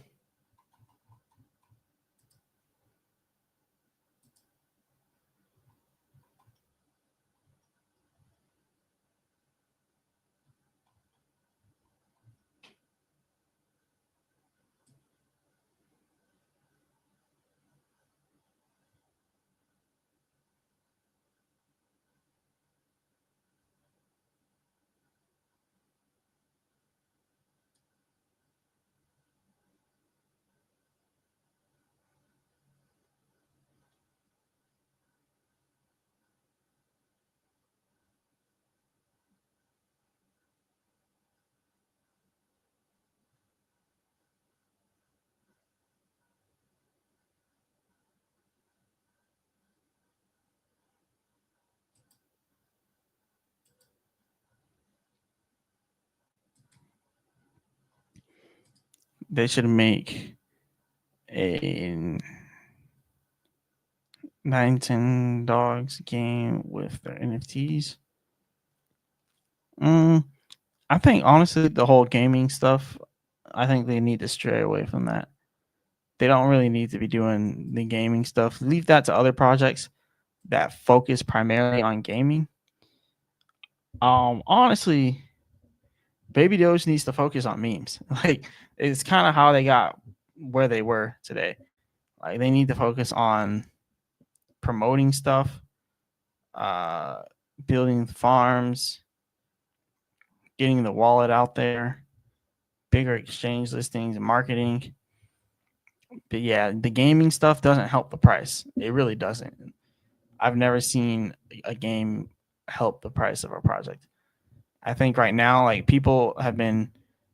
They should make a 9-10 dogs game with their NFTs. I think honestly the whole gaming stuff, I think they need to stray away from that. They don't really need to be doing the gaming stuff. Leave that to other projects that focus primarily on gaming. Honestly, Baby Doge needs to focus on memes. Like, it's kind of how they got where they were today. Like, they need to focus on promoting stuff, building farms, getting the wallet out there, bigger exchange listings and marketing. But yeah, the gaming stuff doesn't help the price. It really doesn't. I've never seen a game help the price of a project. I think right now, like, people have been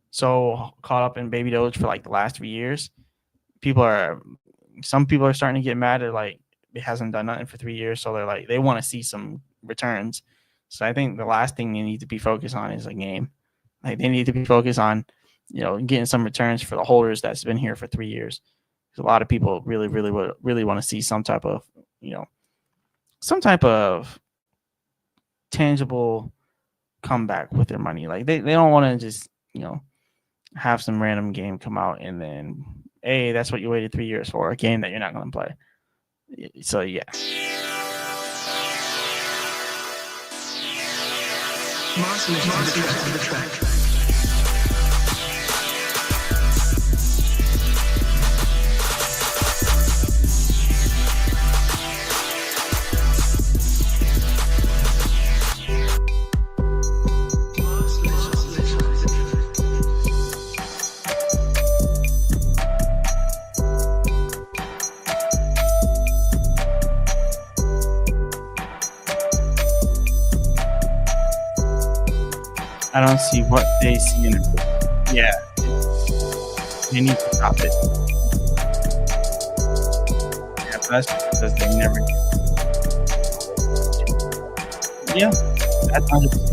so caught up in Baby Doge for like the last 3 years. Some people are starting to get mad at, like, it hasn't done nothing for 3 years, so they're like, they want to see some returns. So I think the last thing they need to be focused on is a game. Like, they need to be focused on, getting some returns for the holders that's been here for 3 years. Because a lot of people really want to see some type of tangible comeback with their money. Like, they don't want to just have some random game come out and then, hey, that's what you waited 3 years for, a game that you're not going to play. So yeah. The track. I don't see what they see in it. Yeah, they need to stop it. Yeah, but that's because they never do. Yeah, that's 100%.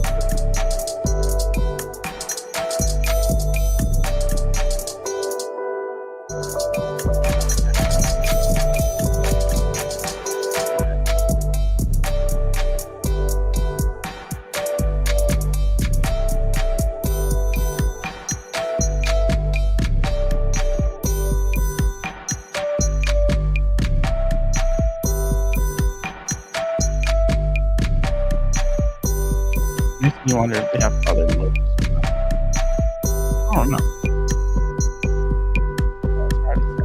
Makes me wonder if they have other looks. I don't know. It's hard to say.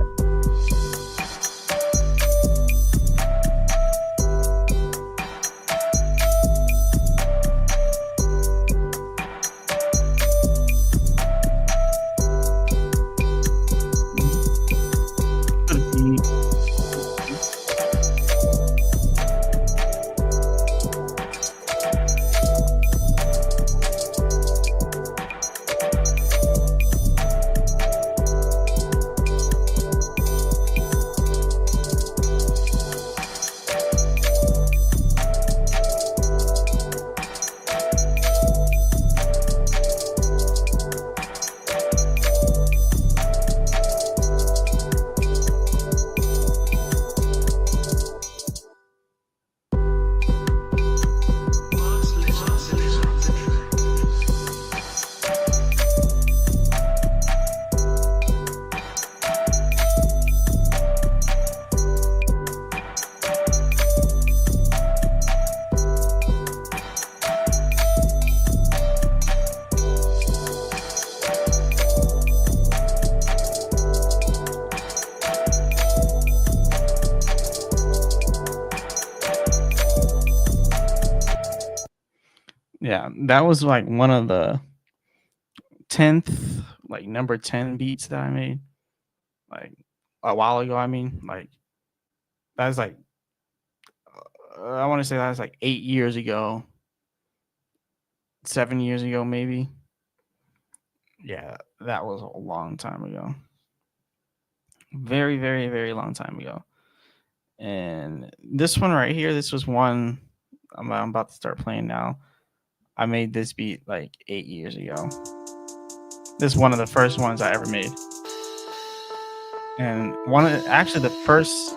Could be. Yeah, that was like one of the 10th, like number 10 beats that I made, like a while ago. I mean, like, that's like, I want to say that's like 8 years ago, 7 years ago, maybe. Yeah, that was a long time ago. Very, very, very long time ago. And this one right here, this was one I'm about to start playing now. I made this beat like 8 years ago. This is one of the first ones I ever made. And actually the first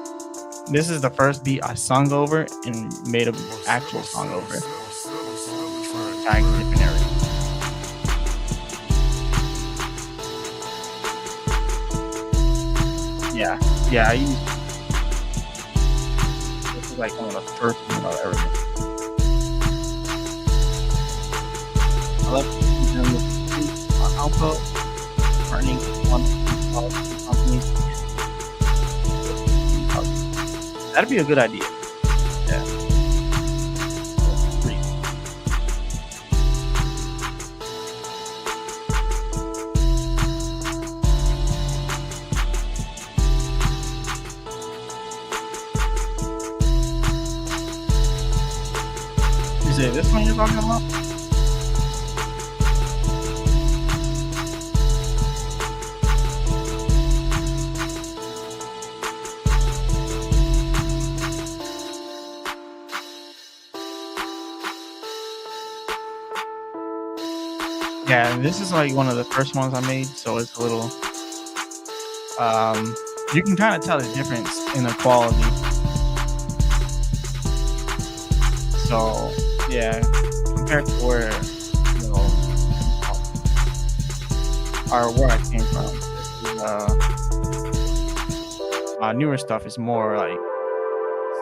this is the first beat I sung over and made an actual song over. Tagged different areas. Yeah, yeah. This is like one of the first ones I've ever made. I love them on output, earning one companies. That'd be a good idea. Yeah. Is it this one you're talking about? Yeah, this is like one of the first ones I made, so it's a little you can kind of tell the difference in the quality. So yeah, compared to where or where I came from, newer stuff is more like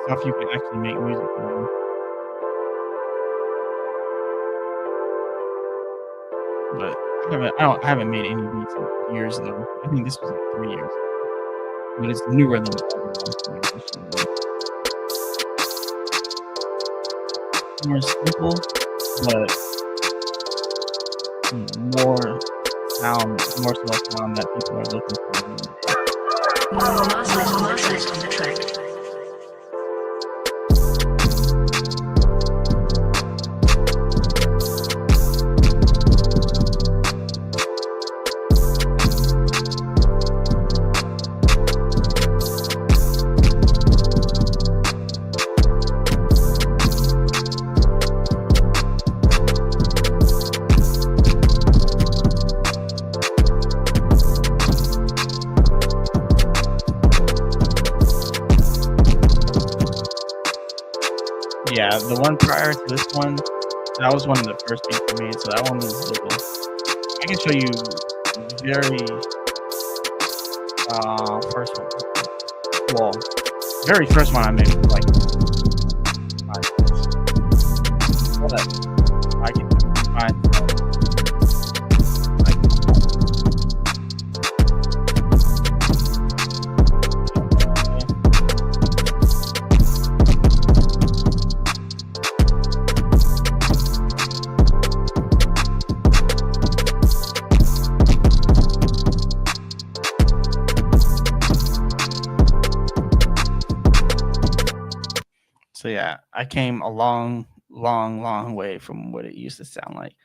stuff you can actually make music from. But I haven't made any beats in years though. I think this was like 3 years, but it's newer than more simple, but more so sound that people are looking for. Marcellus on the track. Yeah, the one prior to this one, that was one of the first beats I made, so that one was little. I can show you very first one. Well, very first one I made was like 5 years. Hold up. I can find So yeah, I came a long way from what it used to sound like.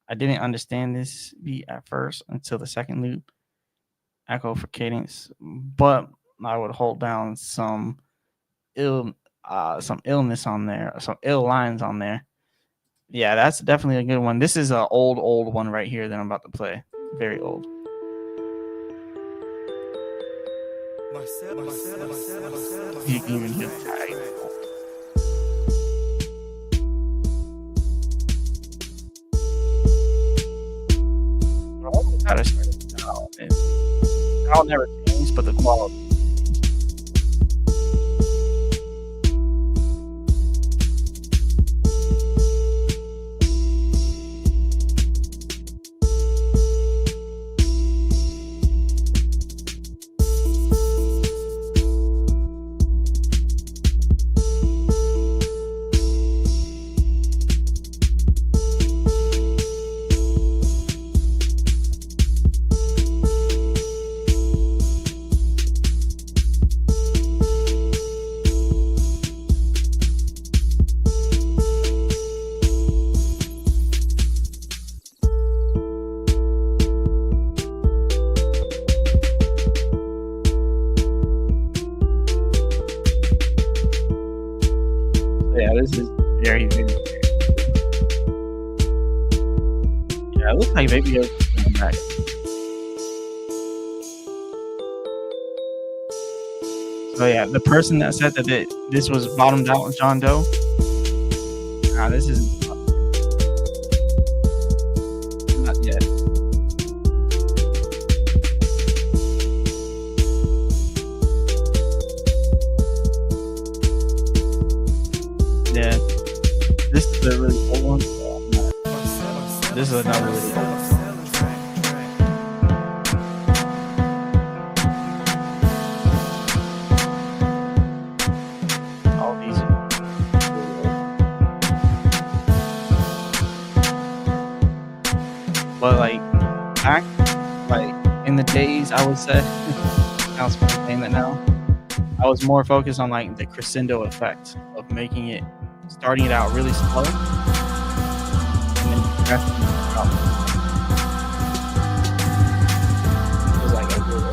I didn't understand this beat at first until the second loop, echo for cadence, but I would hold down some illness on there, some ill lines on there. Yeah, that's definitely a good one. This is an old one right here that I'm about to play. Very old. You can even hear the tag. I'll never change, but the quality. Yeah, this is very good. Yeah, it looks like babydoge is coming back. So yeah, the person that said that this was bottomed out with John Doe. Nah, this is not yet. Yeah, this is a really old one. So this is another really old one. All these are really old ones. But like back, like in the days, I would say, sounds funny saying that now. I was more focused on like the crescendo effect of making it, starting it out really slow and then progressing up. It was like a really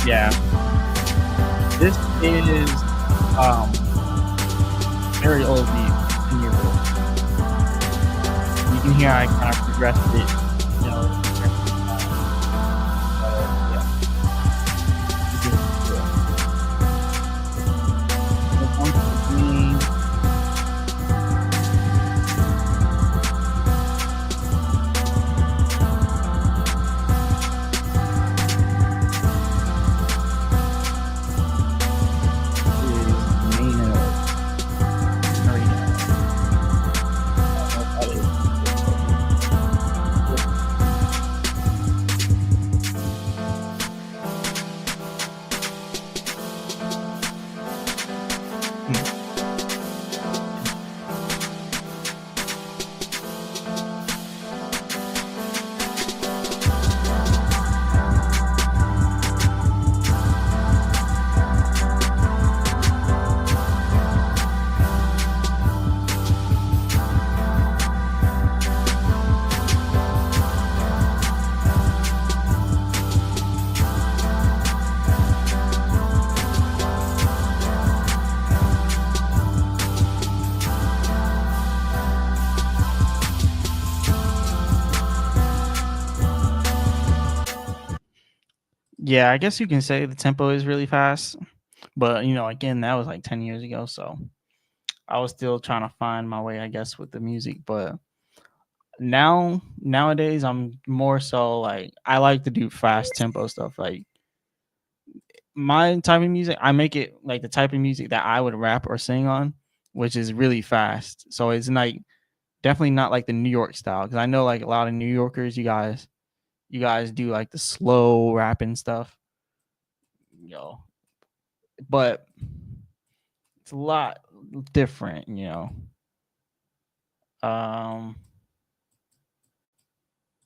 yeah. This is um very old beat, 10 years old. You can hear I kind of progressed it, you know. Yeah. This is cool. The funk between is Nina Marina. I don't know if that is. Yeah, I guess you can say the tempo is really fast, but you know, again, that was like 10 years ago, so I was still trying to find my way, I guess, with the music. But nowadays, I'm more so like I like to do fast tempo stuff. Like my type of music, I make it like the type of music that I would rap or sing on, which is really fast. So it's like definitely not like the New York style because I know like a lot of New Yorkers, you guys do like the slow rapping stuff, you know, but it's a lot different, you know. Um,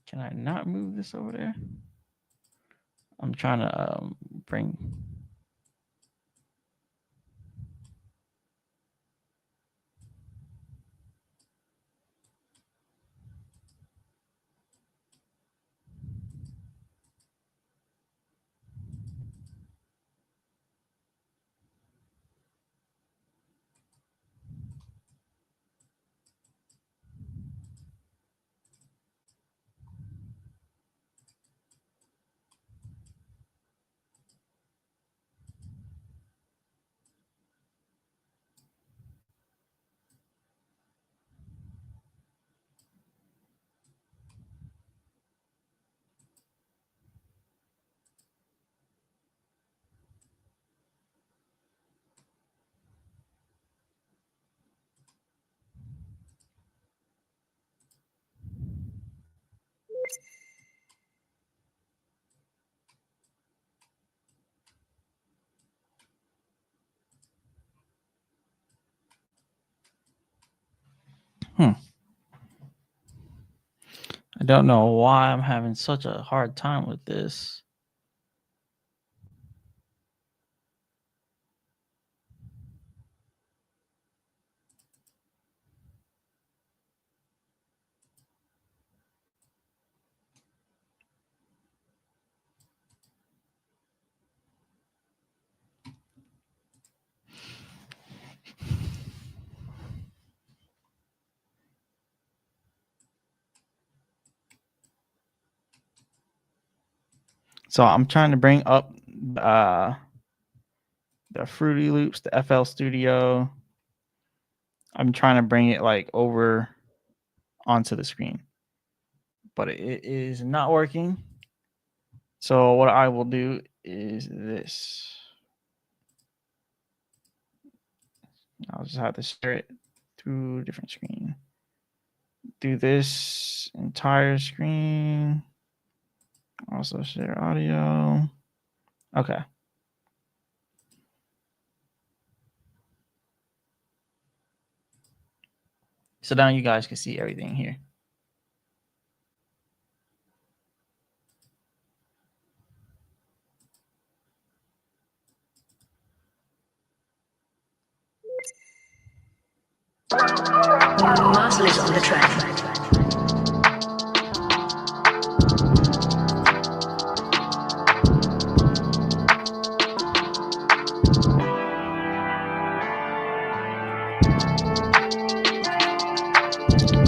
can I not move this over there? I'm trying to bring. I don't know why I'm having such a hard time with this. So I'm trying to bring up the Fruity Loops, the FL Studio. I'm trying to bring it like over onto the screen, but it is not working. So what I will do is this. I'll just have to share it through a different screen. Do this entire screen. Also share audio. Okay. So now you guys can see everything here. Marcel is on the track.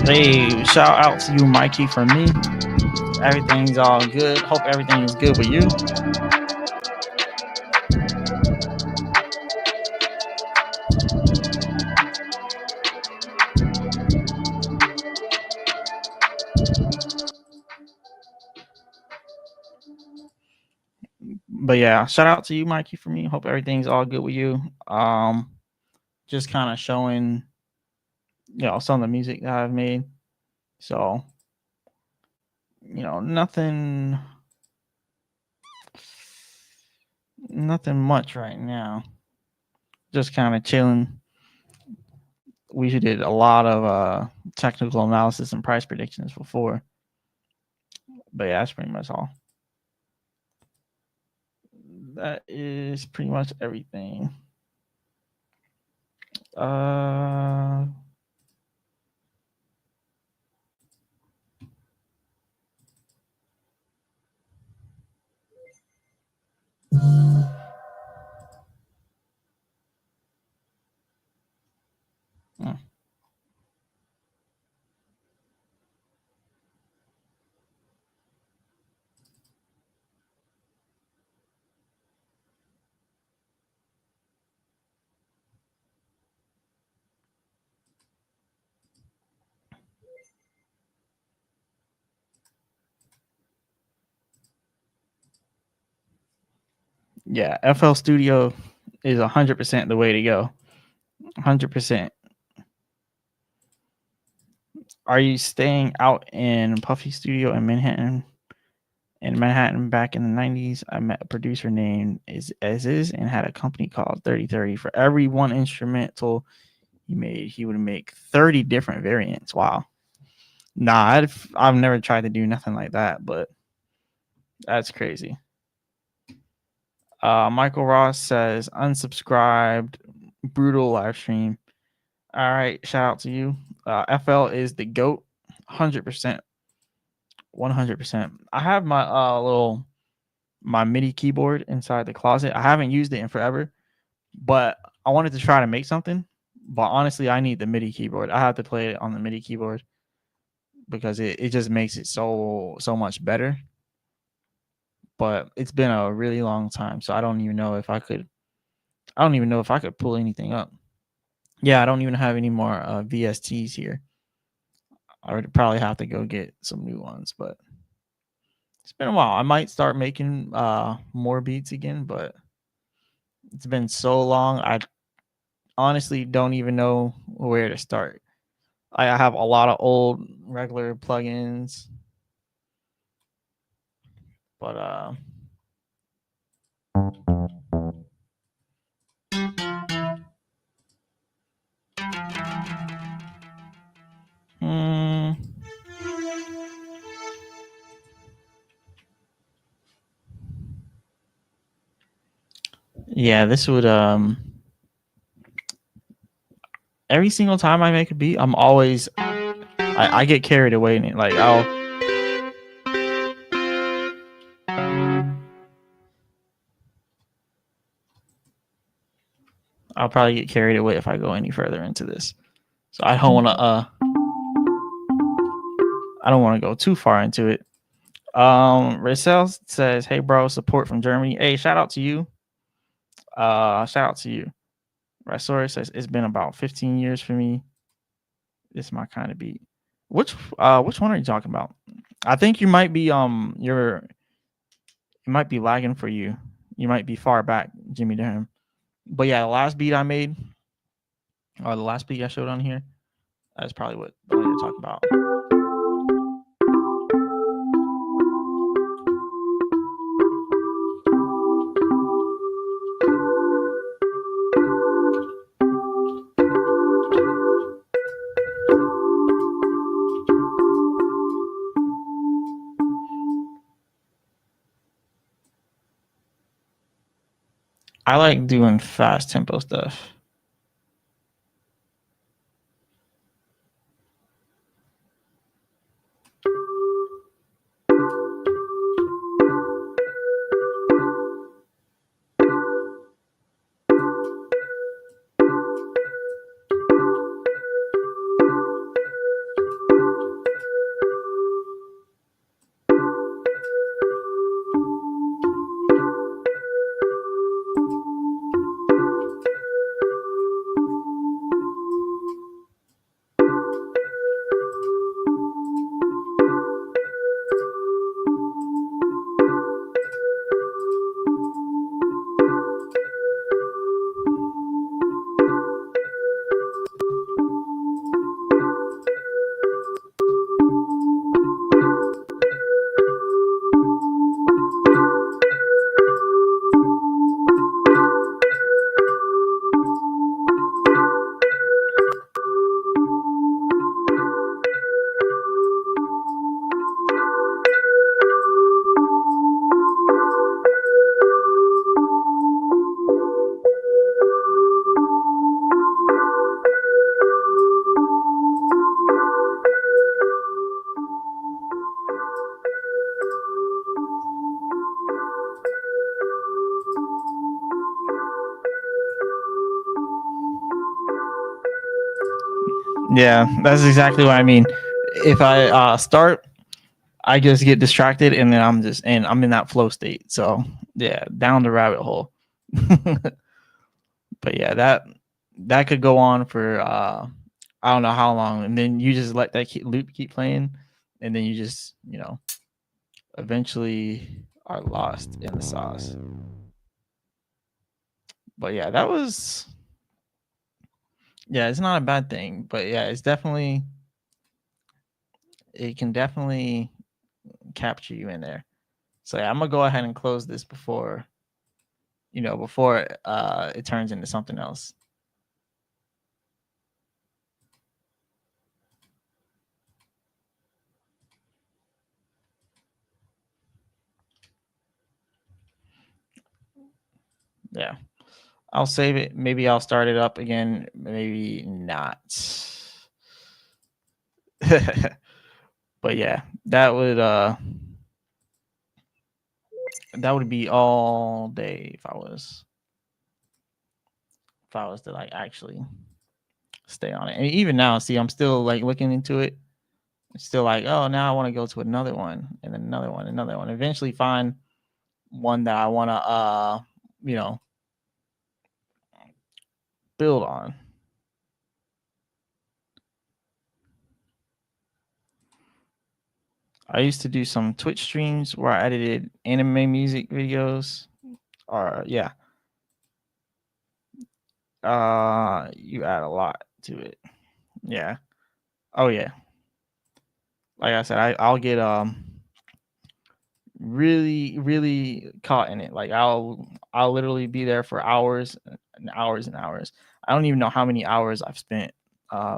Hey, shout out to you, Mikey, from me. Everything's all good. Hope everything is good with you. But yeah, shout out to you, Mikey, for me. Hope everything's all good with you. Just kind of showing, some of the music that I've made. So, nothing much right now. Just kind of chilling. We did a lot of technical analysis and price predictions before. But yeah, that's pretty much all. That is pretty much everything. Yeah, FL Studio is 100% the way to go. 100%. Are you staying out in Puffy Studio in Manhattan? In Manhattan back in the 90s, I met a producer named Is and had a company called 3030. For every one instrumental he made, he would make 30 different variants. Wow. Nah, I've never tried to do nothing like that, but that's crazy. Michael Ross says unsubscribed, brutal live stream. All right, shout out to you. FL is the GOAT, 100%. 100%. I have my MIDI keyboard inside the closet. I haven't used it in forever, but I wanted to try to make something. But honestly, I need the MIDI keyboard. I have to play it on the MIDI keyboard because it just makes it so much better. But it's been a really long time, so I don't even know if I could pull anything up. Yeah, I don't even have any more VSTs here. I would probably have to go get some new ones, but it's been a while. I might start making more beats again, but it's been so long. I honestly don't even know where to start. I have a lot of old regular plugins, but Yeah, this would every single time I make a beat, I'm always I get carried away in it. Like I'll probably get carried away if I go any further into this. So I don't want to go too far into it. Racel says, "Hey bro, support from Germany. Hey, shout out to you. Shout out to you." Rasori says, "It's been about 15 years for me. This is my kind of beat." Which one are you talking about? I think you might be it might be lagging for you. You might be far back, Jimmy Durham. But yeah, the last beat I made, or the last beat I showed on here, that's probably what the one you're talking about. I like doing fast tempo stuff. Yeah, that's exactly what I mean. If I start, I just get distracted, and then I'm in that flow state. So yeah, down the rabbit hole. But yeah, that could go on for I don't know how long, and then you just let that loop keep playing, and then you just eventually are lost in the sauce. But yeah, that was it's not a bad thing, but yeah, it can definitely capture you in there. So yeah, I'm gonna go ahead and close this before it turns into something else. Yeah, I'll save it. Maybe I'll start it up again. Maybe not. But yeah, that would be all day if I was to like actually stay on it. And even now, see, I'm still like looking into it. It's still like, oh, now I want to go to another one, and then another one, another one. Eventually find one that I want to build on. I used to do some Twitch streams where I edited anime music videos. Or yeah. You add a lot to it. Yeah. Oh yeah. Like I said, I'll get really, really caught in it. Like I'll literally be there for hours and hours and hours. I don't even know how many hours I've spent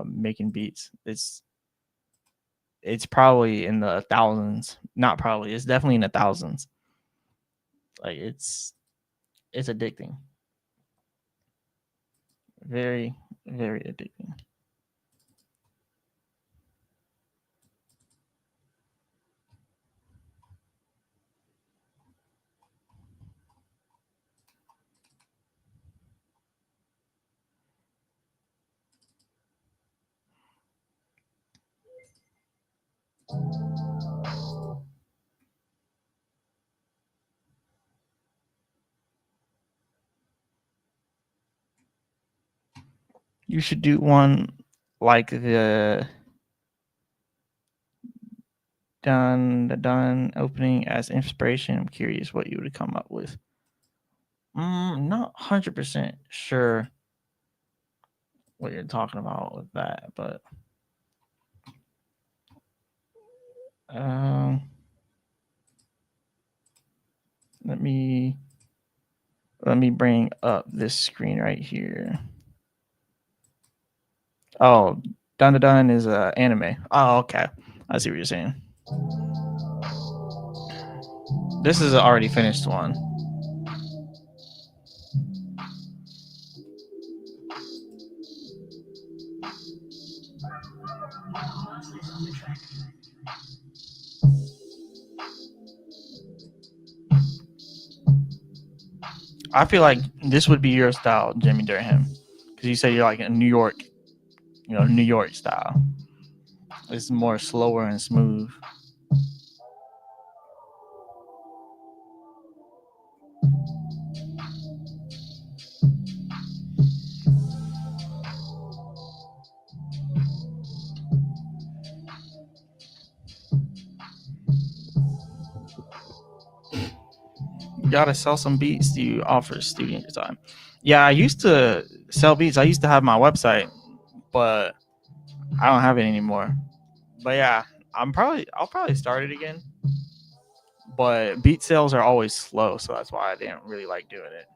making beats. It's probably in the thousands. Not probably. It's definitely in the thousands. Like it's addicting. Very, very addicting. You should do one like the done opening as inspiration. I'm curious what you would come up with. Not 100% sure what you're talking about with that, but let me bring up this screen right here. Oh, Dun is a anime. Oh, okay. I see what you're saying. This is an already finished one. I feel like this would be your style, Jimmy Durham, because you say you're like a New York, New York style. It's more slower and smooth. You gotta sell some beats. Do you offer studio time? Yeah, I used to sell beats. I used to have my website, but I don't have it anymore. But yeah, I'll probably start it again. But beat sales are always slow, so that's why I didn't really like doing it.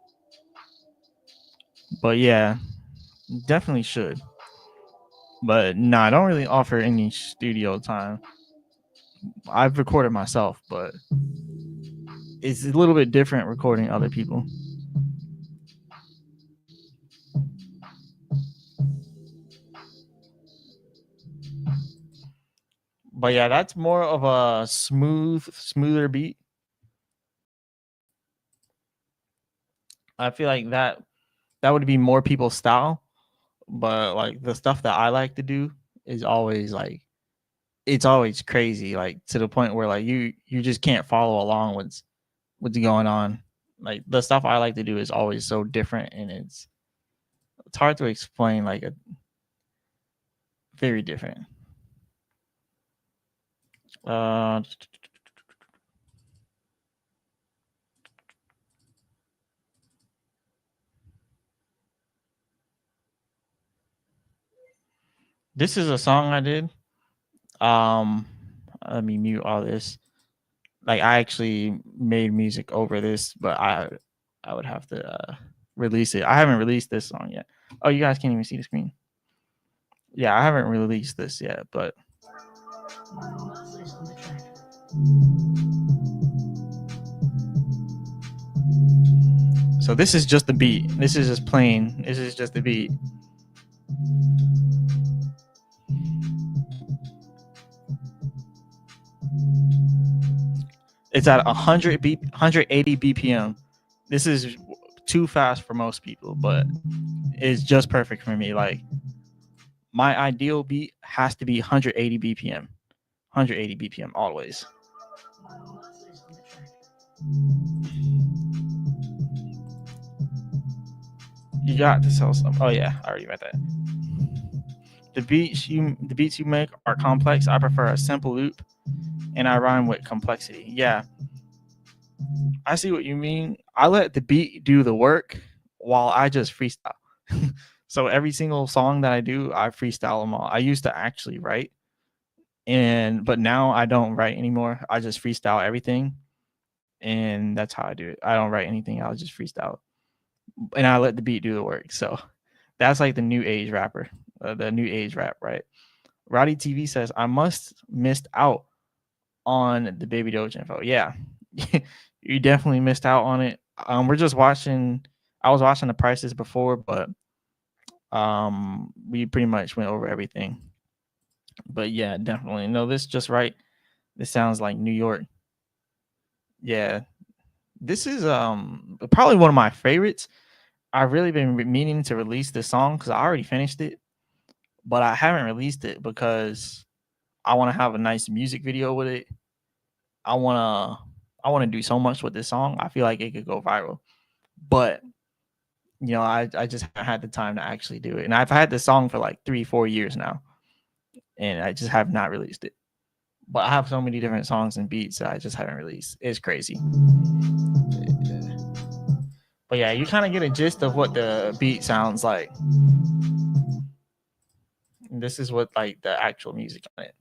But yeah, definitely should. But no, I don't really offer any studio time. I've recorded myself, but it's a little bit different recording other people. But yeah, that's more of a smoother beat. I feel like that would be more people's style. But like the stuff that I like to do is always like it's always crazy, like to the point where like you just can't follow along what's going on. Like the stuff I like to do is always so different, and it's hard to explain. Like a very different. Uh, this is a song I did. Let me mute all this. Like I actually made music over this, but I would have to release it. I haven't released this song yet. Oh, you guys can't even see the screen. Yeah, I haven't released this yet, but so this is just the beat. This is just plain. This is just the beat. It's at 180 BPM. This is too fast for most people, but it's just perfect for me. Like my ideal beat has to be 180 BPM. 180 BPM always. You got to sell some. Oh yeah, I already read that. The beats you make are complex. I prefer a simple loop, and I rhyme with complexity. Yeah, I see what you mean. I let the beat do the work while I just freestyle. So every single song that I do, I freestyle them all. I used to actually write, but now I don't write anymore. I just freestyle everything, and that's how I do it. I don't write anything. I'll just freestyle, and I let the beat do the work. So that's like the new age rapper, the new age rap, right? Roddy TV says I missed out on the Baby Doge info. Yeah, you definitely missed out on it. We're just watching. I was watching the prices before, but We pretty much went over everything. But yeah, definitely. No, this just right. This sounds like New York. Yeah. This is probably one of my favorites. I've really been meaning to release this song because I already finished it, but I haven't released it because I want to have a nice music video with it. I wanna I wanna do so much with this song. I feel like it could go viral. But I just haven't had the time to actually do it. And I've had this song for like 3-4 years now. And I just have not released it. But I have so many different songs and beats that I just haven't released. It's crazy. But yeah, you kind of get a gist of what the beat sounds like. And this is what like the actual music on it.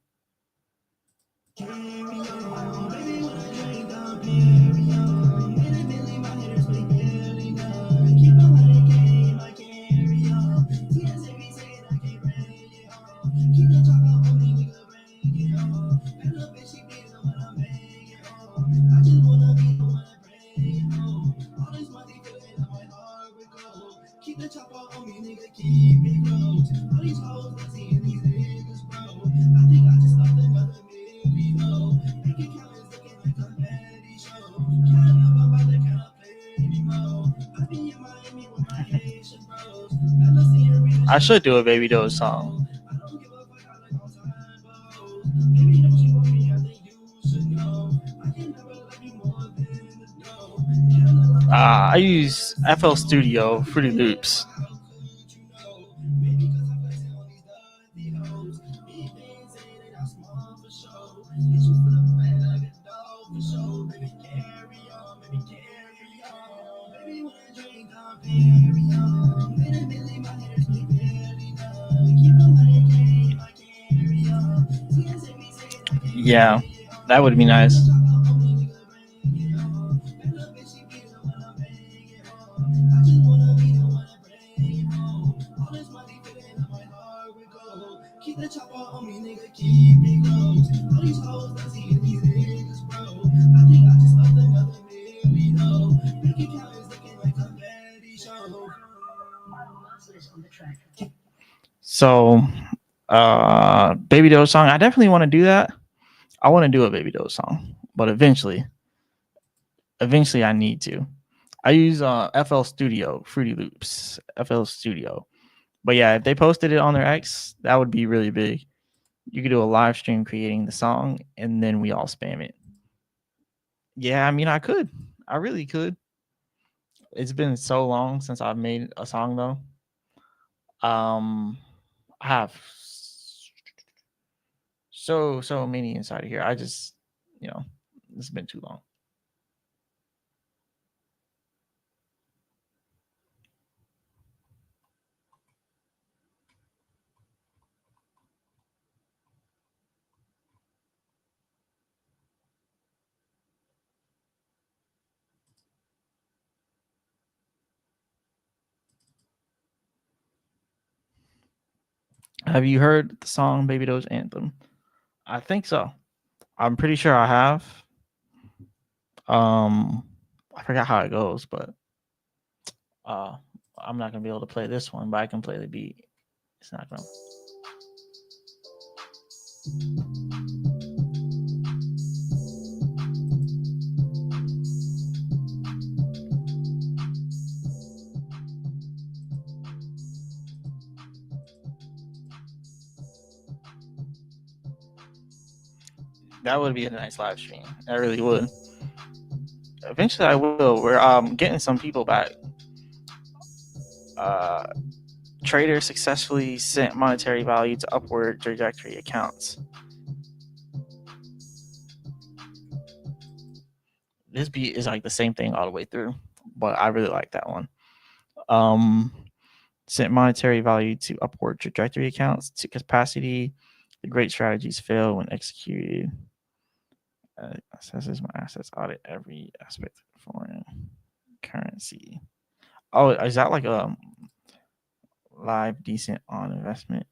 I should do a Baby Doge song. I use FL Studio, Fruity Loops. Yeah, that would be nice. So, Baby Doge song. I definitely want to do that. I want to do a Baby Doge song, but eventually I need to. I use FL Studio, Fruity Loops, FL Studio. But yeah, if they posted it on their X, that would be really big. You could do a live stream creating the song, and then we all spam it. Yeah, I mean, I could. I really could. It's been so long since I've made a song though. I have so many inside of here. I just, it's been too long. Have you heard the song Baby Doge Anthem? I think so. I'm pretty sure I have. I forgot how it goes, but I'm not gonna be able to play this one, but I can play the beat. It's not gonna. That would be a nice live stream. That really would. Eventually, I will. We're getting some people back. Trader successfully sent monetary value to upward trajectory accounts. This beat is like the same thing all the way through, but I really like that one. Sent monetary value to upward trajectory accounts to capacity. The great strategies fail when executed. Assesses my assets, audit every aspect of foreign currency. Oh, is that like a live decent on investment?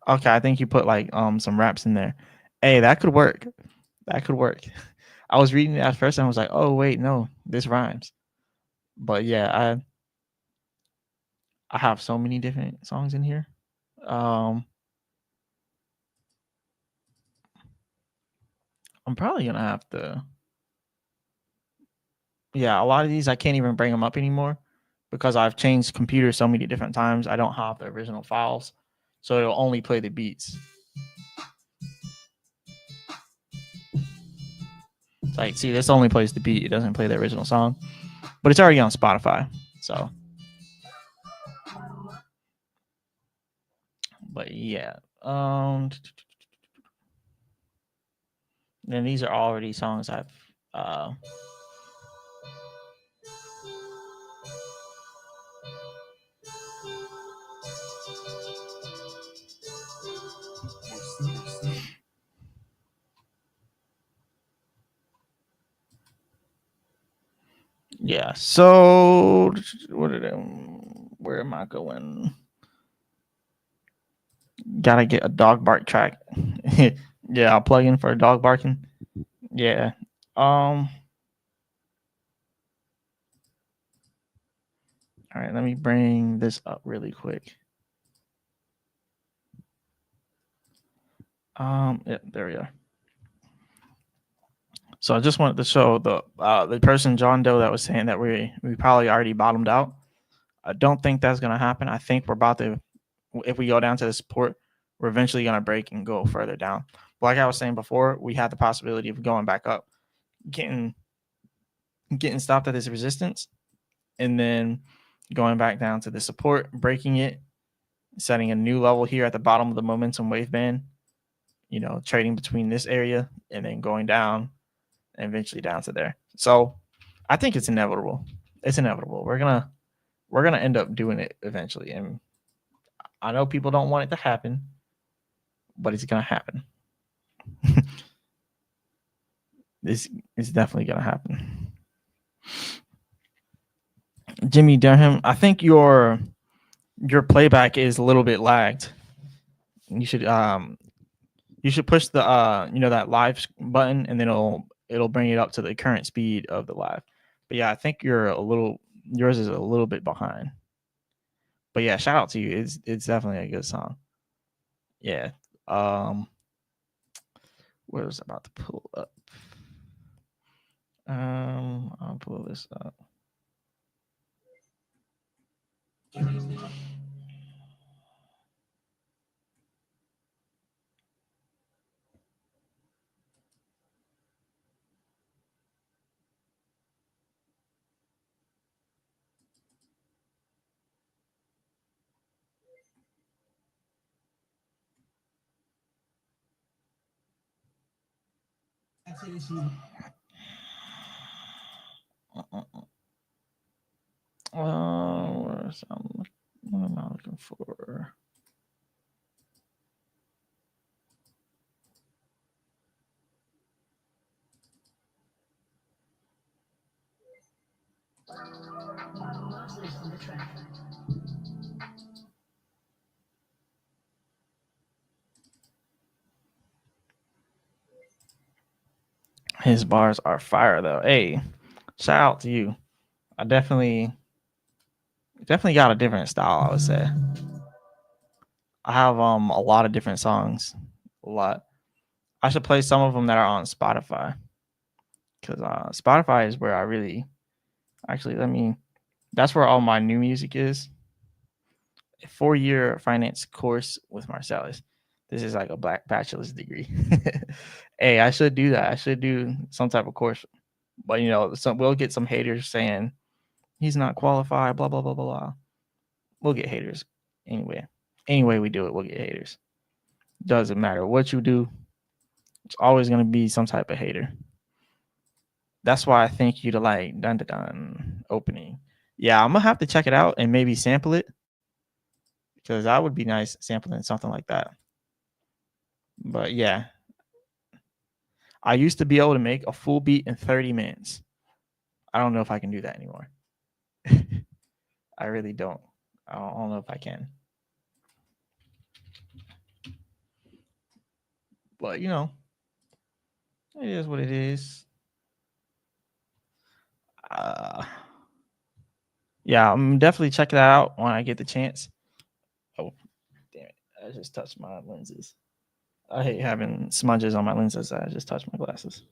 Okay, I think you put like some raps in there. Hey, that could work. That could work. I was reading it at first and I was like, oh wait, no, this rhymes. But yeah, I have so many different songs in here. I'm probably gonna have to. Yeah, a lot of these I can't even bring them up anymore because I've changed computers so many different times. I don't have the original files, so it'll only play the beats. Like, see, this only plays the beat; it doesn't play the original song, but it's already on Spotify. So, but yeah, then these are already songs I've. Yeah. So, where am I going? Gotta get a dog bark track. Yeah, I'll plug in for a dog barking. Yeah. All right, let me bring this up really quick. Yeah, there we are. So I just wanted to show the person John Doe that was saying that we probably already bottomed out. I don't think that's gonna happen. I think we're about to, if we go down to the support, we're eventually gonna break and go further down. But like I was saying before, we had the possibility of going back up, getting stopped at this resistance, and then going back down to the support, breaking it, setting a new level here at the bottom of the momentum wave band. You know, trading between this area and then going down and eventually down to there. So I think it's inevitable. It's inevitable. We're gonna end up doing it eventually. And I know people don't want it to happen, but it's gonna happen. This is definitely gonna happen. Jimmy Durham, I think your playback is a little bit lagged. You should push the that live button, and then it'll bring it up to the current speed of the live. But yeah, I think yours is a little bit behind. But yeah, shout out to you. It's definitely a good song. Yeah. What was I about to pull up? I'll pull this up. What am I looking for? His bars are fire though. Hey, shout out to you. I definitely got a different style, I would say. I have a lot of different songs. A lot. I should play some of them that are on Spotify. Because Spotify is where I really actually that's where all my new music is. A 4-year finance course with Marcellus. This is like a black bachelor's degree. Hey, I should do that. I should do some type of course. But we'll get some haters saying he's not qualified, blah blah blah blah blah. We'll get haters anyway. Anyway we do it, we'll get haters. Doesn't matter what you do. It's always gonna be some type of hater. That's why I thank you to like dun dun dun opening. Yeah, I'm gonna have to check it out and maybe sample it because that would be nice sampling something like that. But yeah, I used to be able to make a full beat in 30 minutes. I don't know if I can do that anymore. I really don't. I don't know if I can. But it is what it is. Yeah, I'm definitely check that out when I get the chance. Oh, damn it! I just touched my lenses. I hate having smudges on my lenses. I just touched my glasses.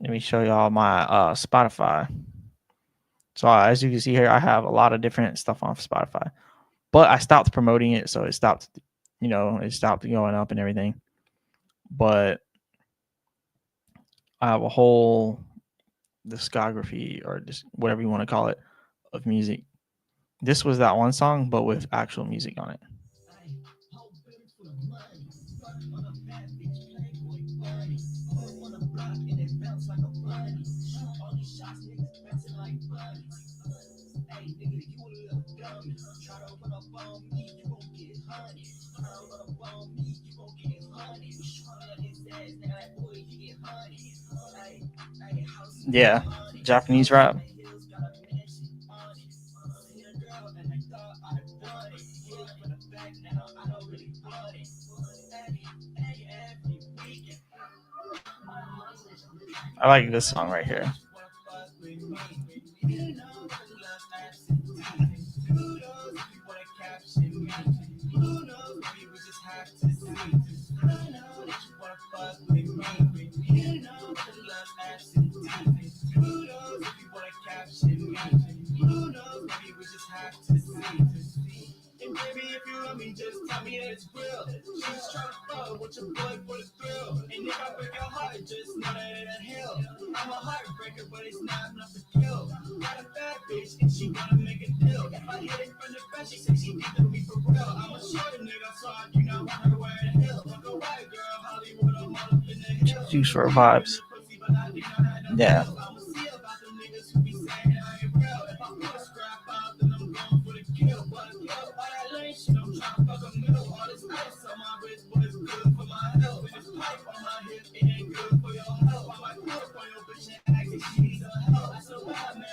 Let me show y'all my Spotify. So as you can see here, I have a lot of different stuff on Spotify, but I stopped promoting it, so it stopped. It stopped going up and everything. But I have a whole discography, or just whatever you want to call it, of music. This was that one song, but with actual music on it. Yeah, Japanese rap. I like this song right here. And baby, if you love me, just tell me that it's real. She's trying to fuck with your boy for the thrill. And if I break your heart, just know that it ain't hell. I'm a heartbreaker, but it's not enough to kill. Got a bad bitch, and she wanna make a deal. If I hit it from the front, she said she need to be for real. I'm a short nigga, so I do not want her to wear the hill. Like a white girl, Hollywood, I'm all up in the hill. Juice for vibes. Yeah. I'ma see about the niggas who be saying I ain't real. If I put a scrap out, then I'm going for the kill. But yo, all that lame shit, I'm trying to fuck a middle. All this ice on my wrist, but it's good for my health. And this pipe on my hip, it ain't good for your health. I might pull up on your bitch and ask if she needs a help. That's a wild man, I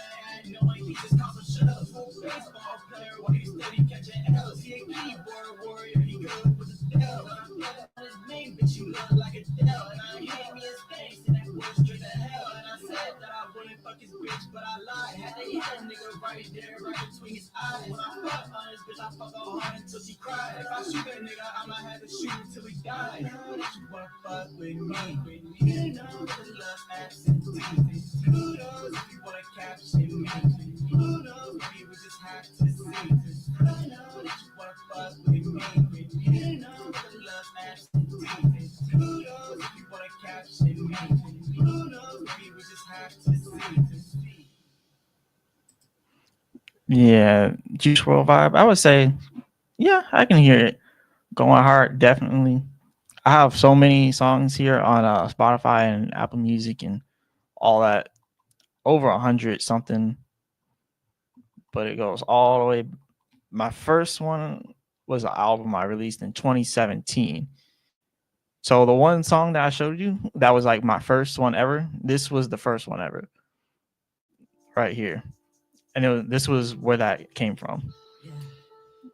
ain't knowing he just comes from shut up. Baseball player, while he steady catching L's. He a keyboard warrior, he good with the deal. When I feel on his name, bitch, you look like a Dell. And I hate me his face, and that boy straight to hell. And I said that I wouldn't fuck his bitch, but I lied. Had to hit a nigga right there, right between his eyes. When I fuck on his bitch, I fuck her hard until she cried. If I shoot that nigga, I'ma have to shoot until he died. Know that you wanna fuck with me. You know the love absent. Kudos if you wanna capture me. Kudos, maybe we just have to see. I know that you wanna fuck with me. You know the love absent. Kudos if you wanna capture me. Kudos, maybe we just have to see. Yeah, Juice WRLD vibe. I would say, yeah, I can hear it. Going hard, definitely. I have so many songs here on Spotify and Apple Music and all that. Over 100 something, but it goes all the way. My first one was an album I released in 2017. So the one song that I showed you, that was like my first one ever. This was the first one ever, right here, and this was where that came from.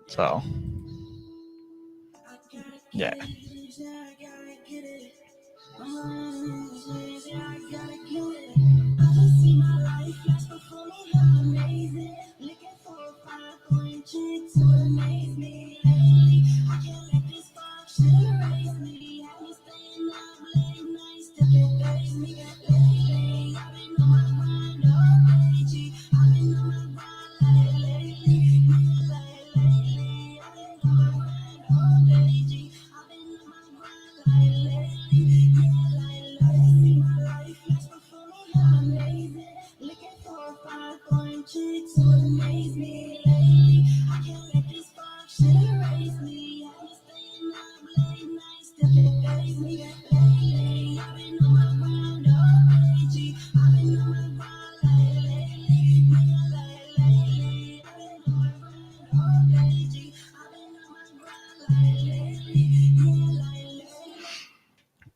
So, yeah.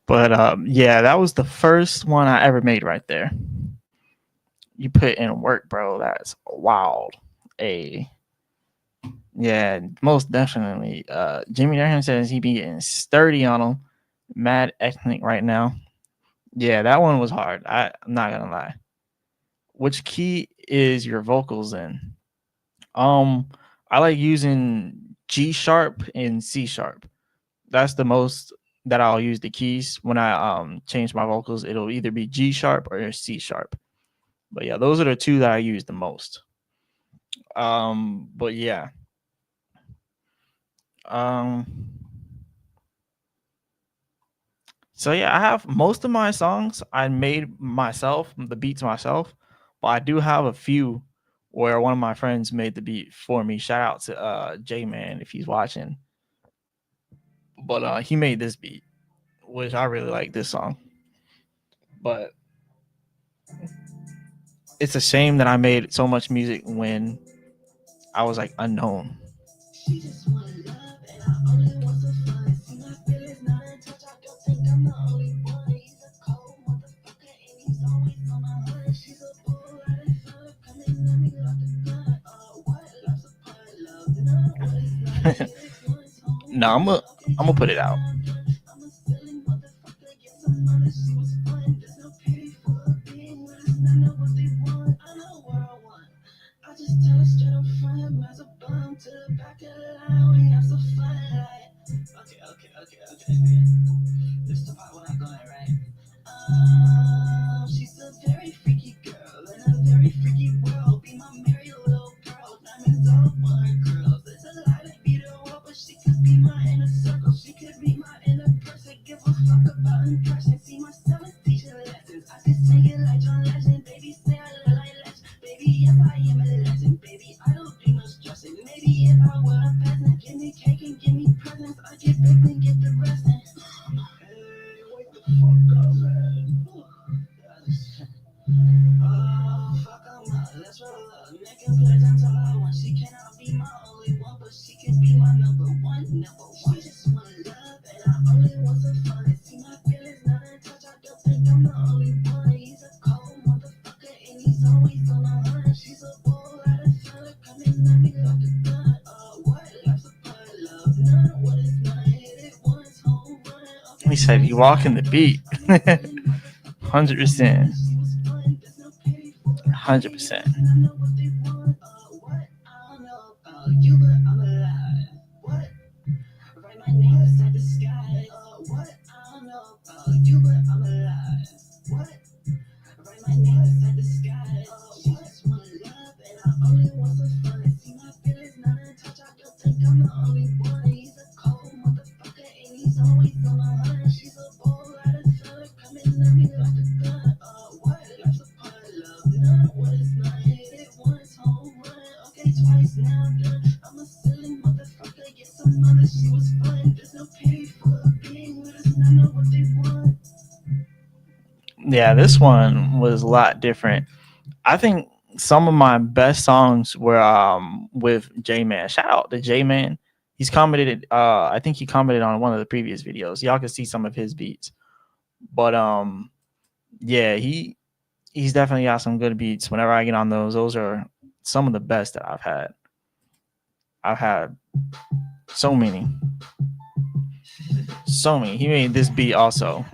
But yeah, that was the first one I ever made right there. You put in work, bro. That's wild. Yeah, most definitely. Jimmy Durham says he be getting sturdy on them. Mad ethnic right now. Yeah, that one was hard. I'm not gonna lie. Which key is your vocals in? Um, I like using G sharp and C sharp. That's the most that I'll use the keys when I change my vocals. It'll either be G sharp or C sharp. But yeah, those are the two that I use the most. But yeah. Um so yeah, I have most of my songs I made myself, the beats myself, but I do have a few where one of my friends made the beat for me. Shout out to J Man if he's watching. But he made this beat, which I really like this song. But it's a shame that I made so much music when I was like unknown. She just wanna love, and I only want some fun. See my feelings not in touch. I don't think I'm the only one. He's a cold motherfucker, and he's always on my hunt. She's a bull out of fun, coming at me like a gun. What love's a part of love? None. What is not? It's one's home. No, I'm gonna put it out. I'm a silly motherfucker. Get some money. She was fun. There's no pity for her being with us. None know what they want. I know what I want. I just tell her straight up front, as a bum to the back of the line. We have some fun. Like, okay. This is the part where I'm going, right? She's a very freaky girl in a very freaky world. Be my merry little girl. Diamonds all over her curls. There's a lot to beat her up, but she could be my inner circle. She could be my inner person. Give a fuck about impression. See myself as teaching lessons. I could sing it like John Legend. Baby, say I look like Legend. Baby, yes, I am a legend. Baby, I don't do no stressing. Maybe if I were a peasant, give me cake and give me presents. I get baked and get the rest. Hey, wake the fuck up, man. Oh, fuck 'em up. Let's roll up. Making plans until I want. She cannot be my only one, but she can be my number one. She just wanna love, and I only want some fun. See my feelings not in touch. I don't think I'm the only one. He's a cold motherfucker, and he's always on the hunt. She's a bull out of fun, coming at me like a gun. What love's a part of love? None. What is not? Hit it once, home run. Okay, He said you walking the beat. 100%. 100%. You, but I'm alive. What? Write my name inside the sky. What? I don't know. You, but I'm alive. What? Write my name inside the sky. She just wanna love, and I only want some fun. See my feelings not in touch. I don't think I'm the only one. He's a cold motherfucker, and he's always on the hunt. She's a bull out of fun, coming at me like a gun. What? Love's a part of love. None. What is not? Hit it once, home run. Okay, twice now I'm done. I'm a silly motherfucker. Get some money. She was fun. There's no pity for her being with us. None know what they want. Yeah, this one was a lot different. I think some of my best songs were with J Man. Shout out to J Man. He's commented I think he commented on one of the previous videos. Y'all can see some of his beats. But yeah, he's definitely got some good beats. Whenever I get on those are some of the best that I've had. I've had so many. So many. He made this beat also.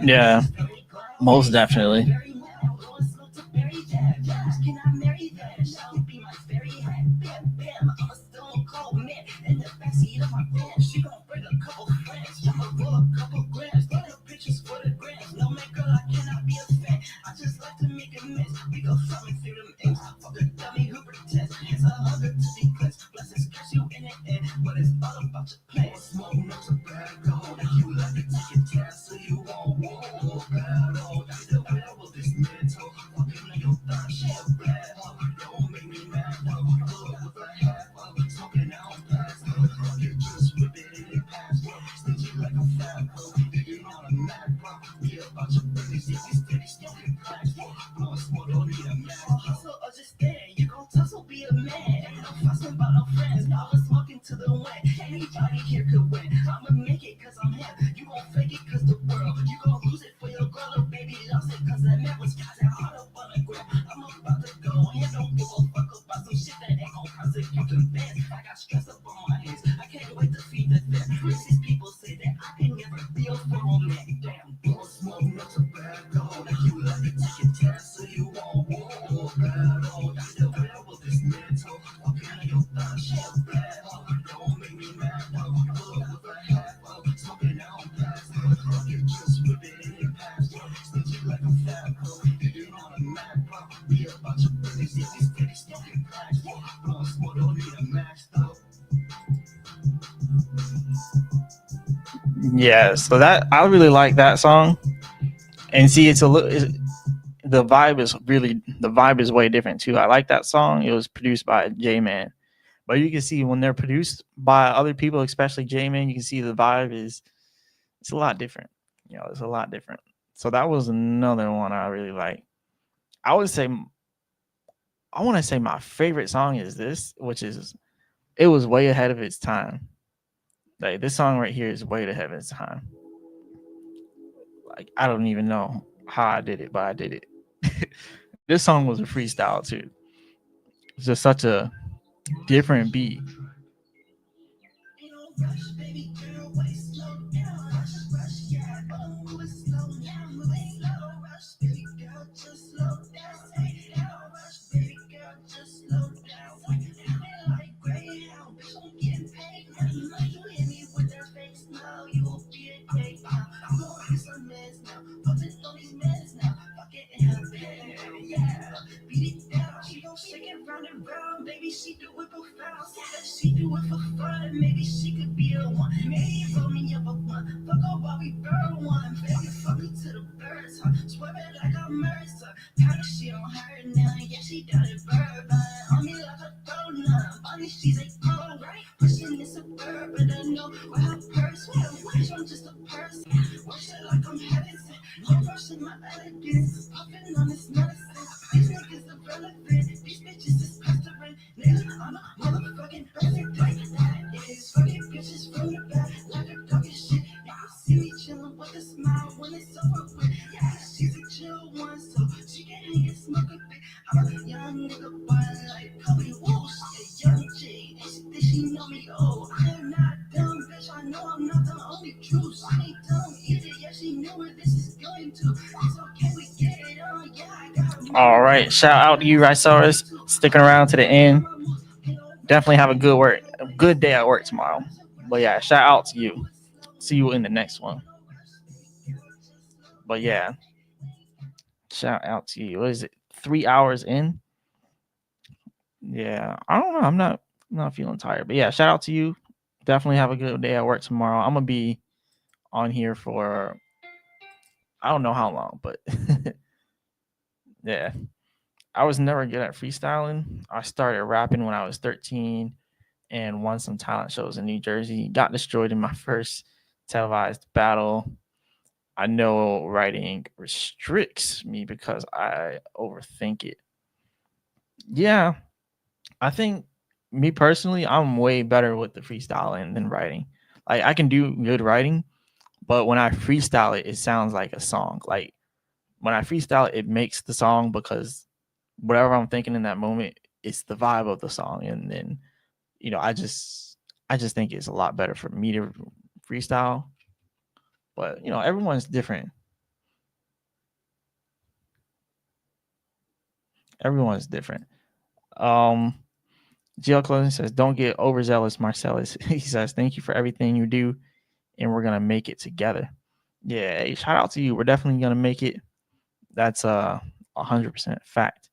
Yeah, most definitely. Anybody here could win. I'ma make it cause I'm him. You gon' fake it cause the world. You gon' lose it for your girl, or baby lost it cause that man was got hard up on the ground. I'm about to go and don't give a fuck about some shit that ain't gon' prosecute them bands. I got stress up on my hands. I can't wait to feed the death. Racist people say that I can never be a full man. Damn, blow smoke, not a bad dog. You let me take your test so you won't war. Bad dog, I still battle with this mental. Walking on your thigh, shit bad dog. Don't make me mad dog. Pull up with a hat dog. Smoking out on blast dog. Rocket just whip it in your past dog. Stitch it like a fat dog. Getting on a mad dog. Be about your business. If you steady smoking blast dog. Blow smoke, don't need a mask dog. Yeah, so that I really like that song. And see, it's a little the vibe is way different too. I like that song. It was produced by J-Man. But you can see when they're produced by other people, especially J-Man, you can see the vibe it's a lot different. You know, it's a lot different. So that was another one I really like. I want to say my favorite song is this, which is it was way ahead of its time. Like this song right here is way ahead of its time. Like I don't even know how I did it, but I did it. This song was a freestyle too. It's just such a different beat. Maybe she do it for fun. She do it for fun. Maybe she could be the one. Maybe roll me up a one. Fuck up while we burn one. Baby, fuck me to the birds, huh? Swear it like I'm Mercer. Tired of shit on her now. Yeah, she down in bourbon. On me like a donut. On me, she's a pro, right? Pushing this suburban. I know where her purse was. Watch, I'm just a person. Watch it like I'm heaven. I'm brushing my elegance. Puffing on this medicine. These niggas irrelevant. These bitches is pestering. Nigga, I'm a motherfucking president. That is fucking bitches from the back. Like a dog and shit. Y'all see me chillin' with a smile when it's over with. Yeah, she's a chill one, so she can hang and smoke a bit. I'm a young nigga, but like Kobe Walsh. A young G, and she think she know me. Oh, I am not dumb, bitch. I know I'm not the only truth. I ain't dumb either. Yeah, she knew where this is going to. It's okay, we get it on. Yeah, I got All right, shout out to you, Rysaurus, sticking around to the end. Definitely have a good day at work tomorrow. But yeah, shout out to you. See you in the next one. But yeah, shout out to you. What is it? 3 hours in? Yeah, I don't know. I'm not feeling tired. But yeah, shout out to you. Definitely have a good day at work tomorrow. I'm gonna be on here for I don't know how long, but yeah. I was never good at freestyling. I started rapping when I was 13 and won some talent shows in New Jersey. Got destroyed in my first televised battle. I know writing restricts me because I overthink it. Yeah, I think me personally, I'm way better with the freestyling than writing. Like I can do good writing, but when I freestyle it, it sounds like a song. Like when I freestyle it, it makes the song because whatever I'm thinking in that moment, it's the vibe of the song. And then, you know, I just think it's a lot better for me to freestyle. But, you know, everyone's different. Everyone's different. GL Clothing says, don't get overzealous, Marcellus. He says, thank you for everything you do, and we're gonna make it together. Yeah, hey, shout out to you. We're definitely gonna make it. That's 100% fact.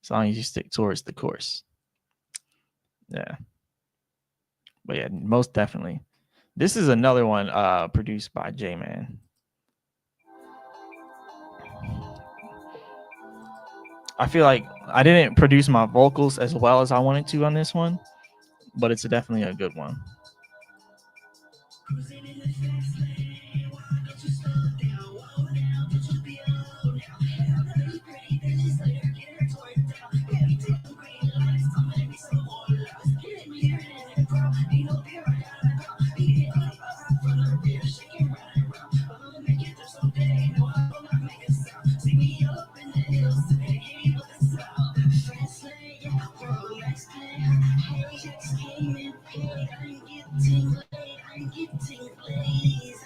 As long as you stick towards the course. Yeah. But yeah, most definitely. This is another one produced by J-Man. I feel like I didn't produce my vocals as well as I wanted to on this one, but it's definitely a good one. day. No, I will not make a sound. See me up in the hills today. Hit me with a sound. Translate, yeah, world next thing. Hey, just came in paid. I'm getting laid. I'm getting blazed.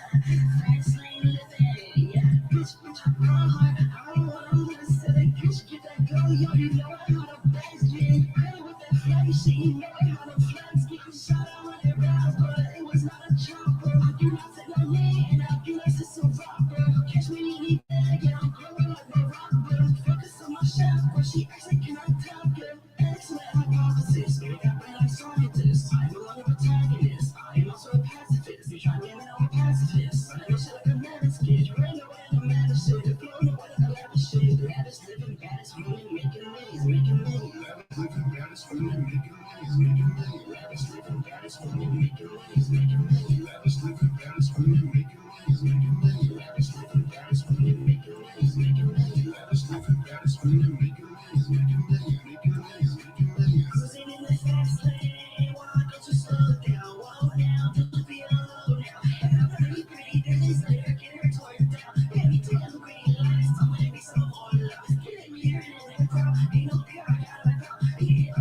Translate living, yeah. Bitch, I'm hard. I don't want to say that. Bitch, get that girl. Yo, you know I know the best. Getting ready with that flag shit. You know I know the flags. Getting shot out with it rounds, but it was not a chopper. I do not take my name, and I do not sit a rapper. Catch me in any bag, yeah, I'm growing like my rocker. Focus on my shaft, but she actually cannot tap it. Excellent hypothesis, maybe I play like scientists. I'm no longer a protagonist, I am also a pacifist. You try me and I'm a pacifist. I know shit like a madness kid, you ain't no way I'm mad as shit. If you don't know what I'm lavish shit, baddest living, baddest woman, making millions, making millions. Baddest living, baddest woman, making millions, making millions. Baddest living, baddest woman, making millions, making millions. Baddest living, baddest woman, making millions, making millions. Baddest living, baddest woman, making millions, making millions. Baddest living, baddest woman, making millions, making millions, making millions, making millions. Cruising in the fast lane, why don't you slow down? Whoa now, don't be alone now. And I'm pretty days later, get her torn down. Baby, damn green lights, don't let me some more love. Get in here in the crowd, ain't no girl, got a girl. Get it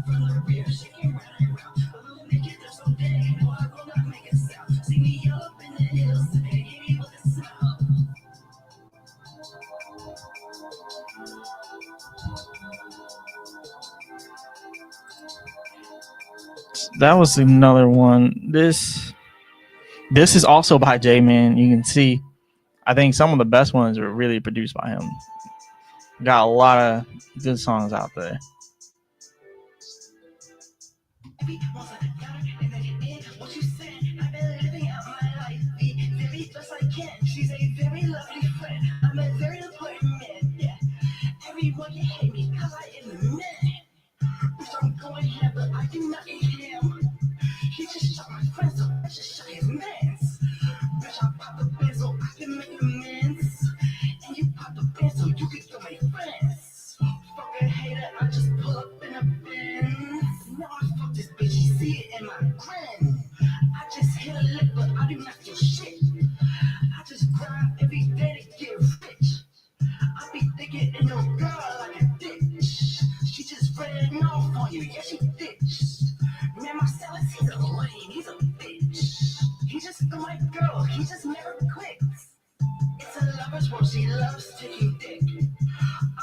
from the rear, shaking round and round. I'm gonna make it there someday, no, I will not make a sound. See me up in the hills today, hit me with a sound. That was another one. This is also by J Man. You can see, I think some of the best ones are really produced by him. Got a lot of good songs out there. What you said, I've been living out my life, the very best I can. She's a very lovely friend. I'm a very important man, yeah. Everyone can hate me because I am the man. Bitch, I'm going ham, but I do not eat ham. He just shot my friend, so I just shot his mans. Bitch, I pop the bin so I can make amends. And you pop the bin so you can kill my friends. Fuck a hater, I just pull up in a Benz. Now I fuck this bitch, you see it in my grin. I just hit a lick, but I do not feel shit. I just grind every day to get rich. I be thinking in your girl like a ditch. She just ran off on you, yeah, she ditched. Man, my Marcellus, he's a lame, he's a bitch. He just stole my girl, he just never clicks. It's a lover's world, she loves taking dick.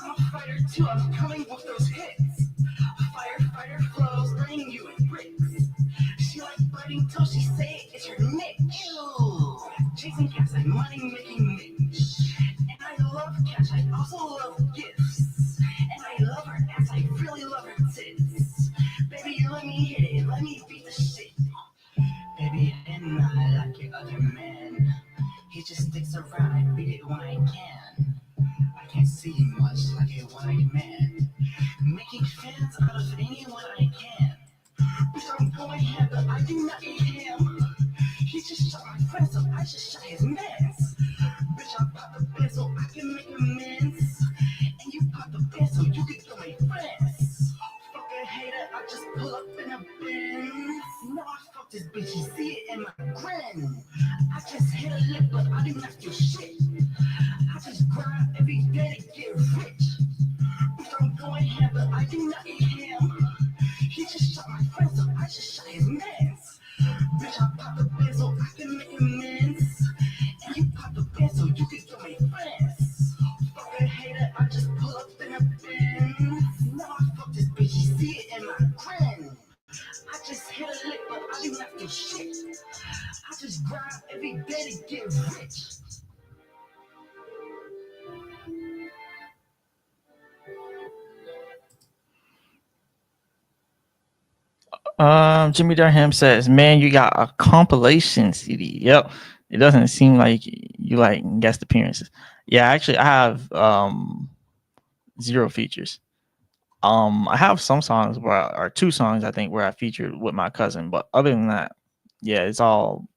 I'm a fighter too, I'm coming with those hits. Firefighter flows, burning you in bricks. She like biting till she say it's her niche. Ew. Chasing cash, like money making niche. And I love cash, I also love gifts. And I love her ass, I really love her tits. Baby, let me hit it, let me beat the shit. Baby, I'm not like your other man. He just sticks around, I beat it when I can. I can't see much like a one-eyed man. Making fans out of anyone I can. Bitch, I'm going ham, but I do not eat ham. He just shot my friend, so I just shot his mans. Bitch, I pop the bin so I can make amends. And you pop the bin so you can kill my friends. Fuck a hater, I just pull up in a Benz. Now I fuck this bitch, you see it in my grin. I just hit a lick, but I do not feel shit. I just grind every day to get rich. Bitch, I'm going ham, but I do not eat ham. He just shot my friend, so I just shot his mans. Bitch, I pop the bin so I can make amends. And you pop the bin so you can kill my friends. Fuck a hater, I just pull up in a Benz. Now I fuck this bitch, you see it in my grin. I just hit a lick, but I do not feel shit. I just grind every day to get rich. Jimmy Durham says, "Man, you got a compilation CD." Yep. It doesn't seem like you like guest appearances. Yeah, actually, I have 0 features. I have some songs or 2 songs I think where I featured with my cousin, but other than that, yeah, it's all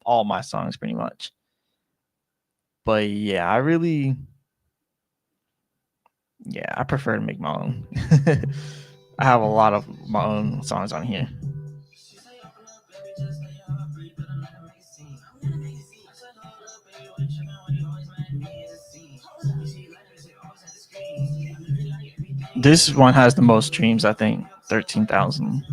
my songs pretty much. But yeah, I prefer to make my own. I have a lot of my own songs on here. This one has the most streams, I think, 13,000.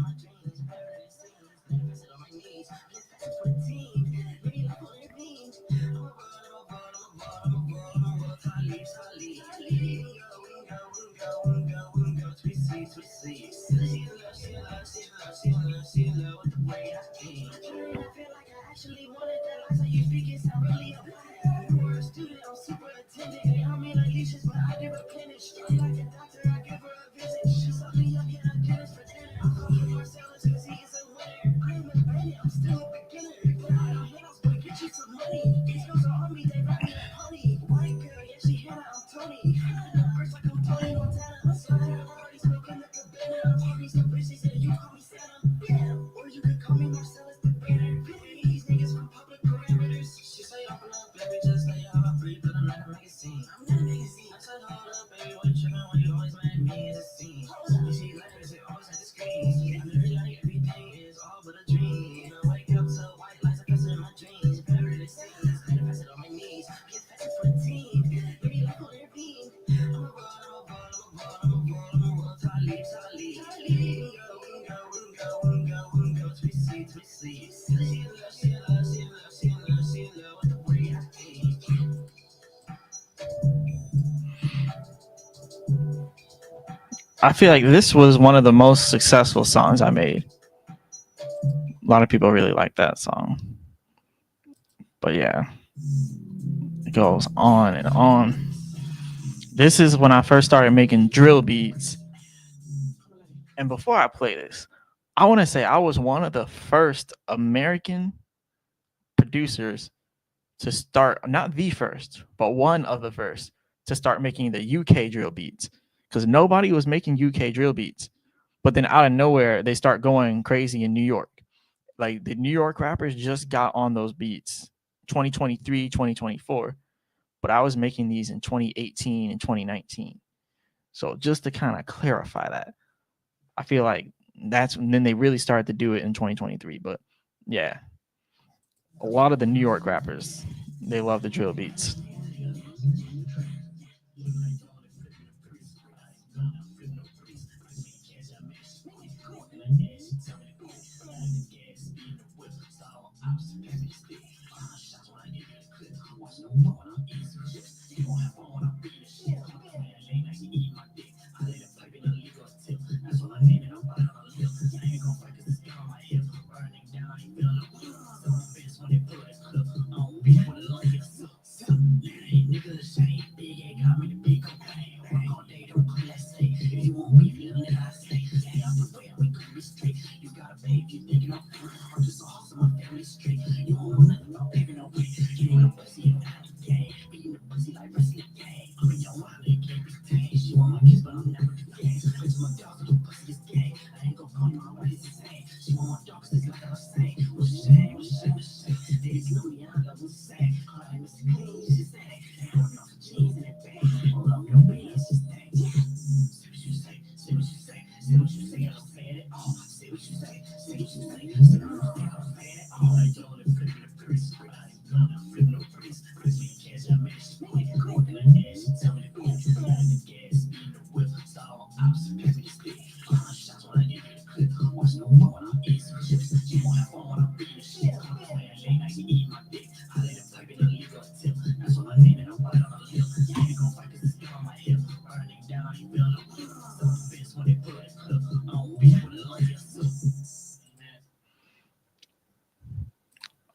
I feel like this was one of the most successful songs I made. A lot of people really like that song. But yeah, it goes on and on. This is when I first started making drill beats. And before I play this, I want to say I was one of the first American producers to start, not the first, but one of the first to start making the UK drill beats, because nobody was making UK drill beats. But then out of nowhere, they start going crazy in New York. Like the New York rappers just got on those beats 2023, 2024. But I was making these in 2018 and 2019. So just to kind of clarify that, I feel like that's when then they really started to do it in 2023. But yeah, a lot of the New York rappers, they love the drill beats.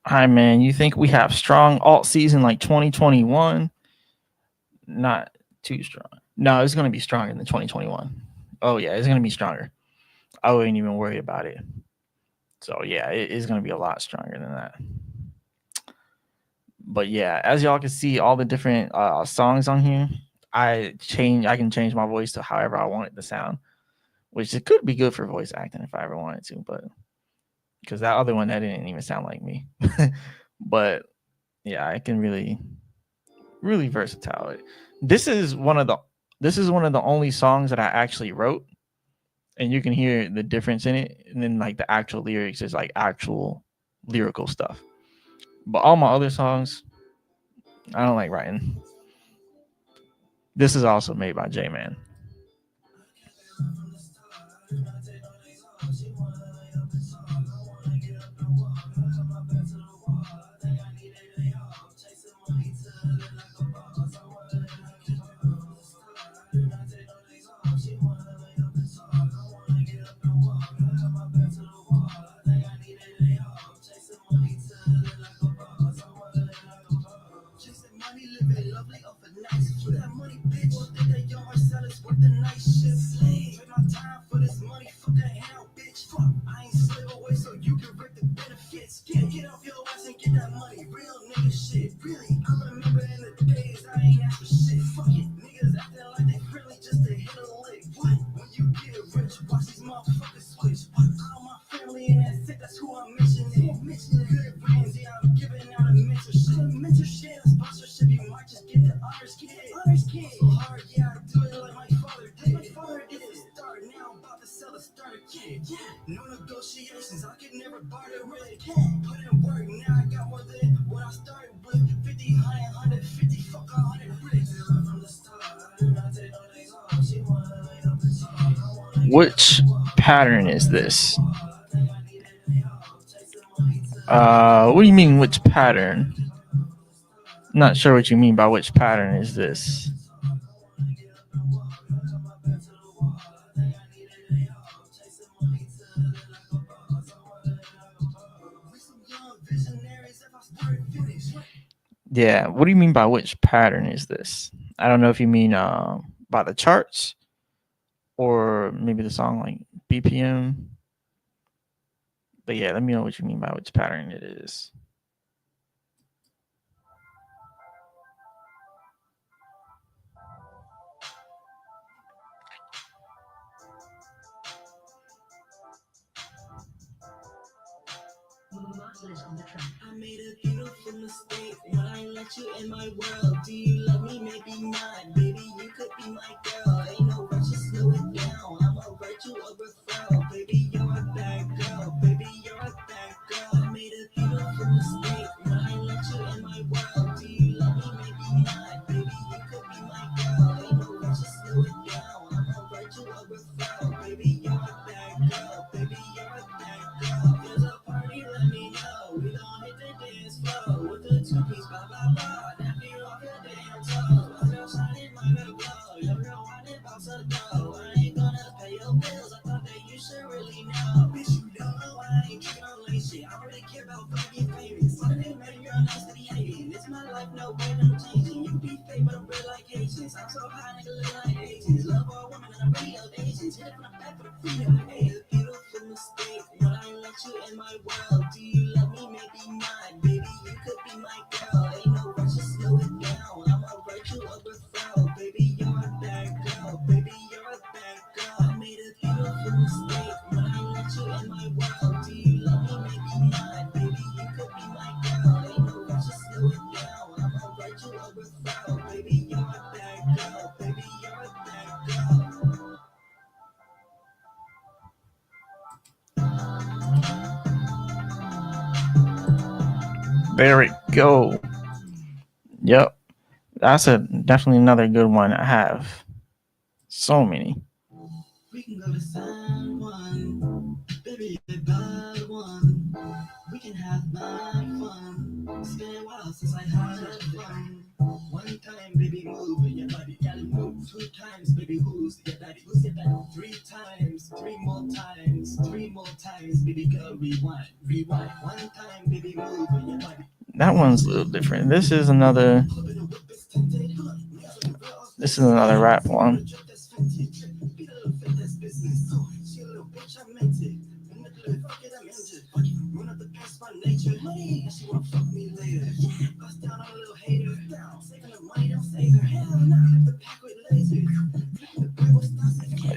Hi, man. You think we have strong alt season like 2021? Not too strong. No, it's going to be stronger than 2021. Oh, yeah, it's going to be stronger. I wouldn't even worry about it. So, yeah, it is going to be a lot stronger than that. But, yeah, as y'all can see, all the different songs on here, I can change my voice to however I want it to sound, which it could be good for voice acting if I ever wanted to, but because that other one, that didn't even sound like me. But yeah, I can really versatile. This is one of the only songs that I actually wrote, and you can hear the difference in it. And then like the actual lyrics is like actual lyrical stuff. But all my other songs, I don't like writing. This is also made by J-Man. dice for that money, bitch. One thing they don't sell is worth the night shift. Slave, take my time for this money. Fuck a hell, bitch. Fuck, I ain't slave away so you can reap the benefits. Get off your ass and get that money. Real nigga shit. Really, I remember in the days I ain't asked for shit. Fuck it, niggas acting like they friendly just to hit a lick. What? When you get rich, watch these motherfuckers switch. What? All my family and that's it. That's who I'm mentioning. Good brands, yeah, I'm giving out a mentorship. Mentorship, sponsorship, you might just get the honors kid. So hard, yeah, I do it like my father did. Start now, I'm about to sell a starter kit. No negotiations, I could never barter with. Put in work, now I got more than what I started with. 50, 150, fuck 100 bricks. From the start, I did not take no days off. She wanna lay up and talk. Which pattern is this? What do you mean, which pattern? Not sure what you mean by which pattern is this. Yeah, what do you mean by which pattern is this? I don't know if you mean by the charts or maybe the song like BPM. But yeah, let me know what you mean by which pattern it is. I made a beautiful mistake when I let you in my world. Do you love me? Maybe not. Baby, you could be my girl. Ain't no rush, just slow it down. I'ma write you a referral. Baby, you're a bad girl. Baby, you're a bad girl. I made a beautiful mistake when I let you in my world. Do you love me? Maybe not. Baby, you could be my girl. Ain't no rush, just slow it down. I'ma write you a referral. Baby, you're a bad girl. Baby, you're a bad girl. There's a party, let me know. We gon' hit the dance floor with the two-piece, blah, blah, blah. That be off your damn toe. My girl shining, my girl glow. Your girl whining about some dough. I ain't gonna pay your bills. I thought that you should really know. Bitch, you don't know I ain't tripping on late shit. I don't really care about fucking famous. But it matter, you're nice to be hating. It's my life, no way, no changing. You be fake, but I'm real like Asians. I'm so high, nigga, look like Asians. Love all women, and I'm really of Asians. Hit it from the back for the freedom. I made a beautiful mistake when I let you in my world. Do you love me? Maybe not. Baby, you could be my girl. Ain't no rush, just slow it down. I'ma write you a referral. Baby, you're a bad girl. Baby, you're a bad girl. I made a beautiful mistake when I let you in my world. Do you love me? Maybe not. Baby, you could be my girl. Ain't no rush, just slow it down. I'ma write you a referral. Baby, you're a bad girl. Baby, you're a bad girl. There we go. Yep. That's definitely another good one. I have so many. We can go to San Juan, baby, a bad one. We can have my fun. It's been a while since I had fun. One time, baby, move your body, gotta move. 2 times, baby, who's your daddy? Who's your daddy? 3 times, 3 more times, 3 more times, baby, girl, rewind. 1 time, baby, move your body. That one's a little different. This is another rap one.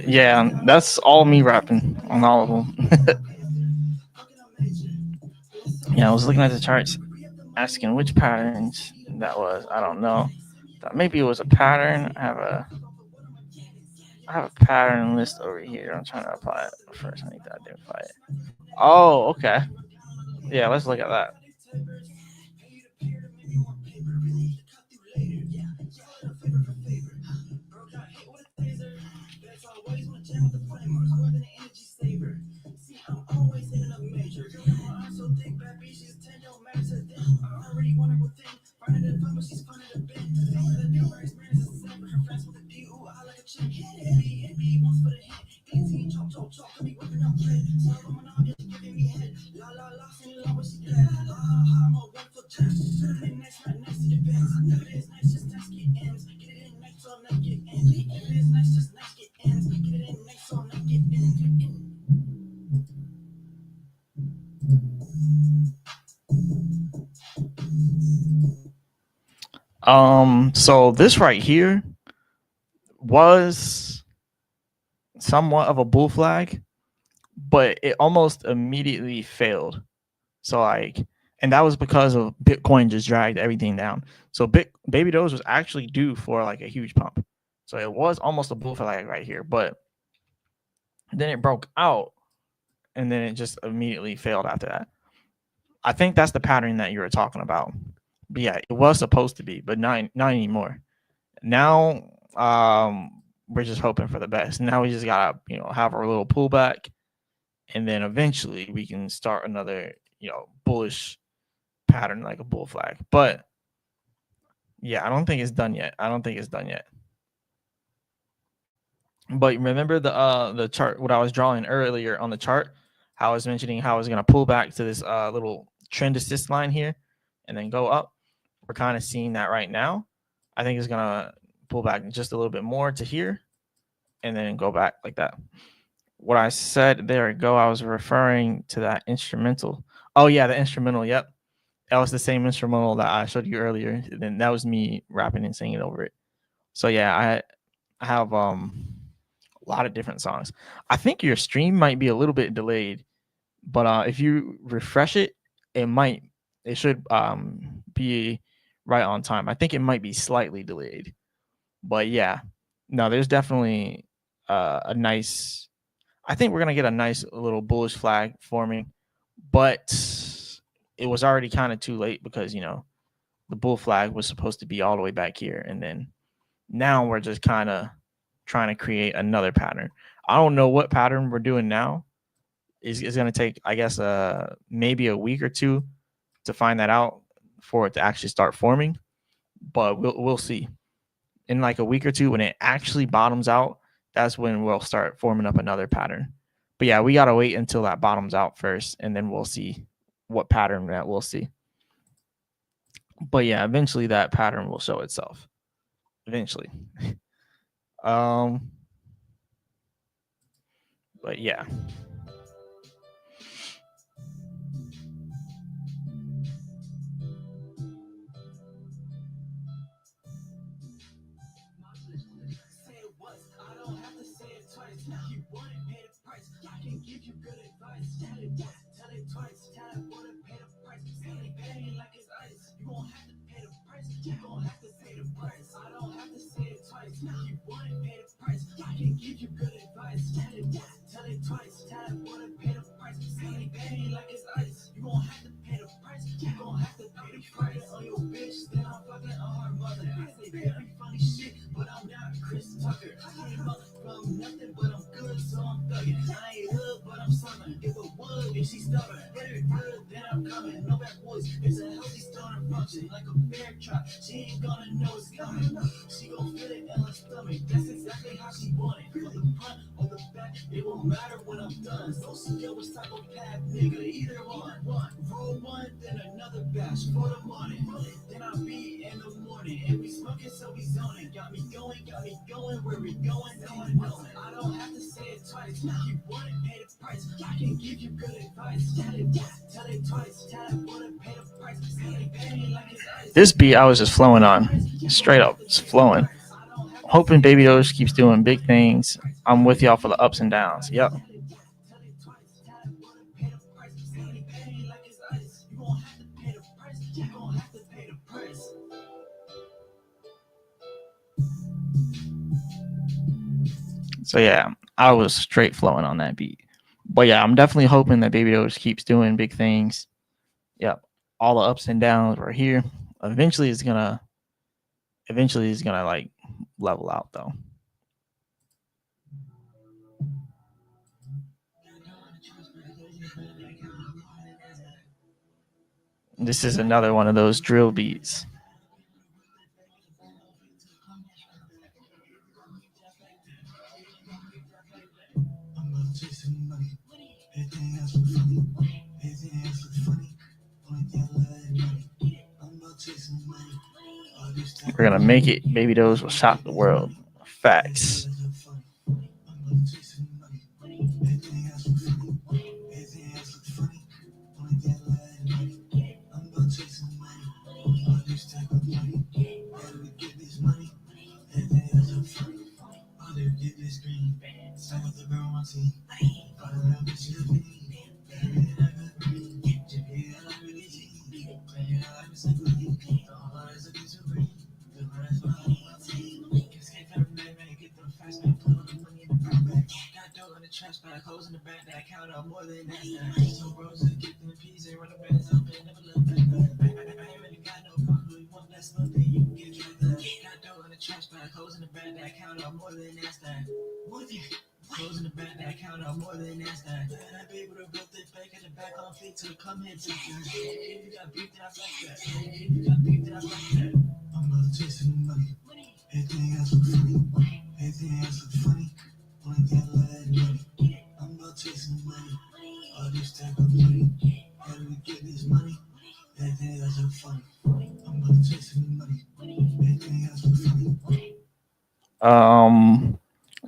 Yeah, that's all me rapping on all of them. Yeah, I was looking at the charts, asking which patterns that was. I don't know. Thought maybe it was a pattern. I have a pattern list over here. I'm trying to apply it first. I need to identify it. Oh, okay. Yeah, let's look at that. so not get in. If it's nice, just nice get in. Get it in, nice, so not get in. So this right here was somewhat of a bull flag, but it almost immediately failed. So like, and that was because of Bitcoin just dragged everything down. So Baby Doge was actually due for like a huge pump. So it was almost a bull flag right here, but then it broke out and then it just immediately failed after that. I think that's the pattern that you were talking about. But yeah, it was supposed to be, but not anymore. Now we're just hoping for the best. Now we just gotta, have our little pullback, and then eventually we can start another, bullish pattern like a bull flag. But yeah, I don't think it's done yet. But remember the chart, what I was drawing earlier on the chart, how I was mentioning how I was gonna pull back to this little trend assist line here and then go up. We're kind of seeing that right now. I think it's gonna pull back just a little bit more to here and then go back like that. What I said, there we go. I was referring to that instrumental. Oh yeah, the instrumental. Yep, that was the same instrumental that I showed you earlier. Then that was me rapping and singing over it. So yeah, I have a lot of different songs. I think your stream might be a little bit delayed, but if you refresh it, it should be right on time. I think it might be slightly delayed, but yeah, no, there's definitely a nice. I think we're gonna get a nice little bullish flag forming, but it was already kind of too late because the bull flag was supposed to be all the way back here, and then now we're just kind of trying to create another pattern. I don't know what pattern we're doing now. It's going to take, I guess, maybe a week or two to find that out for it to actually start forming. But we'll see. In like a week or two, when it actually bottoms out, that's when we'll start forming up another pattern. But yeah, we got to wait until that bottoms out first, and then we'll see what pattern that we'll see. But yeah, eventually that pattern will show itself. Eventually. But yeah. Say it once, I don't have to say it twice. You want it, pay the price. I can give you good advice. Tell it once, tell it twice. Tell it what it pay the price. Say it bang like it's ice. You won't have to pay the price. You gon' have to pay the price. I don't have to say it twice. You want it, pay the price. I can give you good advice. Tell it once, tell it twice. Tell it what it pay the price. Say it bang like it's ice. You won't have to pay the price. You gon' have to pay the price on your bitch. Then I'm fucking on her mother. I say very funny shit, but I'm not Chris Tucker. I came up from nothing, but I'm good, so I'm thugging. I ain't hood, but I'm southern. If it would, if she stubborn, hit her good, then I'm coming. No backwoods, it's a healthy stoner function, like a bear trap. She ain't gonna know it's coming. She gon' feel it in her stomach. That's exactly how she want it. From the front or the back, it won't matter when I'm done. So she a psychopath nigga, either one. Roll one, then another batch for the morning. Then I'll be in the morning, and we smoking, so we zoning. Got me going, where we going, no one knows. I don't have to say it twice. You want it, pay the price. I can give you good advice. Tell it twice. Tell it what it pay the price. Say it bang like it's ice. This beat I was just flowing on, straight up, just flowing. Hoping Baby Doge keeps doing big things. I'm with y'all for the ups and downs. Yep. So yeah, I was straight flowing on that beat. But yeah, I'm definitely hoping that Baby Doge keeps doing big things. Yep. All the ups and downs were here. Eventually it's gonna like level out though. This is another one of those drill beats. We're gonna make it. Baby Doge will shock the world. Facts.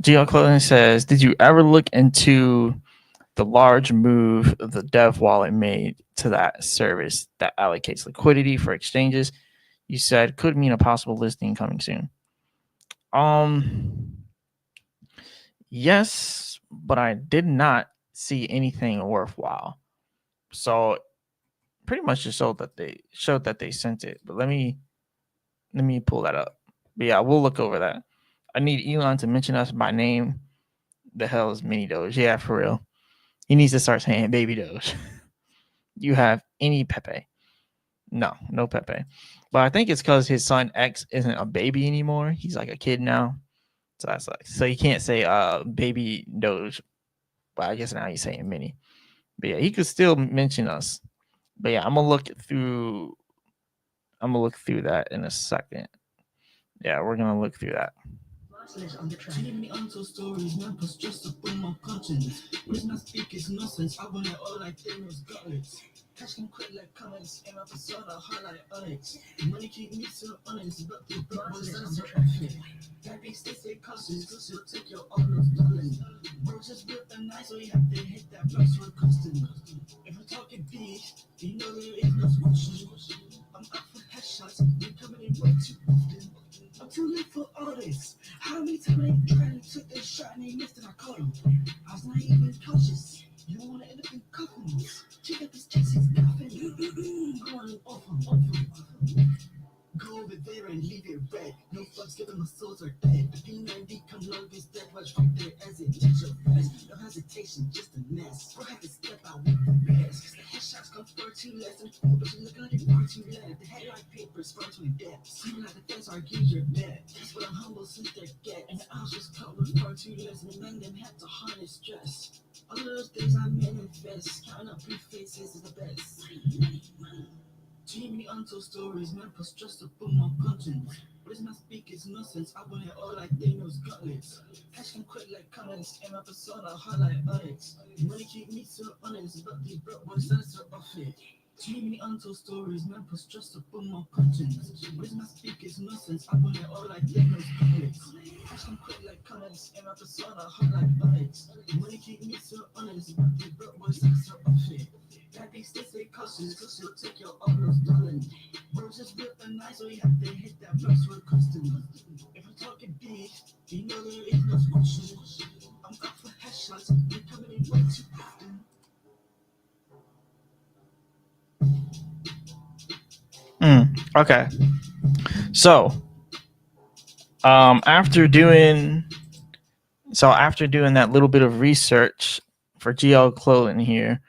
GL Clothing says, did you ever look into the large move the Dev wallet made to that service that allocates liquidity for exchanges? You said could mean a possible listing coming soon. Yes, but I did not see anything worthwhile. So pretty much just showed that they sent it. But let me pull that up. But yeah, we'll look over that. I need Elon to mention us by name. The hell is Mini Doge? Yeah, for real. He needs to start saying Baby Doge. You have any Pepe? No Pepe. But I think it's because his son X isn't a baby anymore. He's like a kid now. So that's like, so he can't say Baby Doge. But I guess now he's saying Mini. But yeah, he could still mention us. But yeah, I'm gonna look through that in a second. Yeah, we're gonna look through that. On the track. Stories, man, plus just to bring my conscience. Where's my speakers nonsense? I want it all like Daniel's gutlets. Cash can quit like comments, aim up a soda, hot like Onyx. Money keep me so honest, but the blood was that's traffic. That beat stay cautious, cause you'll take your own of darling. Bro, just built a nice, so you have to hit that price for custom. If we're talking beef, you know there is no question. I'm up for headshots, you're coming in way too often. I'm too late for all this. How many times they tried and took their shot and they missed and I caught them? I was not even cautious. You don't want to end up in coffins. Check out this chest, he's nothing. Going off him. Go over there and leave it red. No fucks given, my souls are dead. The P90 come long as dead, watch right there as it takes your rest. No hesitation, just a mess. Bro, had to step out with the best. Cause the headshots come far too less. And the bitches looking like they're far too late. The headline papers far too in depth. Seeming like the fence argue your bet. That's what I'm humble since they get. And the hours just come with far too less. And the men them had to harness stress. All of those days I manifest. Counting up blue faces is the best. Too many untold stories, man, plus just to put my content. Where's my speakers nonsense? I want it all like Daniel's gutlets. Cash can quit like comments, aim up a soda, hot like Onyx. Money keep me so honest, but these broke boys that's are off it. Too many untold stories, man, plus just to put my content. Where's my speakers nonsense? I want it all like Daniel's gutlets. Cash can quit like comments, aim up a soda, hot like Onyx. Money keep me so honest, but these broke boys that's are off it. That they stay cautious, cause you'll take your own of darling. Bro, just built a nice, so you have to hit that price for custom. If we're talking beef, you know there is no question. I'm up for headshots, you're coming in way too often. Okay. So, after doing that little bit of research for GL Clothing here,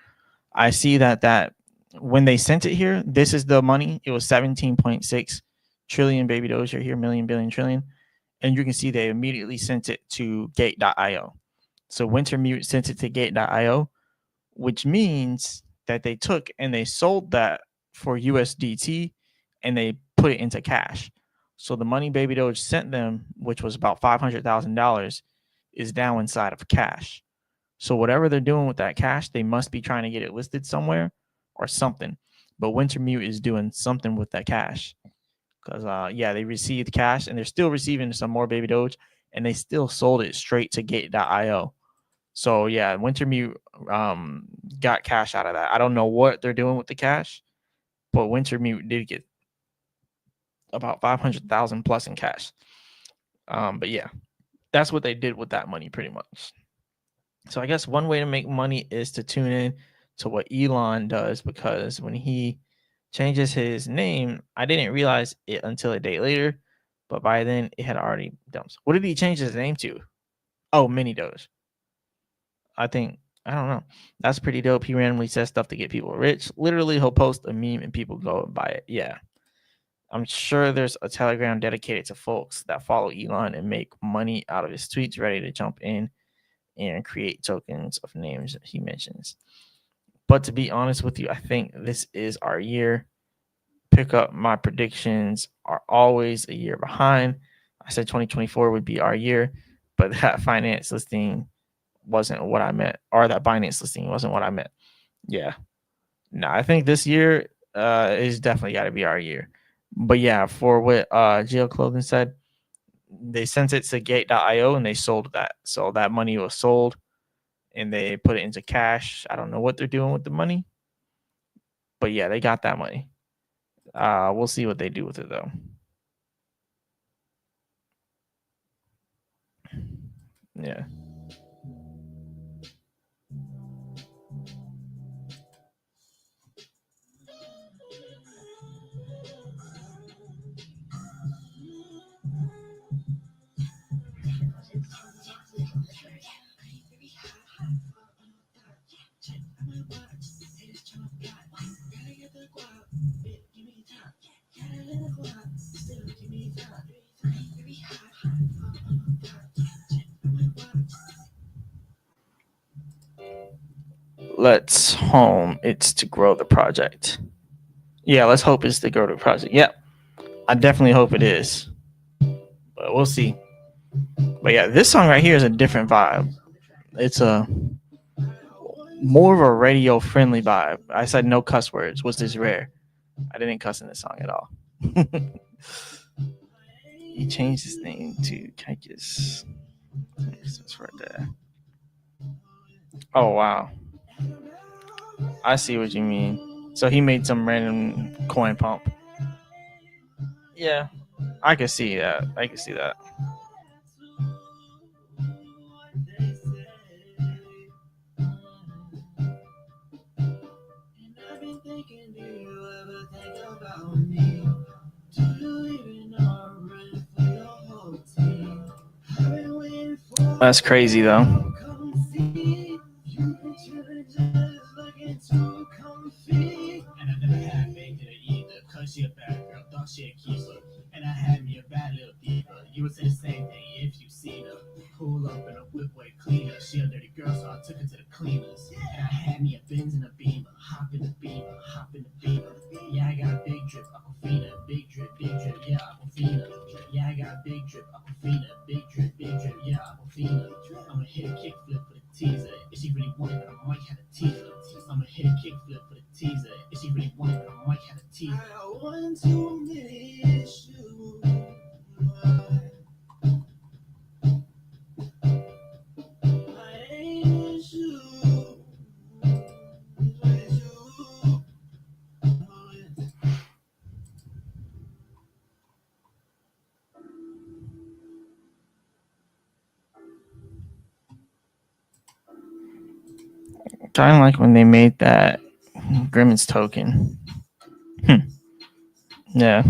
I see that when they sent it here, this is the money. It was 17.6 trillion baby doge here, million, billion, trillion. And you can see they immediately sent it to gate.io. So Wintermute sent it to gate.io, which means that they took and they sold that for USDT and they put it into cash. So the money Baby Doge sent them, which was about $500,000, is now inside of cash. So whatever they're doing with that cash, they must be trying to get it listed somewhere or something. But Wintermute is doing something with that cash because yeah, they received cash and they're still receiving some more baby doge, and they still sold it straight to Gate.io. So yeah, Wintermute got cash out of that. I don't know what they're doing with the cash, but Wintermute did get about 500,000 plus in cash. But yeah, that's what they did with that money pretty much. So I guess one way to make money is to tune in to what Elon does, because when he changes his name, I didn't realize it until a day later, but by then it had already dumped. What did he change his name to? Oh, Mini Doge. I don't know. That's pretty dope. He randomly says stuff to get people rich. Literally, he'll post a meme and people go and buy it. Yeah. I'm sure there's a Telegram dedicated to folks that follow Elon and make money out of his tweets, ready to jump in and create tokens of names he mentions. But to be honest with you, I think this is our year. Pick up my predictions are always a year behind. I said 2024 would be our year, but that finance listing wasn't what I meant, or that Binance listing wasn't what I meant. Yeah. No, I think this year is definitely got to be our year. But yeah, for what Geo Clothing said, they sent it to Gate.io and they sold that. So that money was sold and they put it into cash. I don't know what they're doing with the money, but yeah, they got that money. We'll see what they do with it though. Yeah. Let's home. It's to grow the project. Yeah, let's hope it's to grow the project. Yep. I definitely hope it is. But we'll see. But yeah, this song right here is a different vibe. It's a more of a radio friendly vibe. I said no cuss words, which is rare. I didn't cuss in this song at all. He changed his name to Kaikis. It's right there. Oh wow. I see what you mean. So he made some random coin pump. Yeah, I can see that. I can see that. That's crazy though. She a bad girl, thought she a keeper. And I had me a bad little diva. You would say the same thing if you seen her. Pull up in a whip way cleaner. She a dirty girl, so I took her to the cleaners. And I had me a Benz and a Beamer. Hop in the Beamer, hop in the Beamer. Yeah, I got a big drip, Aquafina. Big drip, yeah, Aquafina. Yeah, I got a big drip, Aquafina. Big drip, yeah, Aquafina. I'ma hit a kickflip for the teaser. If she really wanted it, I might have a teaser. I'ma hit a kickflip for the teaser. If she really wanted it, I might have a teaser. I want to miss you. Kind of like when they made that Grimmins token. Yeah.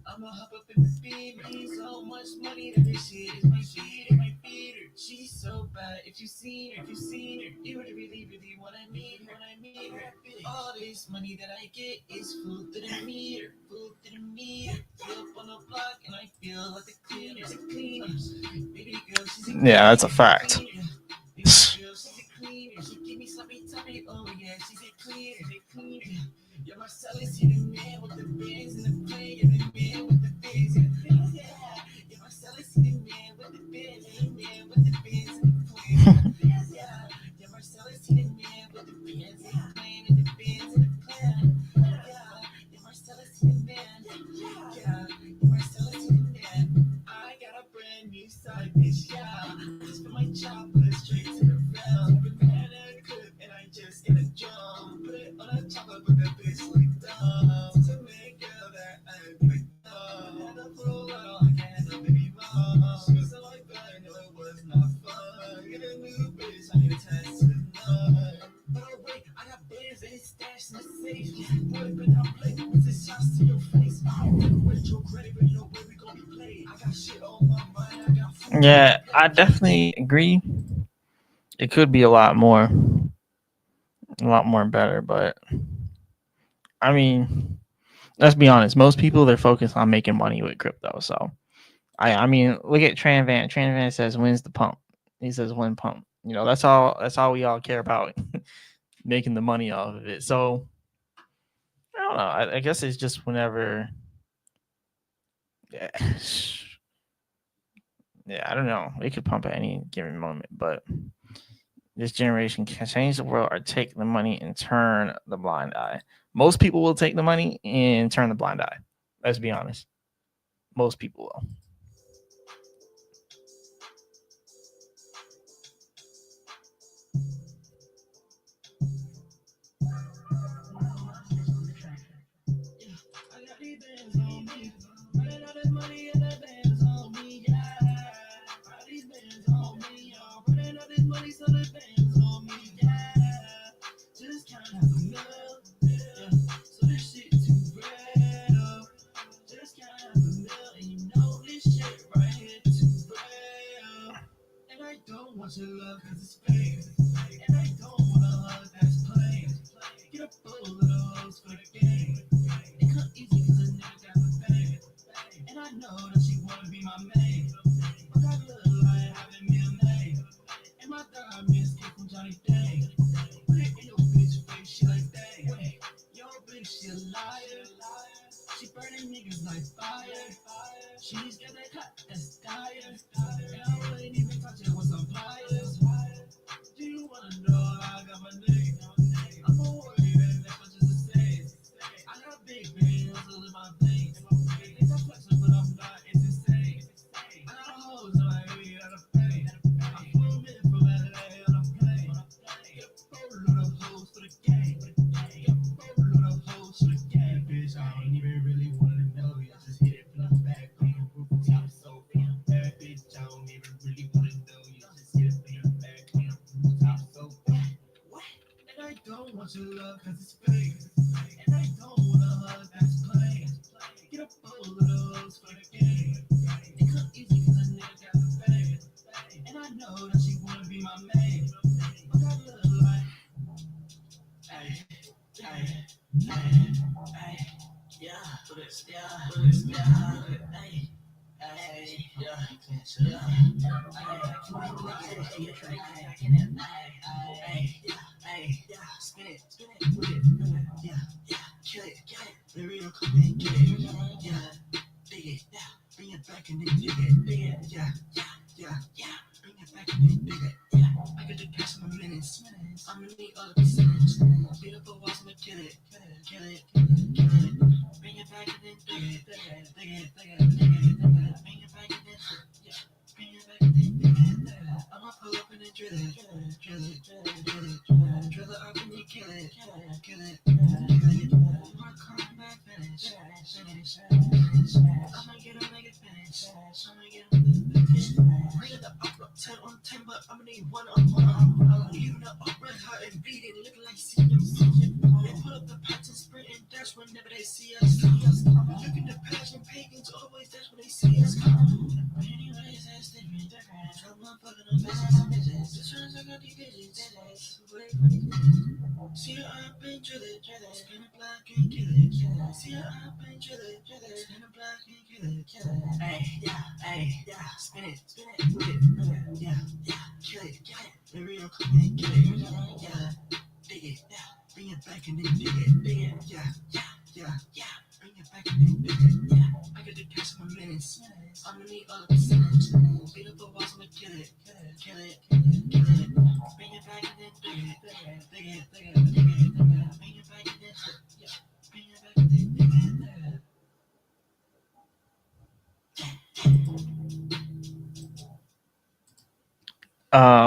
I'ma hop up in the beamer. So much money that this shit is my shit and my feeder. She's so bad. If you seen her, you would really, really wanna meet her. All this money that I get is food to the meter. Fill up on the block and I feel like the cleaners. Baby girl, she's a Yeah, that's a fact. Baby girl, she's a cleaner. Yeah, Marcellus, he the man with the bands and the play, and the man with the bands and the plans. Yeah, Marcellus, he the man with the bands and the man with the bands and the plans. Yeah, Marcellus, he the man with the bands and the plan and the bands and the plan. Yeah, Marcellus, he the man. Yeah, Marcellus, he the man. I got a brand new side bitch, yeah. Just for my chopper, straight to the rail. Banana clip, and I just get a jump. Put it on a chopper, but that bitch like dumb. To make girl that I'm like dumb. Had a full well, I can't have a baby mom. She was so like that, I know it was not fun. Get a new bitch, I need a test tonight. But oh wait, I got bands and it's stashed in the safe. Boy, but I'm playing with the shots to your face. I don't know where your credit, but you know where we gon' be played. I got shit on my mind, I got food. Yeah, I definitely agree. It could be a lot more better, but I mean, let's be honest. Most people, they're focused on making money with crypto. So I mean, look at Tran Van. Tran Van says, "When's the pump?" He says, "When pump." You know, that's all. That's all we all care about, making the money off of it. So I don't know. I guess it's just whenever. Yeah. Yeah, I don't know. It could pump at any given moment, but this generation can change the world or take the money and turn the blind eye. Most people will take the money and turn the blind eye. Let's be honest. Most people will. I got these bands on me. Running all this money and the bands on me. Yeah. I got these bands on me. Y'all running all this money, so the bands on me. Yeah. Just count out the mill. Yeah. So this shit too real. Just count out the mill, and you know this shit right here too real. And I don't want your love 'cause it's fake. And I don't want a hug that's plain. Get a full of the hoes for the game. It come easy 'cause a nigga got the bang. And I know that she wanna be my main. But I look like having me a maid. And my diamonds came from Johnny Day. Put it in your bitch face, she like that. Wait, yo bitch, she a liar. She burning niggas like fire. She's got that cut that's dire. And I wouldn't even touch it with some pliers. Do you wanna know how I got my name? I'm a warrior and that's just a say. I got big veins all in my veins. It's a flexion, but I'm not insane. I got hoes in my head out of pain. I flew in from LA on a plane. Get full of hoes for the game. Get full of hoes for the game. Bitch, I don't even really wanna know you. Just hit it from the back on the rooftop. So bad, bitch, I don't even really wanna know you. Just hit it from the back on the rooftop. So what? And I don't want your love 'cause it's fake. And I don't want a hug that's plain. Get a full of those for the game. It come easy 'cause a nigga got the bang. And I know that she wanna be my maid. But I look like, ay, ay, ay, ay, yeah, ay, ay, yeah, spin it, with it, yeah, kill it, baby, you'll come and get it, yeah, dig it, bring it back and then dig it, yeah, bring it back and then dig it, I got the cash in my minutes, I'm gonna need all the percentage, beat up the walls, I'ma kill it, bring it back and then dig it, bring it back and then, yeah. Bring it back and then dig it. I'ma pull up and then drill it up and then kill it. My car back finish. I'ma get a nigga finish. Bring it up 10 on 10, but I'ma need 1 on 1. You know, up red hot and beating, looking like CMC. They put up the patch and sprint and dash whenever they see us. Look at the passion, pagans always dash when they see us. But anyways, that's different. I'm not fucking on bitches. Just trying to check out these bitches. See her up and drill it. Spin a block and kill it. See her up and drill it. Spin a block and kill it. Ay, spin it, with it. Yeah, kill it. Baby, you'll come and get it. Yeah, dig it. Bring it back and then dig it. Yeah. Bring it back and then dig it. Yeah. I get the cash in a minute. I'm gonna need all the percentage. Beat up the walls, I'ma kill it. Bring it back and then dig it. Bring it back and then dig it. Bring it back and then dig it.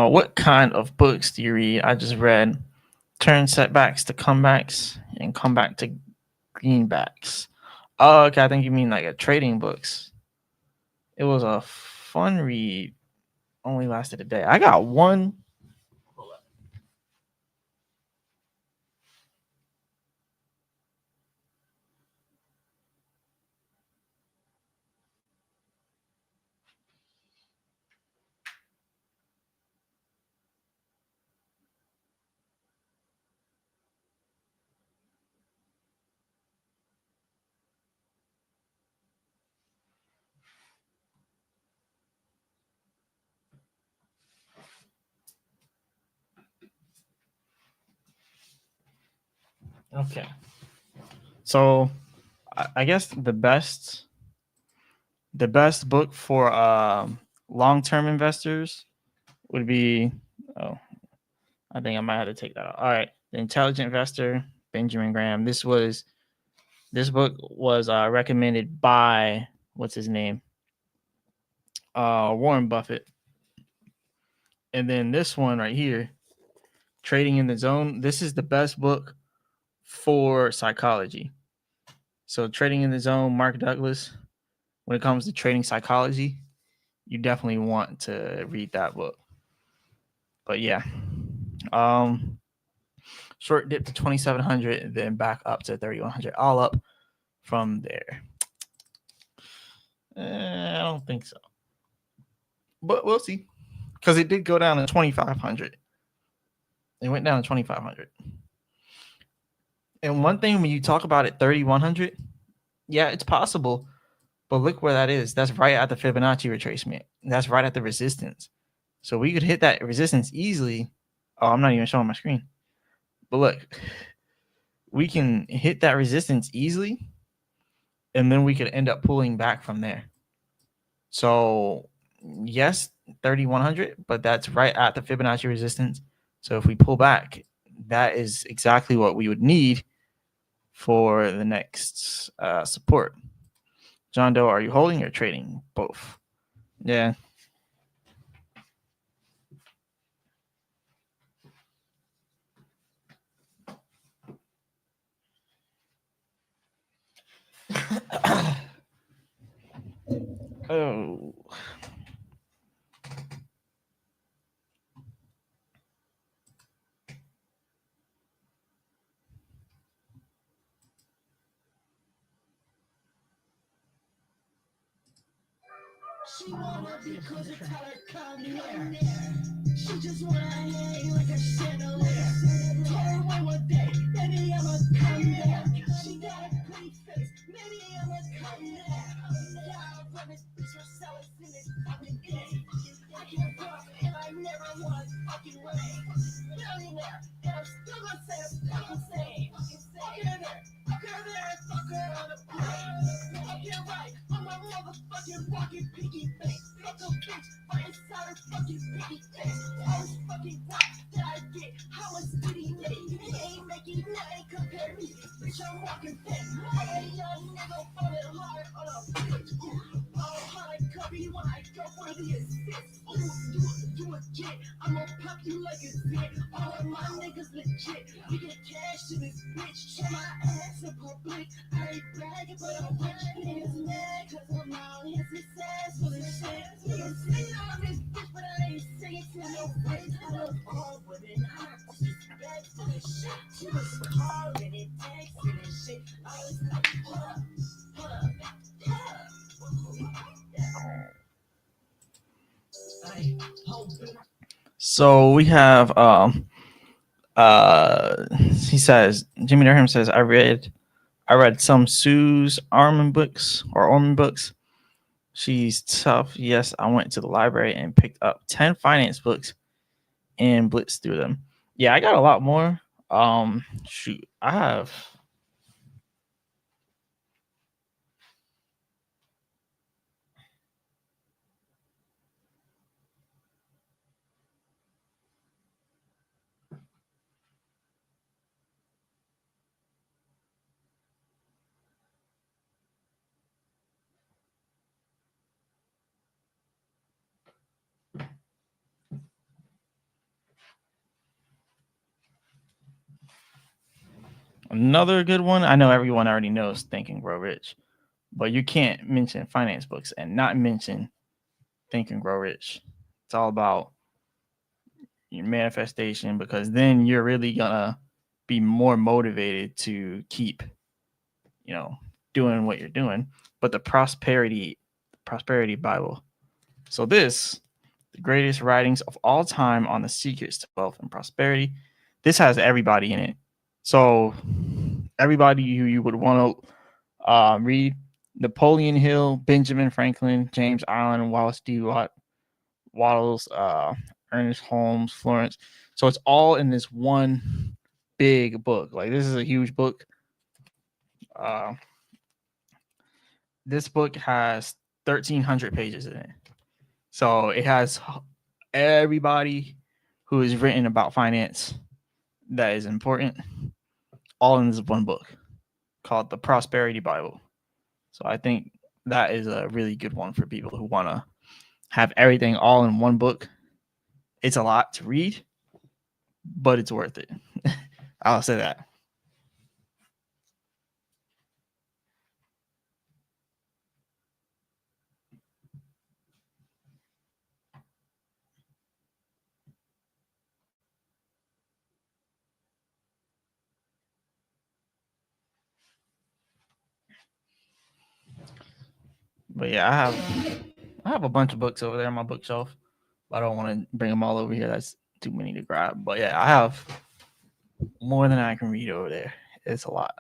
What kind of books do you read? I just read Turn Setbacks to Comebacks and Come Back to Greenbacks. Oh, okay. I think you mean like a trading books. It was a fun read. Only lasted a day. I got one. Okay. So I guess the best book for long-term investors would be, oh, I think I might have to take that out. All right. The Intelligent Investor, Benjamin Graham. This book was recommended by, what's his name? Warren Buffett. And then this one right here, Trading in the Zone. This is the best book for psychology. So Trading in the Zone, Mark Douglas. When it comes to trading psychology, you definitely want to read that book. But yeah, short dip to 2,700, then back up to 3,100, all up from there. I don't think so, but we'll see, because it did go down to 2,500. It went down to 2,500. And one thing, when you talk about it, 3,100, yeah, it's possible. But look where that is. That's right at the Fibonacci retracement. That's right at the resistance. So we could hit that resistance easily. Oh, I'm not even showing my screen. But look, we can hit that resistance easily, and then we could end up pulling back from there. So yes, 3,100, but that's right at the Fibonacci resistance. So if we pull back, that is exactly what we would need for the next support. John Doe, are you holding or trading? Both. Yeah. Oh. She wanna be cause it's how her come here. She just wanna hang like a chandelier. Told her one day, maybe I'ma come there. She got a pretty face, maybe I'ma come there. Yeah, I run this bitch myself in this fucking game. I can rock and I never was fucking way. Millionaire, and I'm still gonna say the fucking same. Fuck her there, fuck her on the plane. Fuck her right, I'm a motherfucking fucking piggy face. Fuck a bitch right inside her fucking piggy face. All this fucking rock that I get, how much did he make? He ain't making nothing compared to me. Bitch, I'm walking thick. I'm a young nigga falling hard on a bitch. All hard copy when I go for the assist. You a kid, I'ma pop you like a zit. All of my niggas legit. We get cash in this bitch. Show my ass in public. I ain't bragging, but I'm rich. Niggas mad cause I'm out here successful and shit. Niggas sing on this bitch, but I ain't singing to no bitch. I love all women. I'm not disrespectful and shit. She was calling and texting and shit. I was like, hold up. So we have he says, Jimmy Durham says, I read some Sue's Armin books. She's tough. Yes, I went to the library and picked up 10 finance books and blitzed through them. Yeah, I got a lot more. Shoot, I have another good one. I know everyone already knows Think and Grow Rich, but you can't mention finance books and not mention Think and Grow Rich. It's all about your manifestation, because then you're really gonna be more motivated to keep, doing what you're doing. But the prosperity Bible. So this, the greatest writings of all time on the secrets to wealth and prosperity. This has everybody in it. So everybody who you would want to read: Napoleon Hill, Benjamin Franklin, James Allen, Wallace D. Waddles, Ernest Holmes, Florence. So it's all in this one big book. Like, this is a huge book. This book has 1,300 pages in it. So it has everybody who is written about finance that is important, all in this one book called the Prosperity Bible. So I think that is a really good one for people who want to have everything all in one book. It's a lot to read, but it's worth it. I'll say that. But yeah, I have a bunch of books over there on my bookshelf. But I don't want to bring them all over here. That's too many to grab. But yeah, I have more than I can read over there. It's a lot.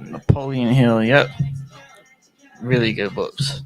Napoleon Hill, yep. Really good books.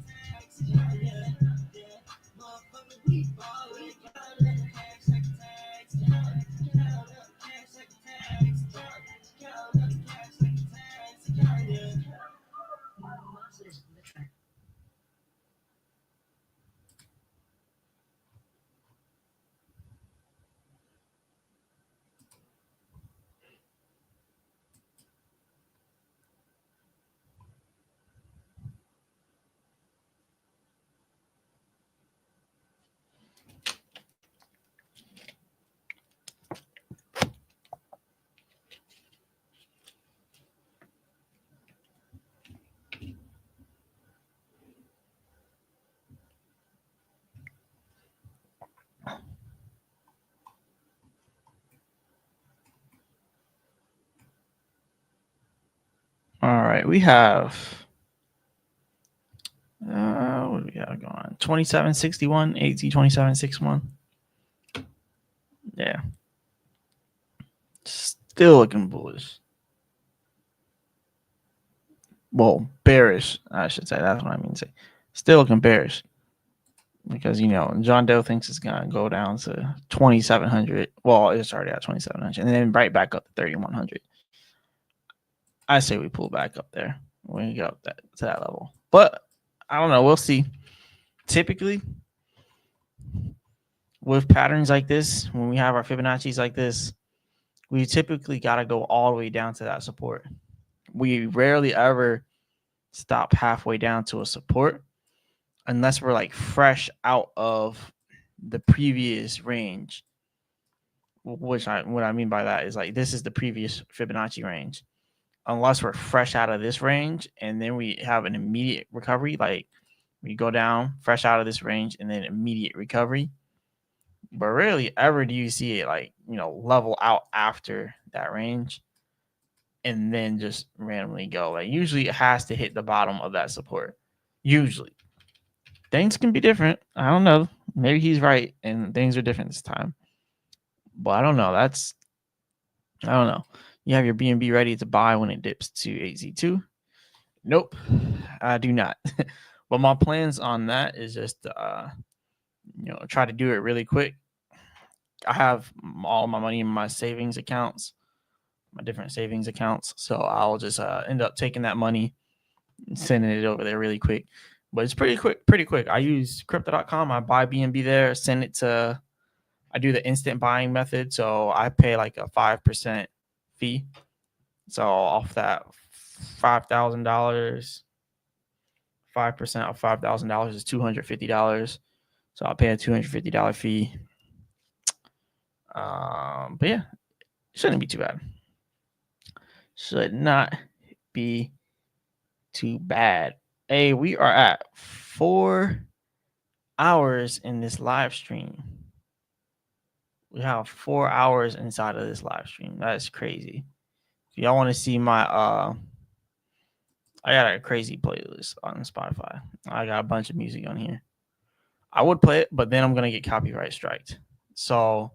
All right, we have what do we have going on? 2761, AT 2761. Yeah. Still looking bullish. Well, bearish, I should say. That's what I mean to say. Still looking bearish. Because, John Doe thinks it's going to go down to 2,700. Well, it's already at 2,700. And then right back up to 3,100. I say we pull back up there when we get up to that level. But I don't know. We'll see. Typically, with patterns like this, when we have our Fibonacci's like this, we typically got to go all the way down to that support. We rarely ever stop halfway down to a support unless we're like fresh out of the previous range. What I mean by that is like this is the previous Fibonacci range. Unless we're fresh out of this range and then we have an immediate recovery, like we go down fresh out of this range and then immediate recovery. But rarely ever do you see it like, level out after that range and then just randomly go. Like usually it has to hit the bottom of that support. Usually. Things can be different. I don't know. Maybe he's right and things are different this time. But I don't know. I don't know. You have your BNB ready to buy when it dips to 8Z2? Nope, I do not. But my plans on that is just try to do it really quick. I have all my money in my savings accounts, my different savings accounts. So I'll just end up taking that money and sending it over there really quick. But it's pretty quick. I use crypto.com. I buy BNB there, send it to, I do the instant buying method. So I pay like a 5% fee. So off that $5,000, 5% of $5,000 is $250. So I'll pay a $250 fee. But yeah, shouldn't be too bad. Should not be too bad. Hey, we are at 4 hours in this live stream. We have 4 hours inside of this live stream. That's crazy. If y'all want to see my I got a crazy playlist on Spotify. I got a bunch of music on here. I would play it, but then I'm gonna get copyright striked. So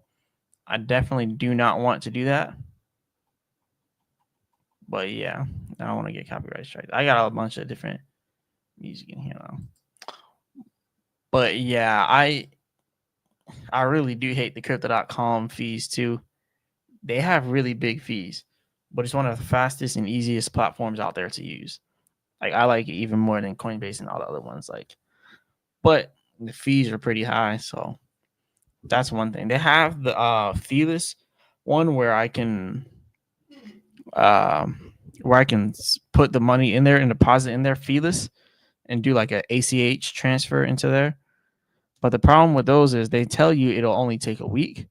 I definitely do not want to do that. But yeah, I don't want to get copyright striked. I got a bunch of different music in here now. But yeah, I really do hate the crypto.com fees too. They have really big fees, but it's one of the fastest and easiest platforms out there to use. Like I like it even more than Coinbase and all the other ones. But the fees are pretty high, so that's one thing. They have the feeless one where I can put the money in there and deposit in there feeless and do like a ACH transfer into there. But the problem with those is they tell you it'll only take a week,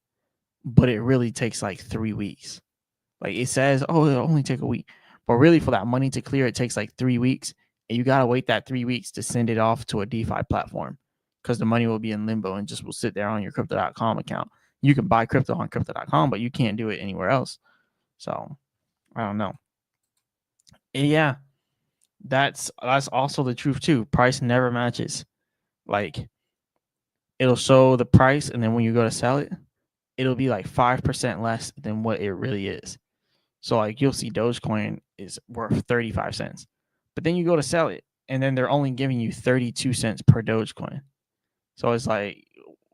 but it really takes like 3 weeks. Like it says, oh, it'll only take a week. But really for that money to clear, it takes like 3 weeks. And you got to wait that 3 weeks to send it off to a DeFi platform because the money will be in limbo and just will sit there on your crypto.com account. You can buy crypto on crypto.com, but you can't do it anywhere else. So I don't know. And yeah, that's also the truth too. Price never matches. Like it'll show the price, and then when you go to sell it, it'll be like 5% less than what it really is. So like you'll see Dogecoin is worth 35 cents, but then you go to sell it, and then they're only giving you 32 cents per Dogecoin. So it's like,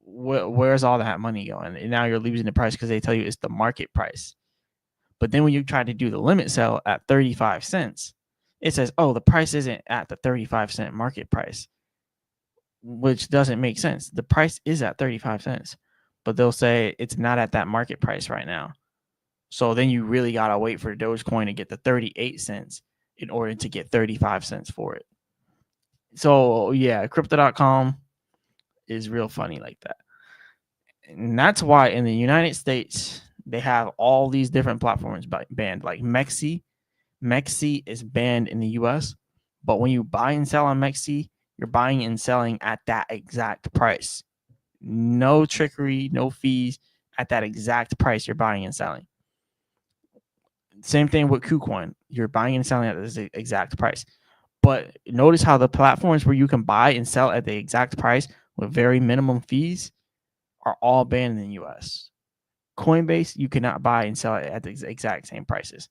where's all that money going? And now you're losing the price because they tell you it's the market price. But then when you try to do the limit sell at 35 cents, it says, oh, the price isn't at the 35-cent market price, which doesn't make sense. The price is at 35 cents, but they'll say it's not at that market price right now. So then you really got to wait for Dogecoin to get the 38 cents in order to get 35 cents for it. So yeah, crypto.com is real funny like that. And that's why in the United States, they have all these different platforms banned. Like Mexi is banned in the US, but when you buy and sell on Mexi, you're buying and selling at that exact price. No trickery, no fees, at that exact price you're buying and selling. Same thing with KuCoin. You're buying and selling at the exact price. But notice how the platforms where you can buy and sell at the exact price with very minimum fees are all banned in the US. Coinbase, you cannot buy and sell it at the exact same prices.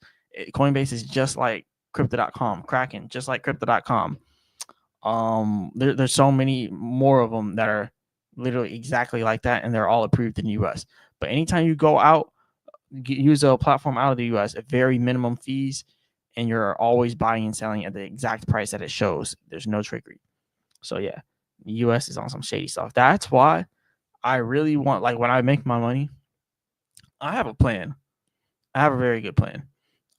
Coinbase is just like crypto.com, Kraken, just like crypto.com. There's so many more of them that are literally exactly like that, and they're all approved in the US. But anytime you go out, use a platform out of the US at very minimum fees, and you're always buying and selling at the exact price that it shows. There's no trickery. So yeah, the US is on some shady stuff. That's why I really want, like, when I make my money, I have a plan. I have a very good plan.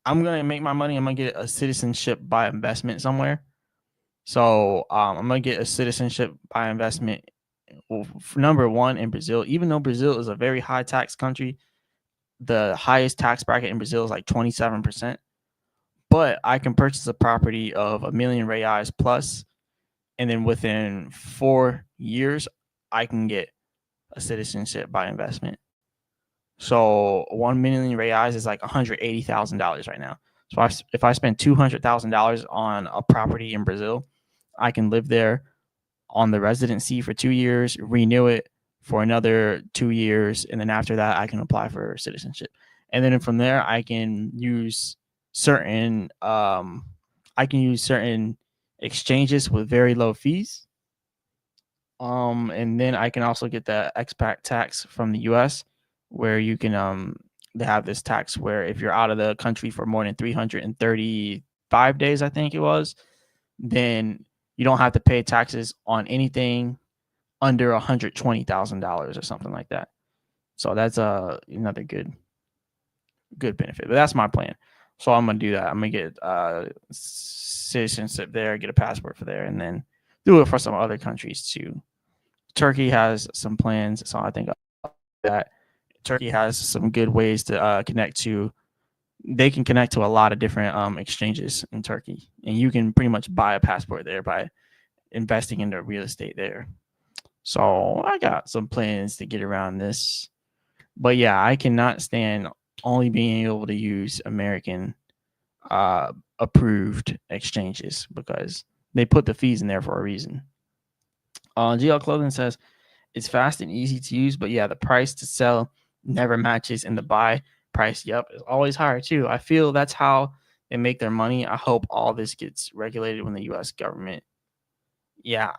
I'm gonna make my money. I'm gonna get a citizenship by investment somewhere. So I'm gonna get a citizenship by investment. Number one in Brazil, even though Brazil is a very high tax country, the highest tax bracket in Brazil is like 27%. But I can purchase a property of a million reais plus, and then within 4 years, I can get a citizenship by investment. So 1 million reais is like $180,000 right now. So if I spend $200,000 on a property in Brazil, I can live there on the residency for 2 years, renew it for another 2 years, and then after that, I can apply for citizenship. And then from there, I can use certain exchanges with very low fees. And then I can also get the expat tax from the U.S., where you can they have this tax where if you're out of the country for more than 335 days, I think it was, then you don't have to pay taxes on anything under $120,000 or something like that. So that's another good benefit. But that's my plan. So I'm gonna do that. I'm gonna get citizenship there, get a passport for there, and then do it for some other countries too. Turkey has some plans, so I think that Turkey has some good ways to connect to. They can connect to a lot of different exchanges in Turkey, and you can pretty much buy a passport there by investing into real estate there. So I got some plans to get around this. But yeah, I cannot stand only being able to use American approved exchanges because they put the fees in there for a reason. GL Clothing says it's fast and easy to use, but yeah, the price to sell never matches, and the buy price, yep, is always higher too. I feel that's how they make their money. I hope all this gets regulated when the U.S. government. Yeah,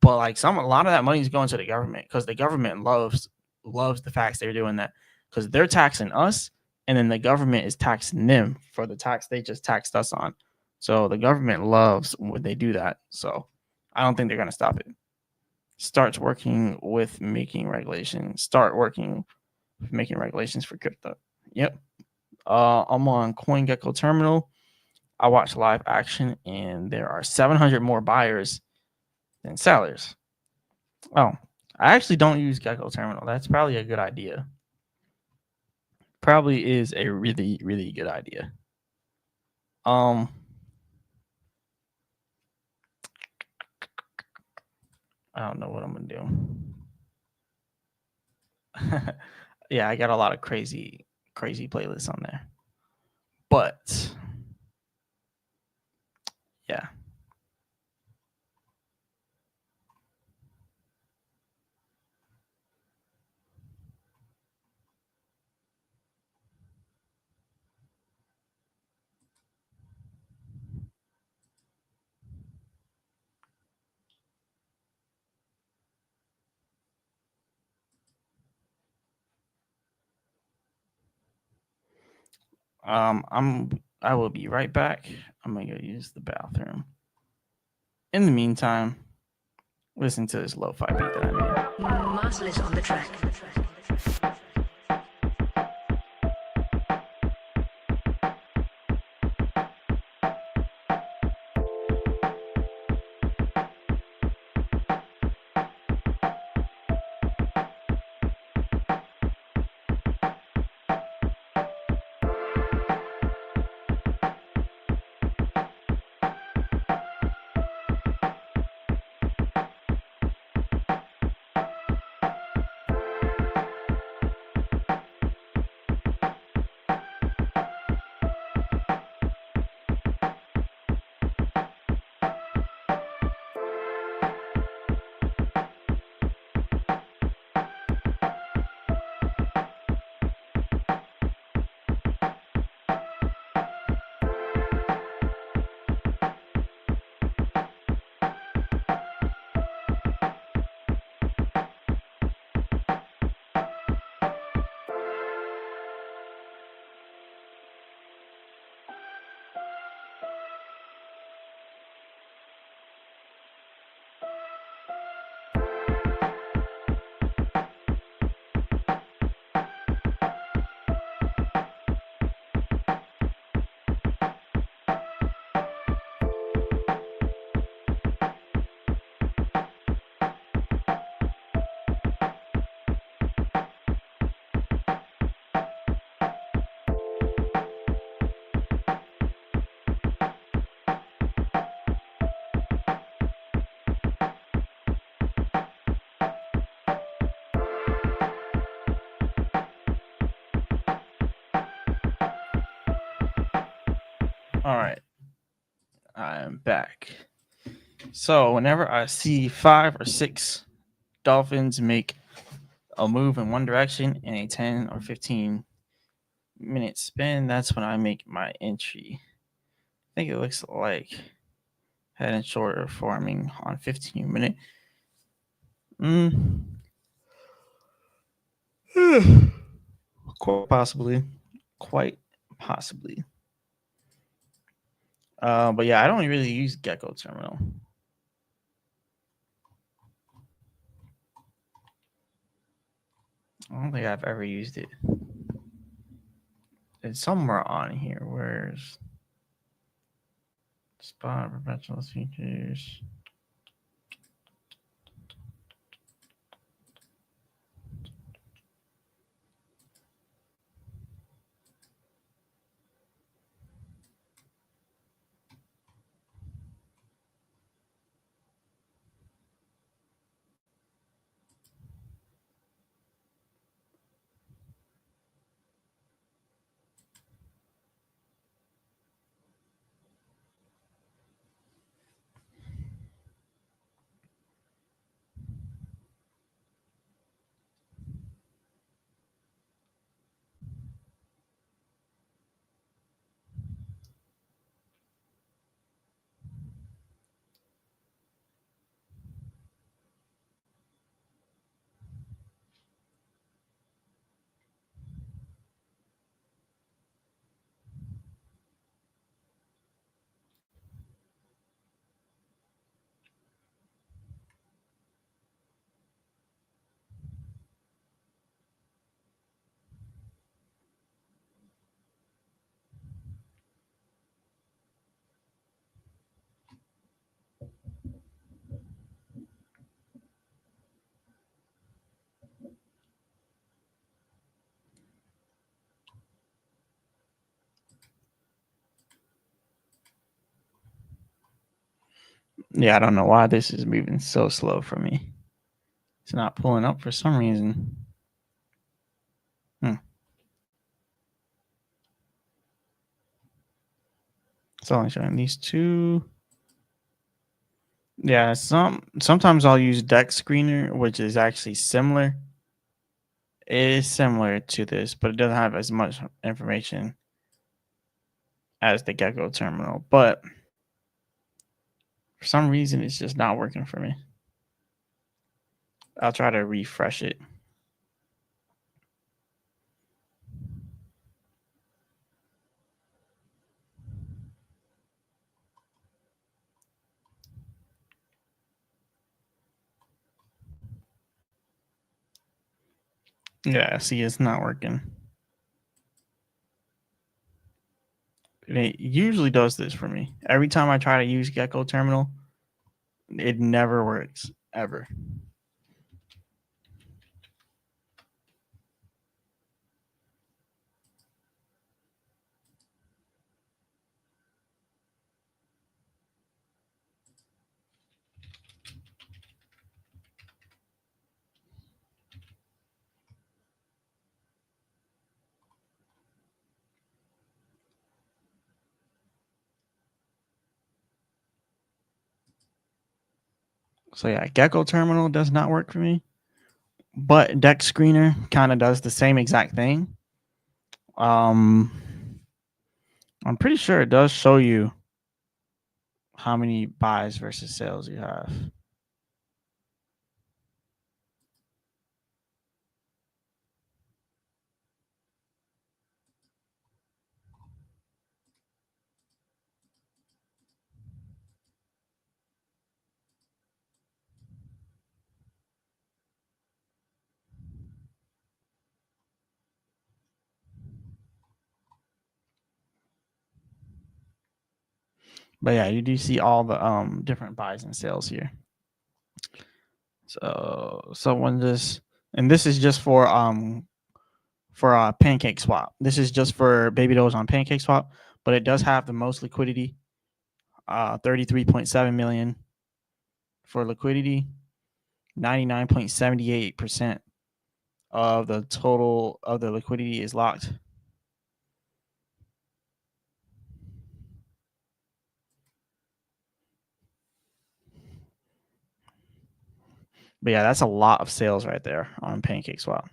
but like a lot of that money is going to the government because the government loves the facts they're doing that because they're taxing us, and then the government is taxing them for the tax they just taxed us on. So the government loves when they do that. So I don't think they're gonna stop it. Start working with making regulations for crypto. Yep. I'm on CoinGecko Terminal. I watch live action, and there are 700 more buyers than sellers. Oh, I actually don't use Gecko Terminal. That's probably a good idea. Probably is a really, really good idea. I don't know what I'm gonna do. Yeah, I got a lot of crazy playlists on there. But yeah. I will be right back. I'm gonna go use the bathroom. In the meantime, listen to this lo-fi beat that I made. Muscle is on the track. All right, I'm back. So whenever I see 5 or 6 dolphins make a move in one direction in a 10 or 15-minute spin, that's when I make my entry. I think it looks like head and shoulder forming on 15-minute. Quite possibly. But yeah, I don't really use Gecko Terminal. I don't think I've ever used it. It's somewhere on here. Where's spot professional features? Yeah, I don't know why this is moving so slow for me. It's not pulling up for some reason. It's only showing these two. Yeah, sometimes I'll use Deck Screener, which is actually similar. It is similar to this, but it doesn't have as much information as the Gecko Terminal. But for some reason, it's just not working for me. I'll try to refresh it. Yeah, see, it's not working. It usually does this for me. Every time I try to use Gecko Terminal, it never works, ever. So yeah, Gecko Terminal does not work for me, but Deck Screener kind of does the same exact thing. I'm pretty sure it does show you how many buys versus sales you have. But yeah, you do see all the different buys and sales here. So someone just, and this is just for Pancake Swap. This is just for babydoge on Pancake Swap, but it does have the most liquidity, 33.7 million for liquidity. 99.78% of the total of the liquidity is locked. But yeah, that's a lot of sales right there on PancakeSwap.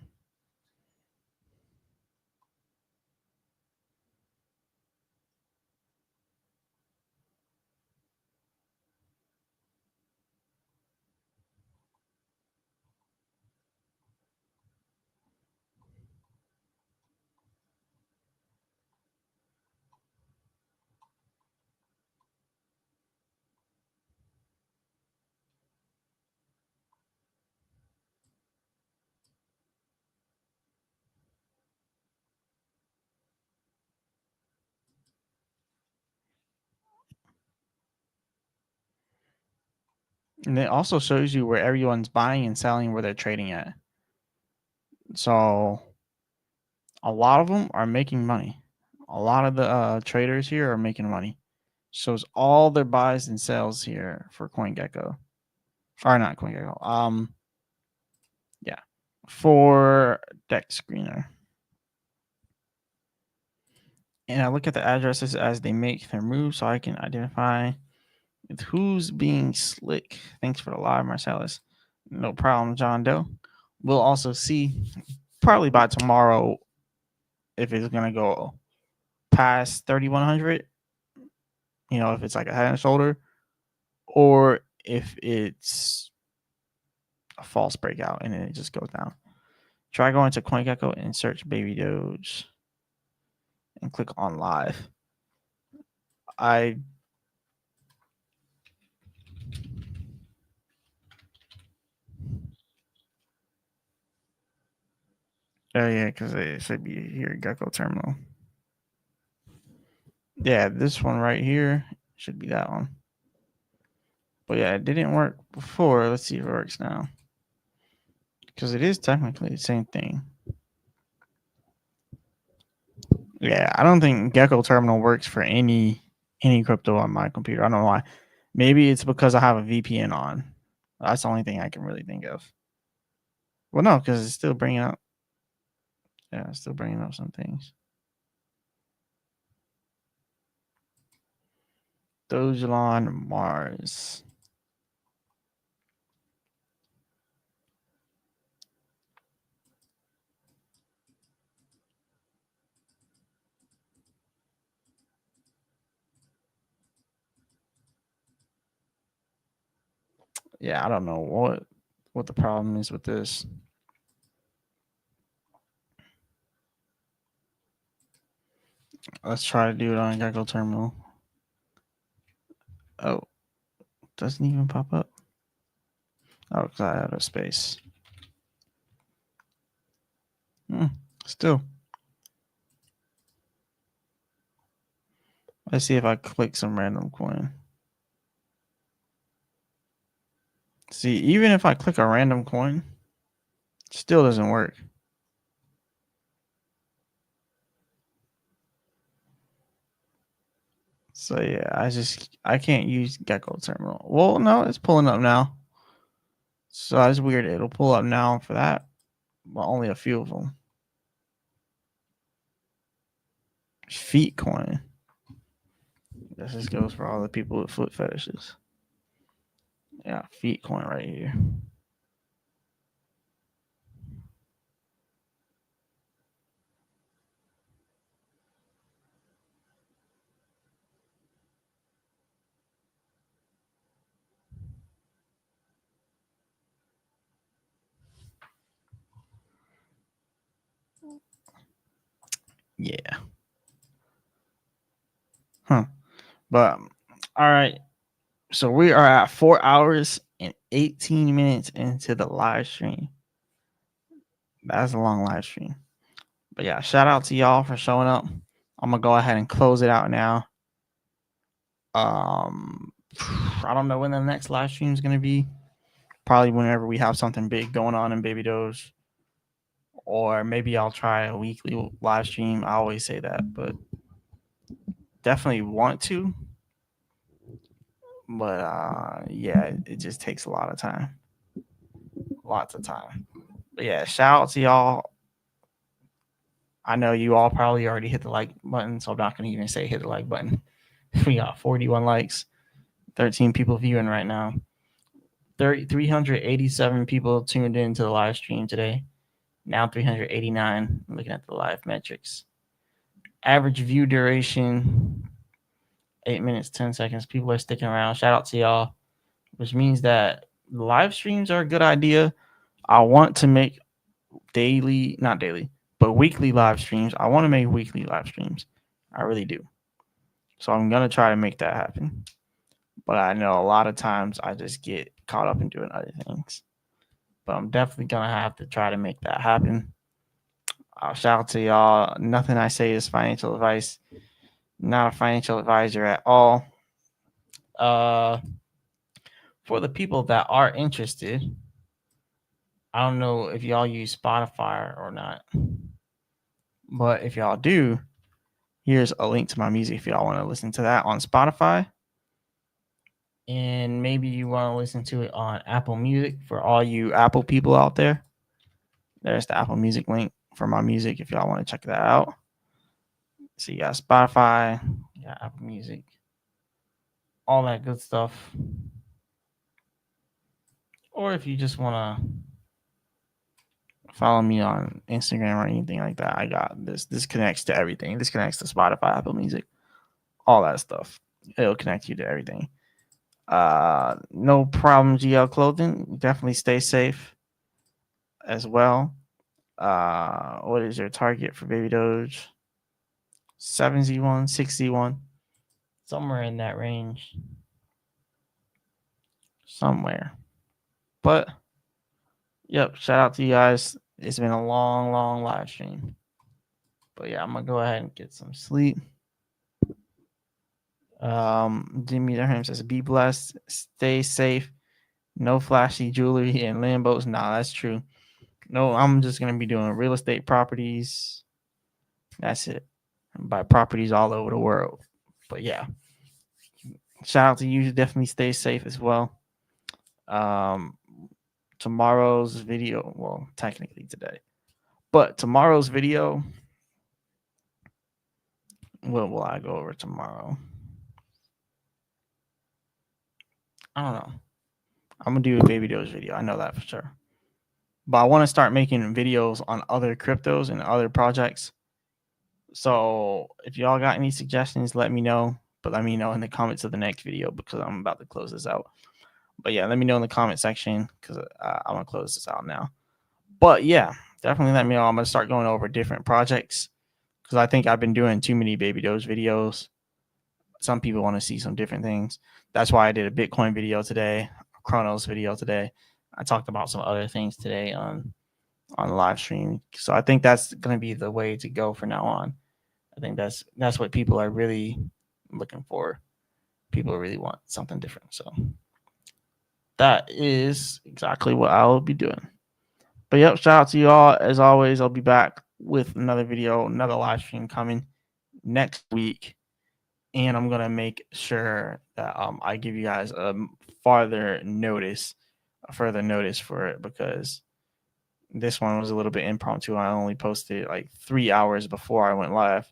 And it also shows you where everyone's buying and selling, where they're trading at. So a lot of them are making money. A lot of the traders here are making money. Shows all their buys and sells here for CoinGecko. Or not CoinGecko. Yeah. For Dex Screener. And I look at the addresses as they make their move so I can identify who's being slick. Thanks for the live, Marcellus. No problem, John Doe. We'll also see probably by tomorrow if it's going to go past 3,100. You know, if it's like a head and shoulder, or if it's a false breakout and then it just goes down. Try going to CoinGecko and search Baby Doge and click on live. Oh yeah, because it should be here, Gecko Terminal. Yeah, this one right here should be that one. But yeah, it didn't work before. Let's see if it works now. Because it is technically the same thing. Yeah, I don't think Gecko Terminal works for any crypto on my computer. I don't know why. Maybe it's because I have a VPN on. That's the only thing I can really think of. Well, no, because it's still bringing up. Yeah, it's still bringing up some things. Dogelon Mars. Yeah, I don't know what the problem is with this. Let's try to do it on Gecko Terminal. Oh, doesn't even pop up. Oh, because I had a space. Still. Let's see if I click some random coin. See, even if I click a random coin, it still doesn't work. So yeah, I can't use Gecko Terminal. Well, no, it's pulling up now. So that's weird. It'll pull up now for that, but only a few of them. Feet coin. This just goes for all the people with foot fetishes. Yeah, feet coin right here. Yeah. Huh. But all right. So we are at 4 hours and 18 minutes into the live stream. That's a long live stream. But yeah, shout out to y'all for showing up. I'm gonna go ahead and close it out now. I don't know when the next live stream is gonna be. Probably whenever we have something big going on in Baby Doge. Or maybe I'll try a weekly live stream. I always say that, but definitely want to. But yeah, it just takes a lot of time. Lots of time. But yeah, shout out to y'all. I know you all probably already hit the like button, so I'm not going to even say hit the like button. We got 41 likes, 13 people viewing right now. 387 people tuned into the live stream today. Now 389. Looking at the live metrics. Average view duration 8 minutes 10 seconds. People are sticking around. Shout out to y'all, which means that live streams are a good idea. I want to make not daily, but weekly live streams. I want to make weekly live streams. I really do. So I'm gonna try to make that happen. But I know a lot of times I just get caught up in doing other things. But I'm definitely gonna have to try to make that happen. Shout out to y'all. Nothing I say is financial advice. Not a financial advisor at all. For the people that are interested, I don't know if y'all use Spotify or not, but if y'all do, here's a link to my music if y'all want to listen to that on Spotify. And maybe you want to listen to it on Apple Music for all you Apple people out there. There's the Apple Music link for my music if y'all want to check that out. So you got Spotify, you got Apple Music, all that good stuff. Or if you just want to follow me on Instagram or anything like that, I got this. This connects to everything. This connects to Spotify, Apple Music, all that stuff. It'll connect you to everything. No problem, GL Clothing. Definitely stay safe as well. What is your target for Baby Doge? 7Z1, 6Z1, somewhere in that range. Somewhere. But yep, shout out to you guys. It's been a long live stream. But yeah, I'm gonna go ahead and get some sleep. Jimmy Durham says, be blessed, stay safe, no flashy jewelry and Lambos. Nah, that's true. No, I'm just gonna be doing real estate properties. That's it. Buy properties all over the world. But yeah, shout out to you. Definitely stay safe as well. Tomorrow's video, well, technically today, but tomorrow's video, what will I go over tomorrow? I don't know. I'm gonna do a Baby Doge video. I know that for sure. But I want to start making videos on other cryptos and other projects. So if y'all got any suggestions, let me know. But let me know in the comments of the next video because I'm about to close this out. But yeah, let me know in the comment section because I'm gonna close this out now. But yeah, definitely let me know. I'm gonna start going over different projects because I think I've been doing too many Baby Doge videos. Some people want to see some different things. That's why I did a Bitcoin video today, a Chronos video today. I talked about some other things today on the live stream. So I think that's gonna be the way to go from now on. I think that's what people are really looking for. People really want something different. So that is exactly what I will be doing. But yep, shout out to you all. As always, I'll be back with another video, another live stream coming next week. And I'm gonna make sure that I give you guys a further notice for it because this one was a little bit impromptu. I only posted like 3 hours before I went live.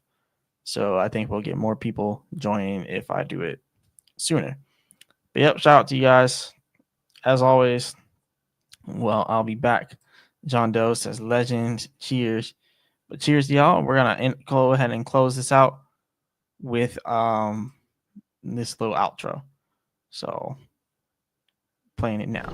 So I think we'll get more people joining if I do it sooner. But yep, shout out to you guys. As always, well, I'll be back. John Doe says legend. Cheers. But cheers to y'all. We're gonna go ahead and close this out with this little outro. So playing it now.